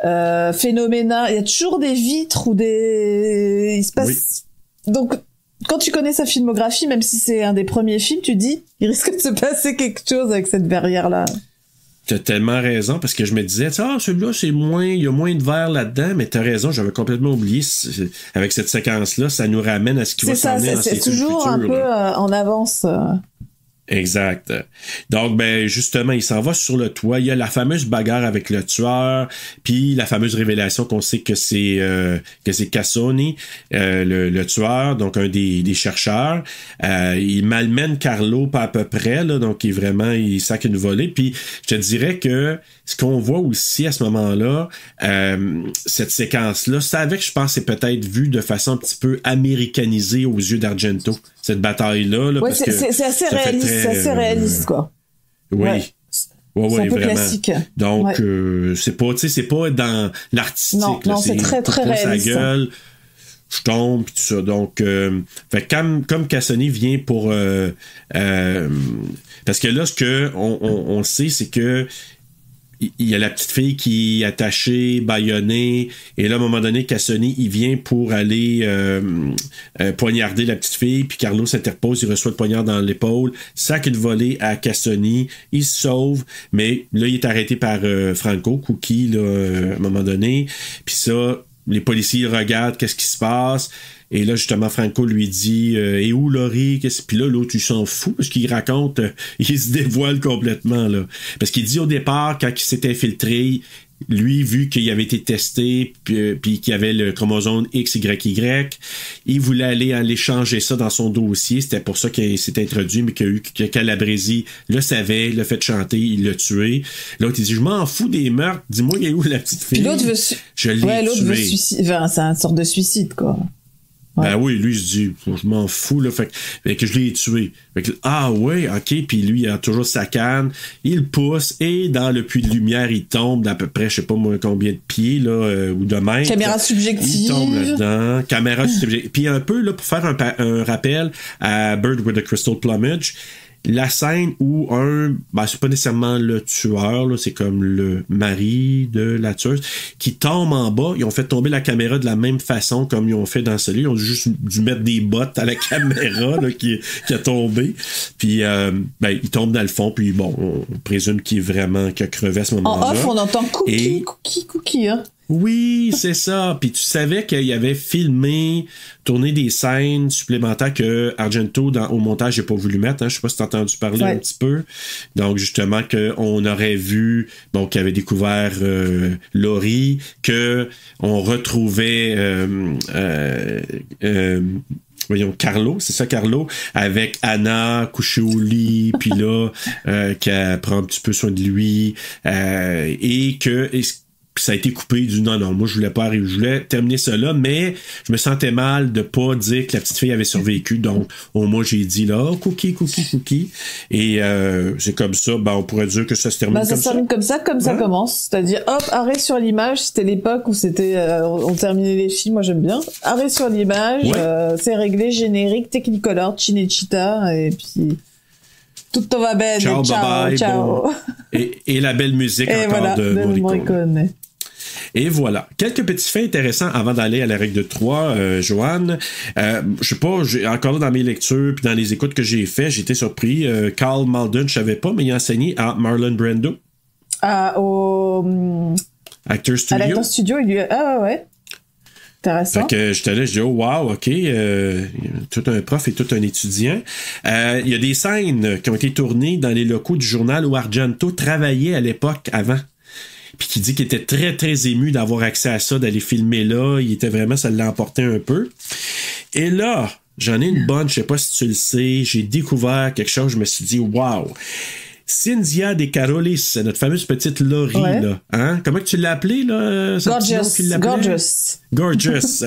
Speaker 5: Phénoména, il y a toujours des vitres ou il se passe... Donc, quand tu connais sa filmographie, même si c'est un des premiers films, tu dis, il risque de se passer quelque chose avec cette barrière-là.
Speaker 4: T'as tellement raison, parce que je me disais, celui-là, c'est moins, il y a moins de verre là-dedans, mais t'as raison, j'avais complètement oublié, avec cette séquence-là, ça nous ramène à ce qui va s'en venir dans ces films futurs.
Speaker 5: C'est toujours un peu en avance.
Speaker 4: Exact. Donc, ben, justement, il s'en va sur le toit. Il y a la fameuse bagarre avec le tueur, puis la fameuse révélation qu'on sait que c'est Cassoni, le tueur, donc un des chercheurs. Il malmène Carlo pas à peu près, là, donc il sac une volée. Puis, je te dirais que ce qu'on voit aussi à ce moment-là, cette séquence-là, c'est avec, je pense, c'est peut-être vu de façon un petit peu américanisée aux yeux d'Argento, cette bataille-là. Là,
Speaker 5: ouais,
Speaker 4: parce que
Speaker 5: c'est assez réaliste, c'est assez réaliste, quoi.
Speaker 4: Oui.
Speaker 5: Ouais.
Speaker 4: Ouais,
Speaker 5: c'est un peu
Speaker 4: vraiment.
Speaker 5: classique.
Speaker 4: Donc, c'est pas dans l'artistique.
Speaker 5: Non, c'est très, très réaliste. Sa gueule,
Speaker 4: je tombe, pis tout ça. Donc, fait comme Cassoni vient pour... parce que là, ce que on sait, c'est que il y a la petite fille qui est attachée, bâillonnée, et là, à un moment donné, Cassoni, il vient pour aller poignarder la petite fille, puis Carlo s'interpose, il reçoit le poignard dans l'épaule, sac une volée à Cassoni, il se sauve, mais là, il est arrêté par Franco, Cookie, là, à un moment donné, puis ça, les policiers regardent qu'est-ce qui se passe, et là, justement, Franco lui dit et où Laurie? Puis là, l'autre, il s'en fout parce qu'il raconte, il se dévoile complètement, là. Parce qu'il dit au départ, quand il s'est infiltré, lui, vu qu'il avait été testé, puis qu'il y avait le chromosome XYY, il voulait aller changer ça dans son dossier. C'était pour ça qu'il s'est introduit, mais que Calabresi le savait, l'a fait chanter, il l'a tué. L'autre, il dit, je m'en fous des meurtres, dis-moi, il est où la petite fille?
Speaker 5: Puis l'autre veut
Speaker 4: je l'ai
Speaker 5: l'autre
Speaker 4: tué.
Speaker 5: veut suicider. Enfin, c'est une sorte de suicide, quoi. Ouais.
Speaker 4: Ben oui, lui, il se dit, je m'en fous, là, fait que je l'ai tué. Fait que, ah ouais, ok, puis lui, il a toujours sa canne, il pousse, et dans le puits de lumière, il tombe d'à peu près, je sais pas moi, combien de pieds, là, ou de mètres.
Speaker 5: Caméra subjective.
Speaker 4: Il tombe là-dedans, caméra subjective. Puis un peu, là, pour faire un rappel à Bird with the Crystal Plumage, la scène où c'est pas nécessairement le tueur, là, c'est comme le mari de la tueuse, qui tombe en bas. Ils ont fait tomber la caméra de la même façon comme ils ont fait dans celui. Ils ont juste dû mettre des bottes à la caméra là, qui a tombé. Puis il tombe dans le fond, puis bon, on présume qu'il a crevé à ce moment-là.
Speaker 5: En off, on entend cookie, hein.
Speaker 4: Oui, c'est ça. Puis tu savais qu'il avait filmé, tourné des scènes supplémentaires que Argento, au montage, j'ai pas voulu mettre. Hein. Je sais pas si t'as entendu parler un petit peu. Donc, justement, qu'on aurait vu, qu'il avait découvert Laurie, que on retrouvait Carlo, c'est ça, Carlo, avec Anna couchée au lit, puis là, qu'elle prend un petit peu soin de lui, et que... Puis ça a été coupé du non, moi je voulais terminer ça là, mais je me sentais mal de pas dire que la petite fille avait survécu, donc au moins j'ai dit là, cookie. Et c'est comme ça, on pourrait dire que ça se termine comme ça. Ça se termine
Speaker 5: comme ça commence. C'est-à-dire, hop, arrêt sur l'image, c'était l'époque où c'était on terminait les films, moi j'aime bien. Arrêt sur l'image, c'est réglé, générique, Technicolor, Cinecittà, et puis... Tout va bien.
Speaker 4: Ciao, bye. Bon. Et la belle musique
Speaker 5: et
Speaker 4: encore
Speaker 5: voilà,
Speaker 4: de Morricone.
Speaker 5: Et
Speaker 4: voilà. Quelques petits faits intéressants avant d'aller à la règle de 3, Joanne. Je sais pas, encore là dans mes lectures puis dans les écoutes que j'ai fait, j'ai été surpris. Carl Malden, je savais pas, mais il a enseigné à Marlon Brando.
Speaker 5: Au
Speaker 4: Actor Studio.
Speaker 5: À l'Actor Studio, il lui a... Ah ouais. Intéressant.
Speaker 4: Fait que j'étais là, je dis, oh wow, ok, tout un prof et tout un étudiant. Il y a des scènes qui ont été tournées dans les locaux du journal où Argento travaillait à l'époque avant. Puis qui dit qu'il était très, très ému d'avoir accès à ça, d'aller filmer là. Il était vraiment, ça l'a emporté un peu. Et là, j'en ai une bonne, je sais pas si tu le sais, j'ai découvert quelque chose, je me suis dit, wow. Cynthia De Carolis, notre fameuse petite Laurie, là. Hein? Comment que tu l'as appelée, là? Gorgeous.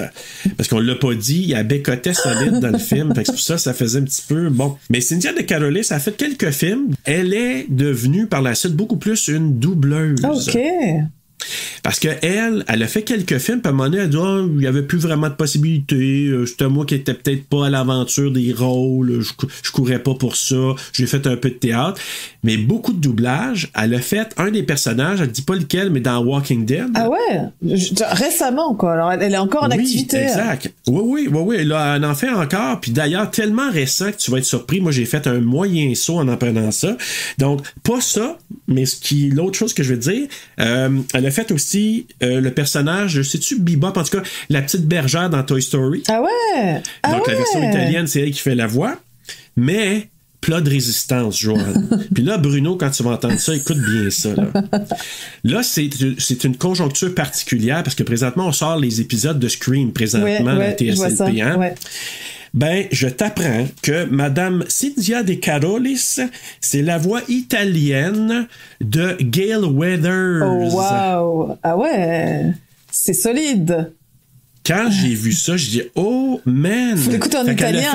Speaker 4: Parce qu'on l'a pas dit, il bécotait solide dans le film. Fait que pour ça faisait un petit peu bon. Mais Cynthia De Carolis a fait quelques films. Elle est devenue par la suite beaucoup plus une doubleuse.
Speaker 5: OK.
Speaker 4: Parce que elle a fait quelques films, puis à un moment donné, elle dit il n'y avait plus vraiment de possibilités. C'était moi qui n'étais peut-être pas à l'aventure des rôles. Je courais pas pour ça. J'ai fait un peu de théâtre. Mais beaucoup de doublage. Elle a fait un des personnages, elle ne dit pas lequel, mais dans Walking Dead.
Speaker 5: Ah ouais? Récemment, quoi. Alors, elle est encore en activité.
Speaker 4: Exact. Oui. Là, elle en fait encore. Puis d'ailleurs, tellement récent que tu vas être surpris. Moi, j'ai fait un moyen saut en apprenant ça. Donc, pas ça, mais l'autre chose que je veux dire, elle a fait aussi le personnage, sais-tu, Bebop, en tout cas, la petite bergère dans Toy Story.
Speaker 5: Ah ouais?
Speaker 4: Donc, la version italienne, c'est elle qui fait la voix. Mais, plat de résistance, Joanne. Puis là, Bruno, quand tu vas entendre ça, écoute bien ça. Là, c'est une conjoncture particulière parce que présentement, on sort les épisodes de Scream présentement à la TSLP. Hein? Ouais. Ben, je t'apprends que Madame Cynthia De Carolis, c'est la voix italienne de Gale Weathers.
Speaker 5: Oh, wow! Ah ouais! C'est solide!
Speaker 4: Quand j'ai vu ça, je dis oh man!
Speaker 5: Faut l'écouter en italien.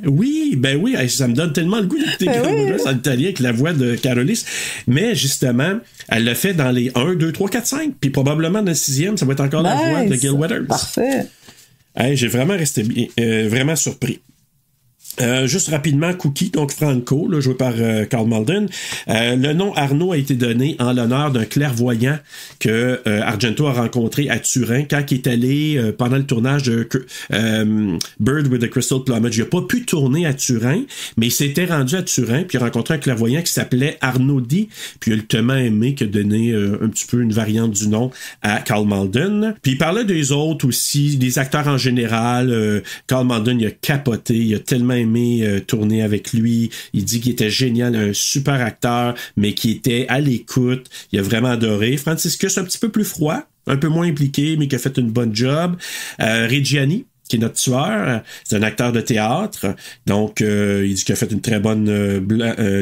Speaker 4: Oui, ça me donne tellement le goût d'écouter Gale Weathers en italien avec la voix de Carolis. Mais justement, elle l'a fait dans les 1, 2, 3, 4, 5. Puis probablement dans le 6e, ça va être encore la voix de Gale Weathers.
Speaker 5: Parfait!
Speaker 4: Hey, j'ai vraiment resté vraiment surpris. Juste rapidement, Cookie, donc Franco, là, joué par Karl Malden. Le nom Arnaud a été donné en l'honneur d'un clairvoyant que Argento a rencontré à Turin quand il est allé pendant le tournage de Bird with the Crystal Plumage. Il n'a pas pu tourner à Turin, mais il s'était rendu à Turin puis il a rencontré un clairvoyant qui s'appelait Arnaudi, puis il a tellement aimé qu'il a donné un petit peu une variante du nom à Karl Malden. Puis il parlait des autres aussi, des acteurs en général. Karl Malden, il a capoté, il a tellement aimé tourner avec lui. Il dit qu'il était génial, un super acteur, mais qui était à l'écoute. Il a vraiment adoré. Franciscus, un petit peu plus froid, un peu moins impliqué, mais qui a fait une bonne job. Reggiani, qui est notre tueur, c'est un acteur de théâtre, donc il dit qu'il a fait une très bonne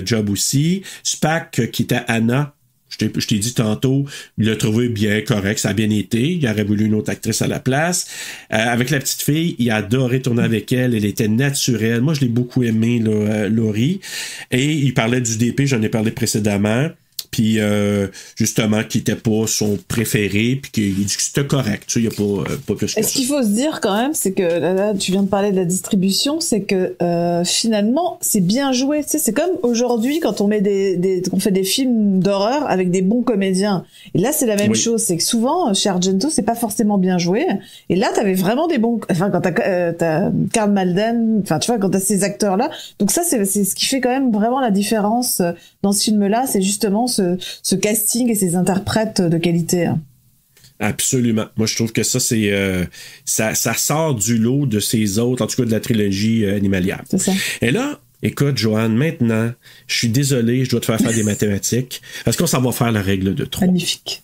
Speaker 4: job aussi. Spack, qui était Anna, je t'ai dit tantôt, il l'a trouvé bien correct, ça a bien été. Il aurait voulu une autre actrice à la place. Avec la petite fille, il a adoré tourner avec elle. Elle était naturelle. Moi, je l'ai beaucoup aimé, Laurie. Et il parlait du DP, j'en ai parlé précédemment. Puis justement, qui n'était pas son préféré, puis qu'il dit que c'était correct. Tu sais, il n'y a pas plus que ça.
Speaker 5: Ce qu'il faut se dire quand même, c'est que là, tu viens de parler de la distribution, c'est que finalement, c'est bien joué. Tu sais, c'est comme aujourd'hui quand on met on fait des films d'horreur avec des bons comédiens. Et là, c'est la même chose. C'est que souvent, chez Argento, c'est pas forcément bien joué. Et là, t'avais vraiment des bons. Enfin, quand t'as Karl Malden, enfin, tu vois, quand t'as ces acteurs-là. Donc ça, c'est ce qui fait quand même vraiment la différence dans ce film-là. C'est justement ce casting et ces interprètes de qualité.
Speaker 4: Absolument. Moi, je trouve que ça, c'est ça sort du lot de ces autres, en tout cas de la trilogie Animalia.
Speaker 5: C'est ça.
Speaker 4: Et là, écoute, Joanne, maintenant, je suis désolé, je dois te faire des mathématiques, parce qu'on s'en va faire la règle de 3.
Speaker 5: Magnifique.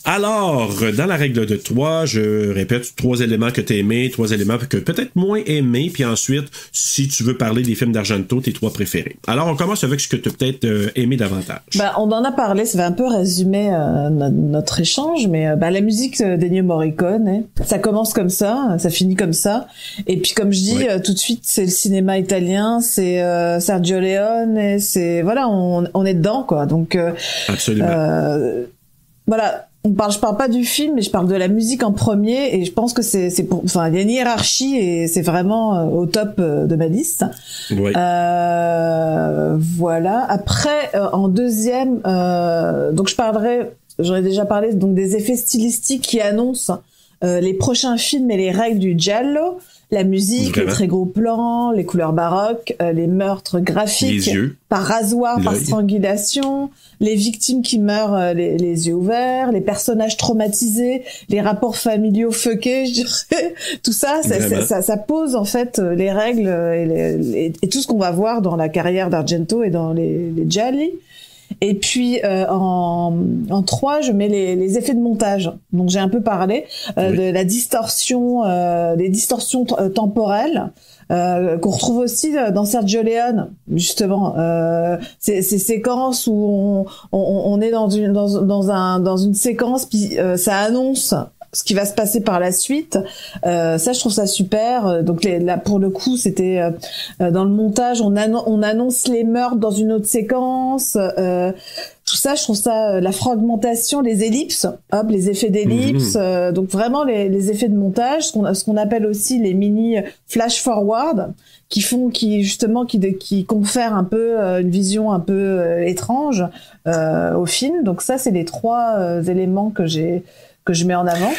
Speaker 4: Alors, dans la règle de 3, je répète 3 éléments que tu as aimés, 3 éléments que peut-être moins aimés, puis ensuite, si tu veux parler des films d'Argento, tes 3 préférés. Alors, on commence avec ce que tu as peut-être aimé davantage.
Speaker 5: On en a parlé, ça va un peu résumer notre échange, mais la musique d'Ennio Morricone, ça commence comme ça finit comme ça, et puis comme je dis, tout de suite, c'est le cinéma italien, c'est Sergio Leone, et c'est, voilà, on est dedans, quoi, donc...
Speaker 4: Absolument.
Speaker 5: Voilà. Je parle pas du film, mais je parle de la musique en premier, et je pense que enfin, il y a une hiérarchie, et c'est vraiment au top de ma liste.
Speaker 4: Oui.
Speaker 5: Voilà. Après, en deuxième, donc j'en ai déjà parlé, donc des effets stylistiques qui annoncent les prochains films et les règles du giallo. La musique, les très gros plans, les couleurs baroques, les meurtres graphiques, par rasoir, par strangulation, les victimes qui meurent les yeux ouverts, les personnages traumatisés, les rapports familiaux fuckés, je dirais. Tout ça, ça pose en fait les règles et tout ce qu'on va voir dans la carrière d'Argento et dans les gialli. Et puis en 3, je mets les effets de montage. Donc j'ai un peu parlé de la distorsion, des distorsions temporelles qu'on retrouve aussi dans Sergio Leone, justement. Ces séquences où on est dans une séquence, puis ça annonce ce qui va se passer par la suite. Ça, je trouve ça super. Donc là, pour le coup, c'était dans le montage, on annonce les meurtres dans une autre séquence. Tout ça, je trouve ça, la fragmentation, les ellipses, hop, les effets d'ellipse, donc vraiment les effets de montage, ce qu'on appelle aussi les mini flash forward, qui confèrent un peu une vision un peu étrange au film. Donc ça, c'est les 3 éléments que je mets en avant.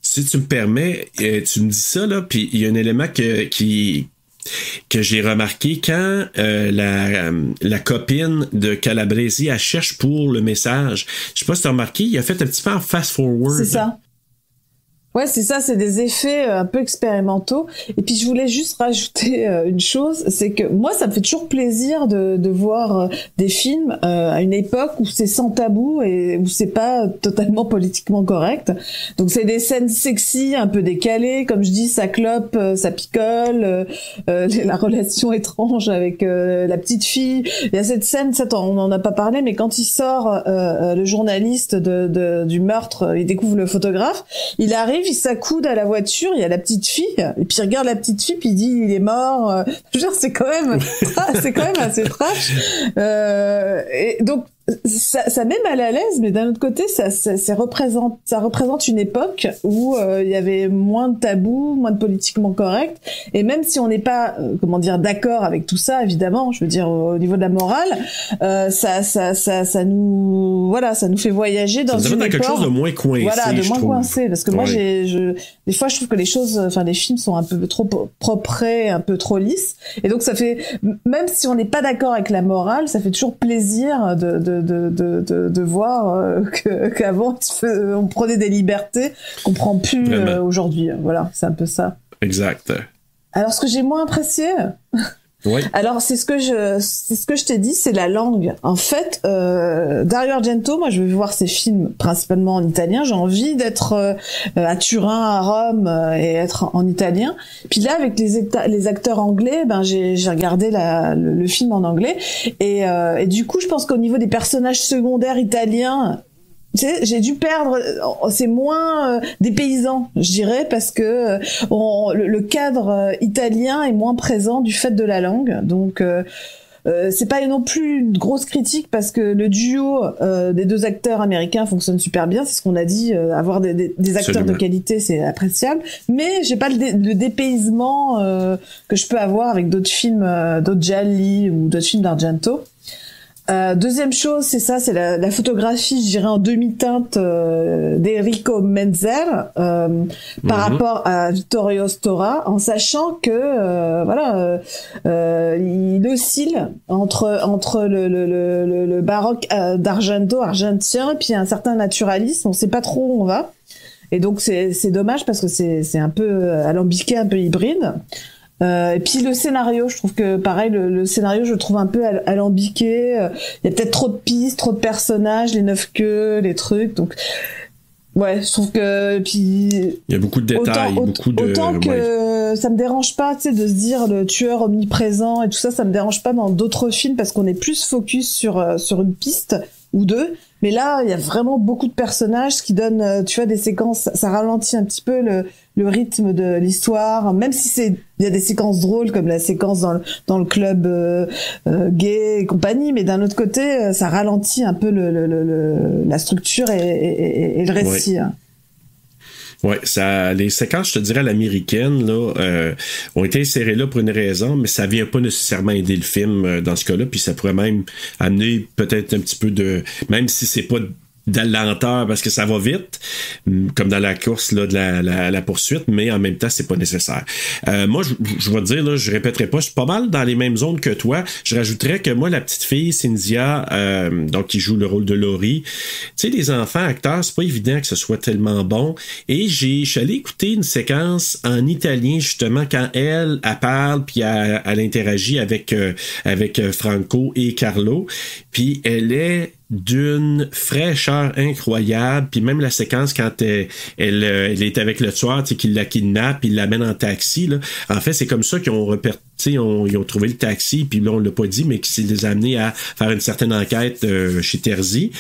Speaker 4: Si tu me permets, tu me dis ça là, puis il y a un élément que j'ai remarqué quand la copine de Calabresi, elle cherche pour le message. Je sais pas si t'as remarqué, il a fait un petit peu en fast-forward.
Speaker 5: C'est ça. Ouais, c'est ça, c'est des effets un peu expérimentaux. Et puis je voulais juste rajouter une chose, c'est que moi ça me fait toujours plaisir de voir des films à une époque où c'est sans tabou et où c'est pas totalement politiquement correct. Donc c'est des scènes sexy, un peu décalées, comme je dis, ça clope, ça picole, la relation étrange avec la petite fille. Il y a cette scène, ça on en a pas parlé, mais quand il sort le journaliste du meurtre, il découvre le photographe, il arrive, il s'accoude à la voiture, il y a la petite fille, et puis il regarde la petite fille, puis il dit il est mort. Je veux dire, c'est quand même assez trash. Et donc ça met mal à l'aise, mais d'un autre côté, ça représente une époque où il y avait moins de tabous, moins de politiquement correct, et même si on n'est pas, d'accord avec tout ça, évidemment, je veux dire au niveau de la morale, ça nous fait voyager dans une époque,
Speaker 4: quelque chose de moins coincé,
Speaker 5: de moins coincé, parce que moi des fois je trouve que les films sont un peu trop propres, un peu trop lisses, et donc ça fait, même si on n'est pas d'accord avec la morale, ça fait toujours plaisir de voir qu'avant on prenait des libertés qu'on prend plus aujourd'hui. Voilà, c'est un peu ça.
Speaker 4: Exact.
Speaker 5: Alors ce que j'ai moins apprécié,
Speaker 4: oui.
Speaker 5: Alors c'est ce que je t'ai dit, c'est la langue. En fait, Dario Argento, moi je vais voir ses films principalement en italien. J'ai envie d'être à Turin, à Rome et être en italien. Puis là, avec les acteurs anglais, j'ai regardé le film en anglais et du coup, je pense qu'au niveau des personnages secondaires italiens, j'ai dû perdre, c'est moins des paysans, je dirais, parce que le cadre italien est moins présent du fait de la langue. Donc c'est pas non plus une grosse critique, parce que le duo des 2 acteurs américains fonctionne super bien, c'est ce qu'on a dit, avoir des acteurs
Speaker 4: Absolument.
Speaker 5: de qualité, c'est appréciable, mais j'ai pas le dépaysement que je peux avoir avec d'autres films, d'autres Gialli ou d'autres films d'Argento. Deuxième chose, c'est la photographie, je dirais en demi-teinte d'Enrico Menzel par rapport à Vittorio Stora, en sachant que il oscille entre le baroque d'Argento argentien, puis un certain naturalisme, on sait pas trop où on va, et donc c'est dommage parce que c'est un peu alambiqué, un peu hybride. Et puis le scénario, je trouve que pareil, le scénario, je le trouve un peu alambiqué. Il y a peut-être trop de pistes, trop de personnages, les 9 queues, les trucs. Donc ouais, je trouve que puis
Speaker 4: il y a beaucoup de détails,
Speaker 5: autant que ça me dérange pas, tu sais, de se dire le tueur omniprésent et tout ça, ça me dérange pas dans d'autres films parce qu'on est plus focus sur une piste ou 2. Mais là, il y a vraiment beaucoup de personnages, ce qui donne, tu vois, des séquences, ça ralentit un petit peu le rythme de l'histoire, même si il y a des séquences drôles, comme la séquence dans le club gay et compagnie, mais d'un autre côté, ça ralentit un peu la structure et le récit. Ouais.
Speaker 4: Ouais, les séquences, je te dirais, à l'américaine, là, ont été insérées là pour une raison, mais ça vient pas nécessairement aider le film dans ce cas-là, puis ça pourrait même amener peut-être un petit peu même si c'est pas de la lenteur parce que ça va vite, comme dans la course là, de la poursuite, mais en même temps, c'est pas nécessaire. Moi, je vais te dire, là, je répéterai pas, je suis pas mal dans les mêmes zones que toi. Je rajouterais que moi, la petite fille, Cynthia, donc qui joue le rôle de Laurie, tu sais, les enfants acteurs, c'est pas évident que ce soit tellement bon. Et je suis allé écouter une séquence en italien, justement, quand elle parle, puis elle interagit avec Franco et Carlo, puis elle est d'une fraîcheur incroyable, puis même la séquence quand elle est avec le tueur, tu sais, qu'il la kidnappe, il l'amène en taxi, là. En fait, c'est comme ça qu'ils ont ils ont trouvé le taxi, puis là, on l'a pas dit, mais qu'ils les a amenés à faire une certaine enquête chez Terzi.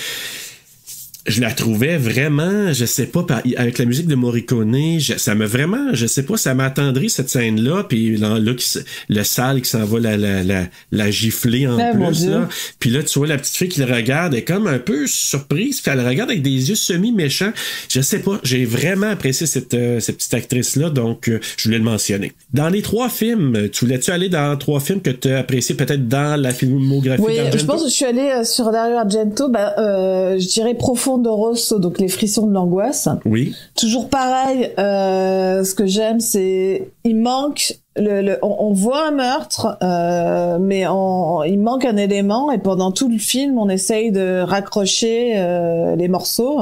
Speaker 4: je la trouvais vraiment, je sais pas, avec la musique de Morricone, ça m'a vraiment, je sais pas, ça m'a attendri cette scène-là, puis là le sale qui s'en va la gifler en plus, là. Puis là, tu vois la petite fille qui le regarde, elle est comme un peu surprise, puis elle le regarde avec des yeux semi-méchants. Je sais pas, j'ai vraiment apprécié cette petite actrice-là, donc je voulais le mentionner. Dans les 3 films, tu voulais-tu aller dans 3 films que tu as appréciés peut-être dans la filmographie d'Argento?
Speaker 5: Oui, je pense que je suis allée sur Dario Argento, je dirais Profondo Rosso, donc les frissons de l'angoisse.
Speaker 4: Oui.
Speaker 5: Toujours pareil, ce que j'aime, c'est il manque on voit un meurtre, mais il manque un élément, et pendant tout le film, on essaye de raccrocher les morceaux.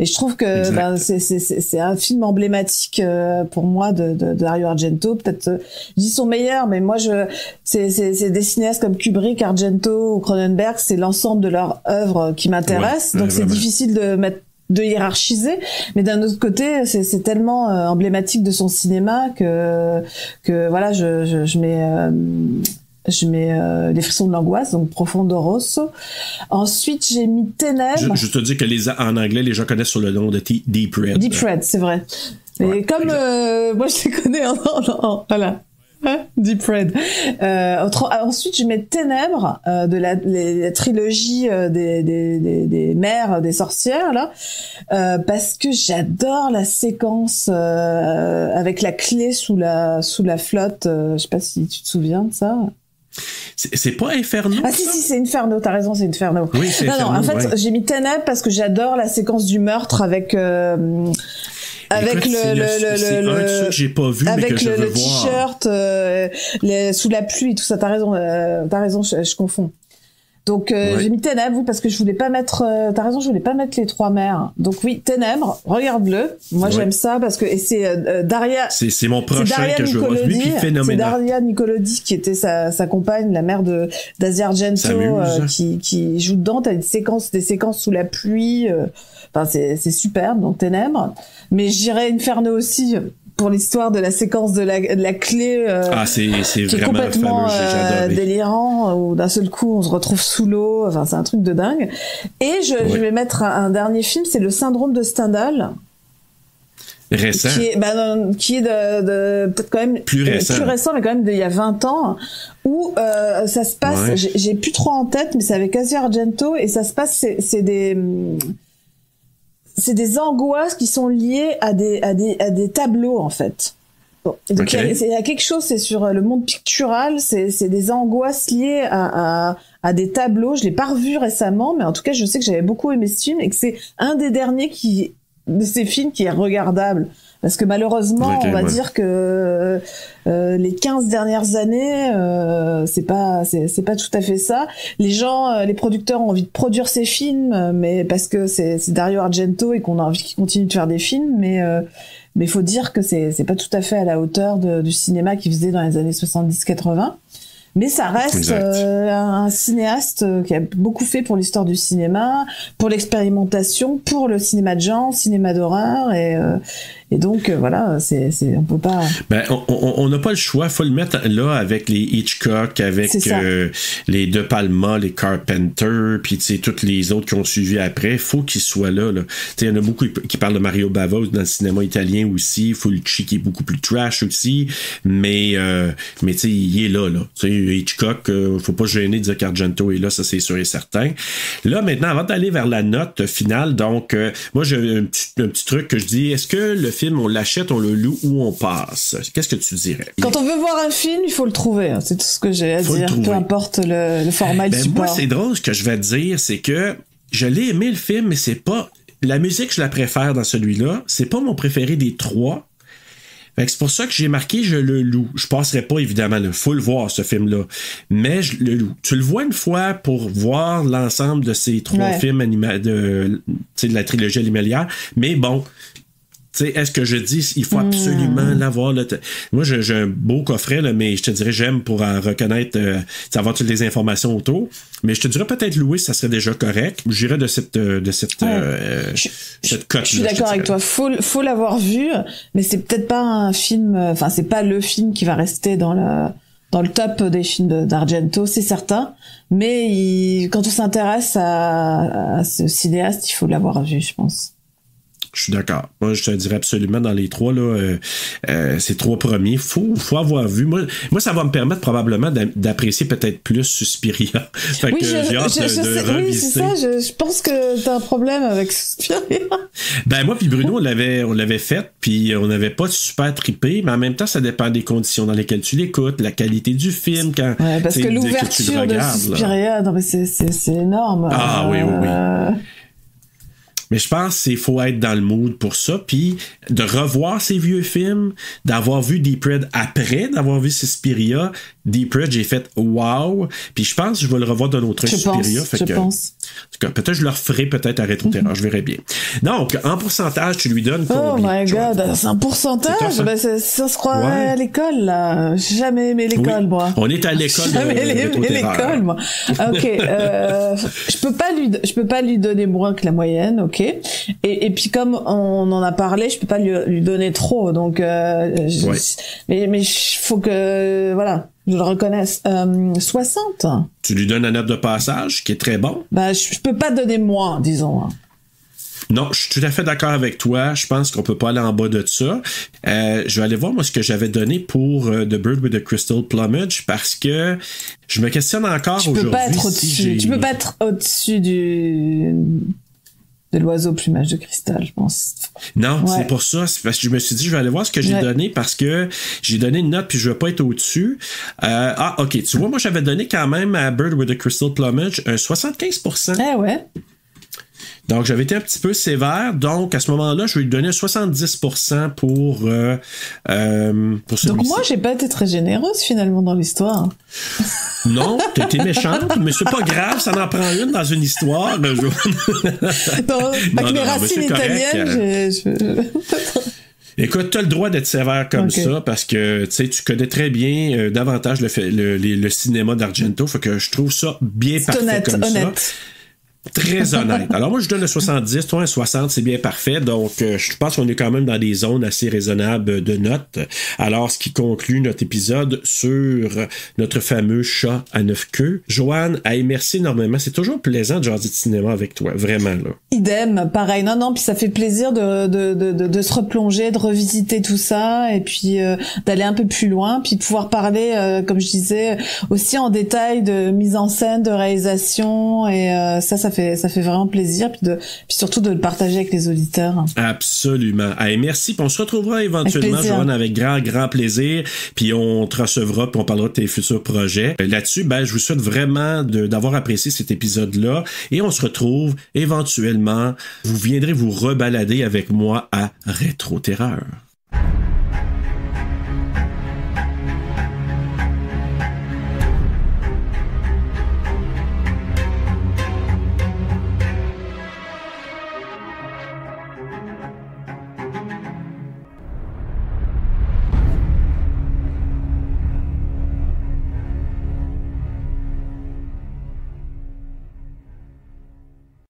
Speaker 5: Et je trouve que c'est un film emblématique pour moi de Dario Argento. Peut-être je dis son meilleur, mais moi c'est des cinéastes comme Kubrick, Argento ou Cronenberg, c'est l'ensemble de leur œuvre qui m'intéresse. Donc c'est difficile de hiérarchiser, mais d'un autre côté c'est tellement emblématique de son cinéma que voilà, je mets les frissons de l'angoisse, donc Profondo Rosso. Ensuite, j'ai mis Ténèbres.
Speaker 4: Je te dis que en anglais, les gens connaissent sous le nom de Deep Red.
Speaker 5: Deep Red, c'est vrai. Mais ouais, comme moi, je les connais voilà. Deep Red. Ensuite, je mets Ténèbres de la trilogie des mères des sorcières là, parce que j'adore la séquence avec la clé sous la flotte. Je sais pas si tu te souviens de ça.
Speaker 4: C'est pas Inferno?
Speaker 5: Ah si, c'est Inferno, t'as raison, c'est Inferno.
Speaker 4: Oui, c'est Inferno.
Speaker 5: Non, en fait, j'ai mis Ténèbres parce que j'adore la séquence du meurtre avec
Speaker 4: écoute, c'est un de ceux que j'ai pas vu, mais que je veux voir.
Speaker 5: Avec le t-shirt, sous la pluie et tout ça, t'as raison, je confonds. Donc j'ai mis Ténèbres, parce que je voulais pas mettre, t'as raison, je voulais pas mettre les 3 mères. Donc oui, Ténèbres, regarde-le. Moi j'aime ça parce que c'est Daria.
Speaker 4: C'est mon prochain que je veux voir, lui qui est phénoménal.
Speaker 5: C'est Daria Nicolodi qui était sa compagne, la mère d'Asia Argento, qui joue dedans. T'as des séquences sous la pluie. Enfin c'est superbe. Donc Ténèbres. Mais j'irais Inferno aussi. Pour l'histoire de la séquence de la clé
Speaker 4: c'est
Speaker 5: qui est
Speaker 4: vraiment
Speaker 5: complètement
Speaker 4: fameux,
Speaker 5: délirant, où d'un seul coup on se retrouve sous l'eau, enfin c'est un truc de dingue. Et je vais mettre un dernier film, c'est Le Syndrome de Stendhal.
Speaker 4: Récent.
Speaker 5: Qui est de peut-être quand même
Speaker 4: plus récent,
Speaker 5: mais quand même d'il y a 20 ans, où ça se passe, j'ai plus trop en tête, mais c'est avec Asia Argento, et ça se passe, c'est des angoisses qui sont liées à des tableaux en fait. Bon, donc il y a quelque chose, c'est sur le monde pictural, c'est des angoisses liées à des tableaux. Je l'ai pas revu récemment, mais en tout cas je sais que j'avais beaucoup aimé ce film et que c'est un des derniers de ces films qui est regardable. Parce que malheureusement, on va dire que les 15 dernières années, c'est pas tout à fait ça. Les producteurs ont envie de produire ces films, mais parce que c'est Dario Argento et qu'on a envie qu'il continue de faire des films, mais faut dire que c'est pas tout à fait à la hauteur du cinéma qu'il faisait dans les années 70-80. Mais ça reste un cinéaste qui a beaucoup fait pour l'histoire du cinéma, pour l'expérimentation, pour le cinéma de genre, cinéma d'horreur, et donc voilà, on peut pas.
Speaker 4: On n'a pas le choix, faut le mettre là avec les Hitchcock, avec les De Palma, les Carpenter, puis tu sais toutes les autres qui ont suivi après, faut qu'il soit là. Tu sais, il y en a beaucoup qui parlent de Mario Bava dans le cinéma italien aussi, Fulci qui est beaucoup plus trash aussi, mais tu sais il est là. Tu sais Hitchcock, faut pas gêner de dire qu'Argento est là, ça c'est sûr et certain. Là maintenant, avant d'aller vers la note finale, donc moi j'ai un petit truc que je dis, est-ce que le film on l'achète, on le loue ou on passe? Qu'est-ce que tu dirais?
Speaker 5: Quand on veut voir un film, il faut le trouver. C'est tout ce que j'ai à dire. Peu importe le format, le support.
Speaker 4: Moi, c'est drôle. Ce que je vais te dire, c'est que je l'ai aimé le film, mais c'est pas... La musique, je la préfère dans celui-là. C'est pas mon préféré des 3. Fait que c'est pour ça que j'ai marqué je le loue. Je passerai pas, évidemment, il faut le voir, ce film-là. Mais je le loue. Tu le vois une fois pour voir l'ensemble de ces 3 films de la trilogie animalière. Mais bon... Tu sais, est-ce que je dis, il faut absolument l'avoir. Moi, j'ai un beau coffret, là, mais je te dirais, j'aime pour en reconnaître, avoir toutes les informations autour. Mais je te dirais peut-être louer, ça serait déjà correct. J'irais de cette cote-là.
Speaker 5: Je suis d'accord avec toi. Faut l'avoir vu, mais c'est peut-être pas un film, c'est pas le film qui va rester dans dans le top des films d'Argento, c'est certain. Mais quand on s'intéresse à ce cinéaste, il faut l'avoir vu, je pense.
Speaker 4: Je suis d'accord. Moi, je te dirais absolument dans les trois, là, ces trois premiers, faut avoir vu. Moi, ça va me permettre probablement d'apprécier peut-être plus Suspiria. Fait
Speaker 5: oui,
Speaker 4: que j'ai hâte de revisiter.
Speaker 5: Oui, c'est ça. Je pense que t'as un problème avec Suspiria.
Speaker 4: Ben, moi puis Bruno, on l'avait fait, puis on n'avait pas super trippé, mais en même temps, ça dépend des conditions dans lesquelles tu l'écoutes, la qualité du film, quand.
Speaker 5: Ouais, parce que l'ouverture de Suspiria, non, mais c'est énorme.
Speaker 4: Ah, oui. Mais je pense qu'il faut être dans le mood pour ça, puis de revoir ces vieux films, d'avoir vu Deep Red après, d'avoir vu Suspiria. Deep Red, j'ai fait wow, puis je pense que je vais le revoir d'un autre Suspiria.
Speaker 5: Je pense.
Speaker 4: Peut-être je le referai peut-être à Rétro-Terreur, je verrai bien. Donc, en pourcentage, tu lui donnes combien?
Speaker 5: Oh my God, c'est un pourcentage? Ça se croirait à l'école, là. J'ai jamais aimé l'école, moi.
Speaker 4: On est à l'école.
Speaker 5: J'ai jamais aimé l'école, moi. Ok, je peux pas lui donner moins que la moyenne, ok. Et puis comme on en a parlé, je peux pas lui donner trop, donc mais il faut que voilà, je le reconnaisse. 60.
Speaker 4: Tu lui donnes la note de passage, qui est très bon.
Speaker 5: Bah, je peux pas donner moins, disons.
Speaker 4: Non, je suis tout à fait d'accord avec toi. Je pense qu'on peut pas aller en bas de ça. Je vais aller voir, moi, ce que j'avais donné pour The Bird with the Crystal Plumage, parce que je me questionne encore aujourd'hui.
Speaker 5: Tu peux pas être au-dessus. Tu peux pas être au-dessus de l'oiseau plumage de cristal, je pense.
Speaker 4: Non, c'est pour ça. C'est parce que je me suis dit, je vais aller voir ce que j'ai donné, parce que j'ai donné une note puis je veux pas être au-dessus. OK. Tu vois, moi, j'avais donné quand même à Bird with the Crystal Plumage un 75%.
Speaker 5: Ah ouais.
Speaker 4: Donc, j'avais été un petit peu sévère. Donc, à ce moment-là, je vais lui donner 70% pour celui-ci.
Speaker 5: Donc, moi, j'ai pas été très généreuse, finalement, dans l'histoire.
Speaker 4: Non, t'as été méchante, mais c'est pas grave, ça en prend une dans une histoire. Avec
Speaker 5: mes racines italiennes,
Speaker 4: Écoute, tu as le droit d'être sévère comme ça, parce que tu connais très bien davantage le cinéma d'Argento, fait que je trouve ça bien parfait comme ça. Très honnête. Alors moi, je donne le 70, toi un 60, c'est bien parfait. Donc, je pense qu'on est quand même dans des zones assez raisonnables de notes. Alors, ce qui conclut notre épisode sur notre fameux chat à 9 queues. Joanne, merci énormément. C'est toujours plaisant de jaser de cinéma avec toi, vraiment là.
Speaker 5: Idem, pareil. Non, puis ça fait plaisir de se replonger, de revisiter tout ça, et puis d'aller un peu plus loin, puis de pouvoir parler, comme je disais, aussi en détail de mise en scène, de réalisation, et ça fait vraiment plaisir, puis surtout de le partager avec les auditeurs.
Speaker 4: Absolument. Allez, merci, puis on se retrouvera éventuellement, Joanne, avec grand plaisir, puis on te recevra, puis on parlera de tes futurs projets. Là-dessus, je vous souhaite vraiment d'avoir apprécié cet épisode-là, et on se retrouve éventuellement. Vous viendrez vous rebalader avec moi à Rétro-Terreur.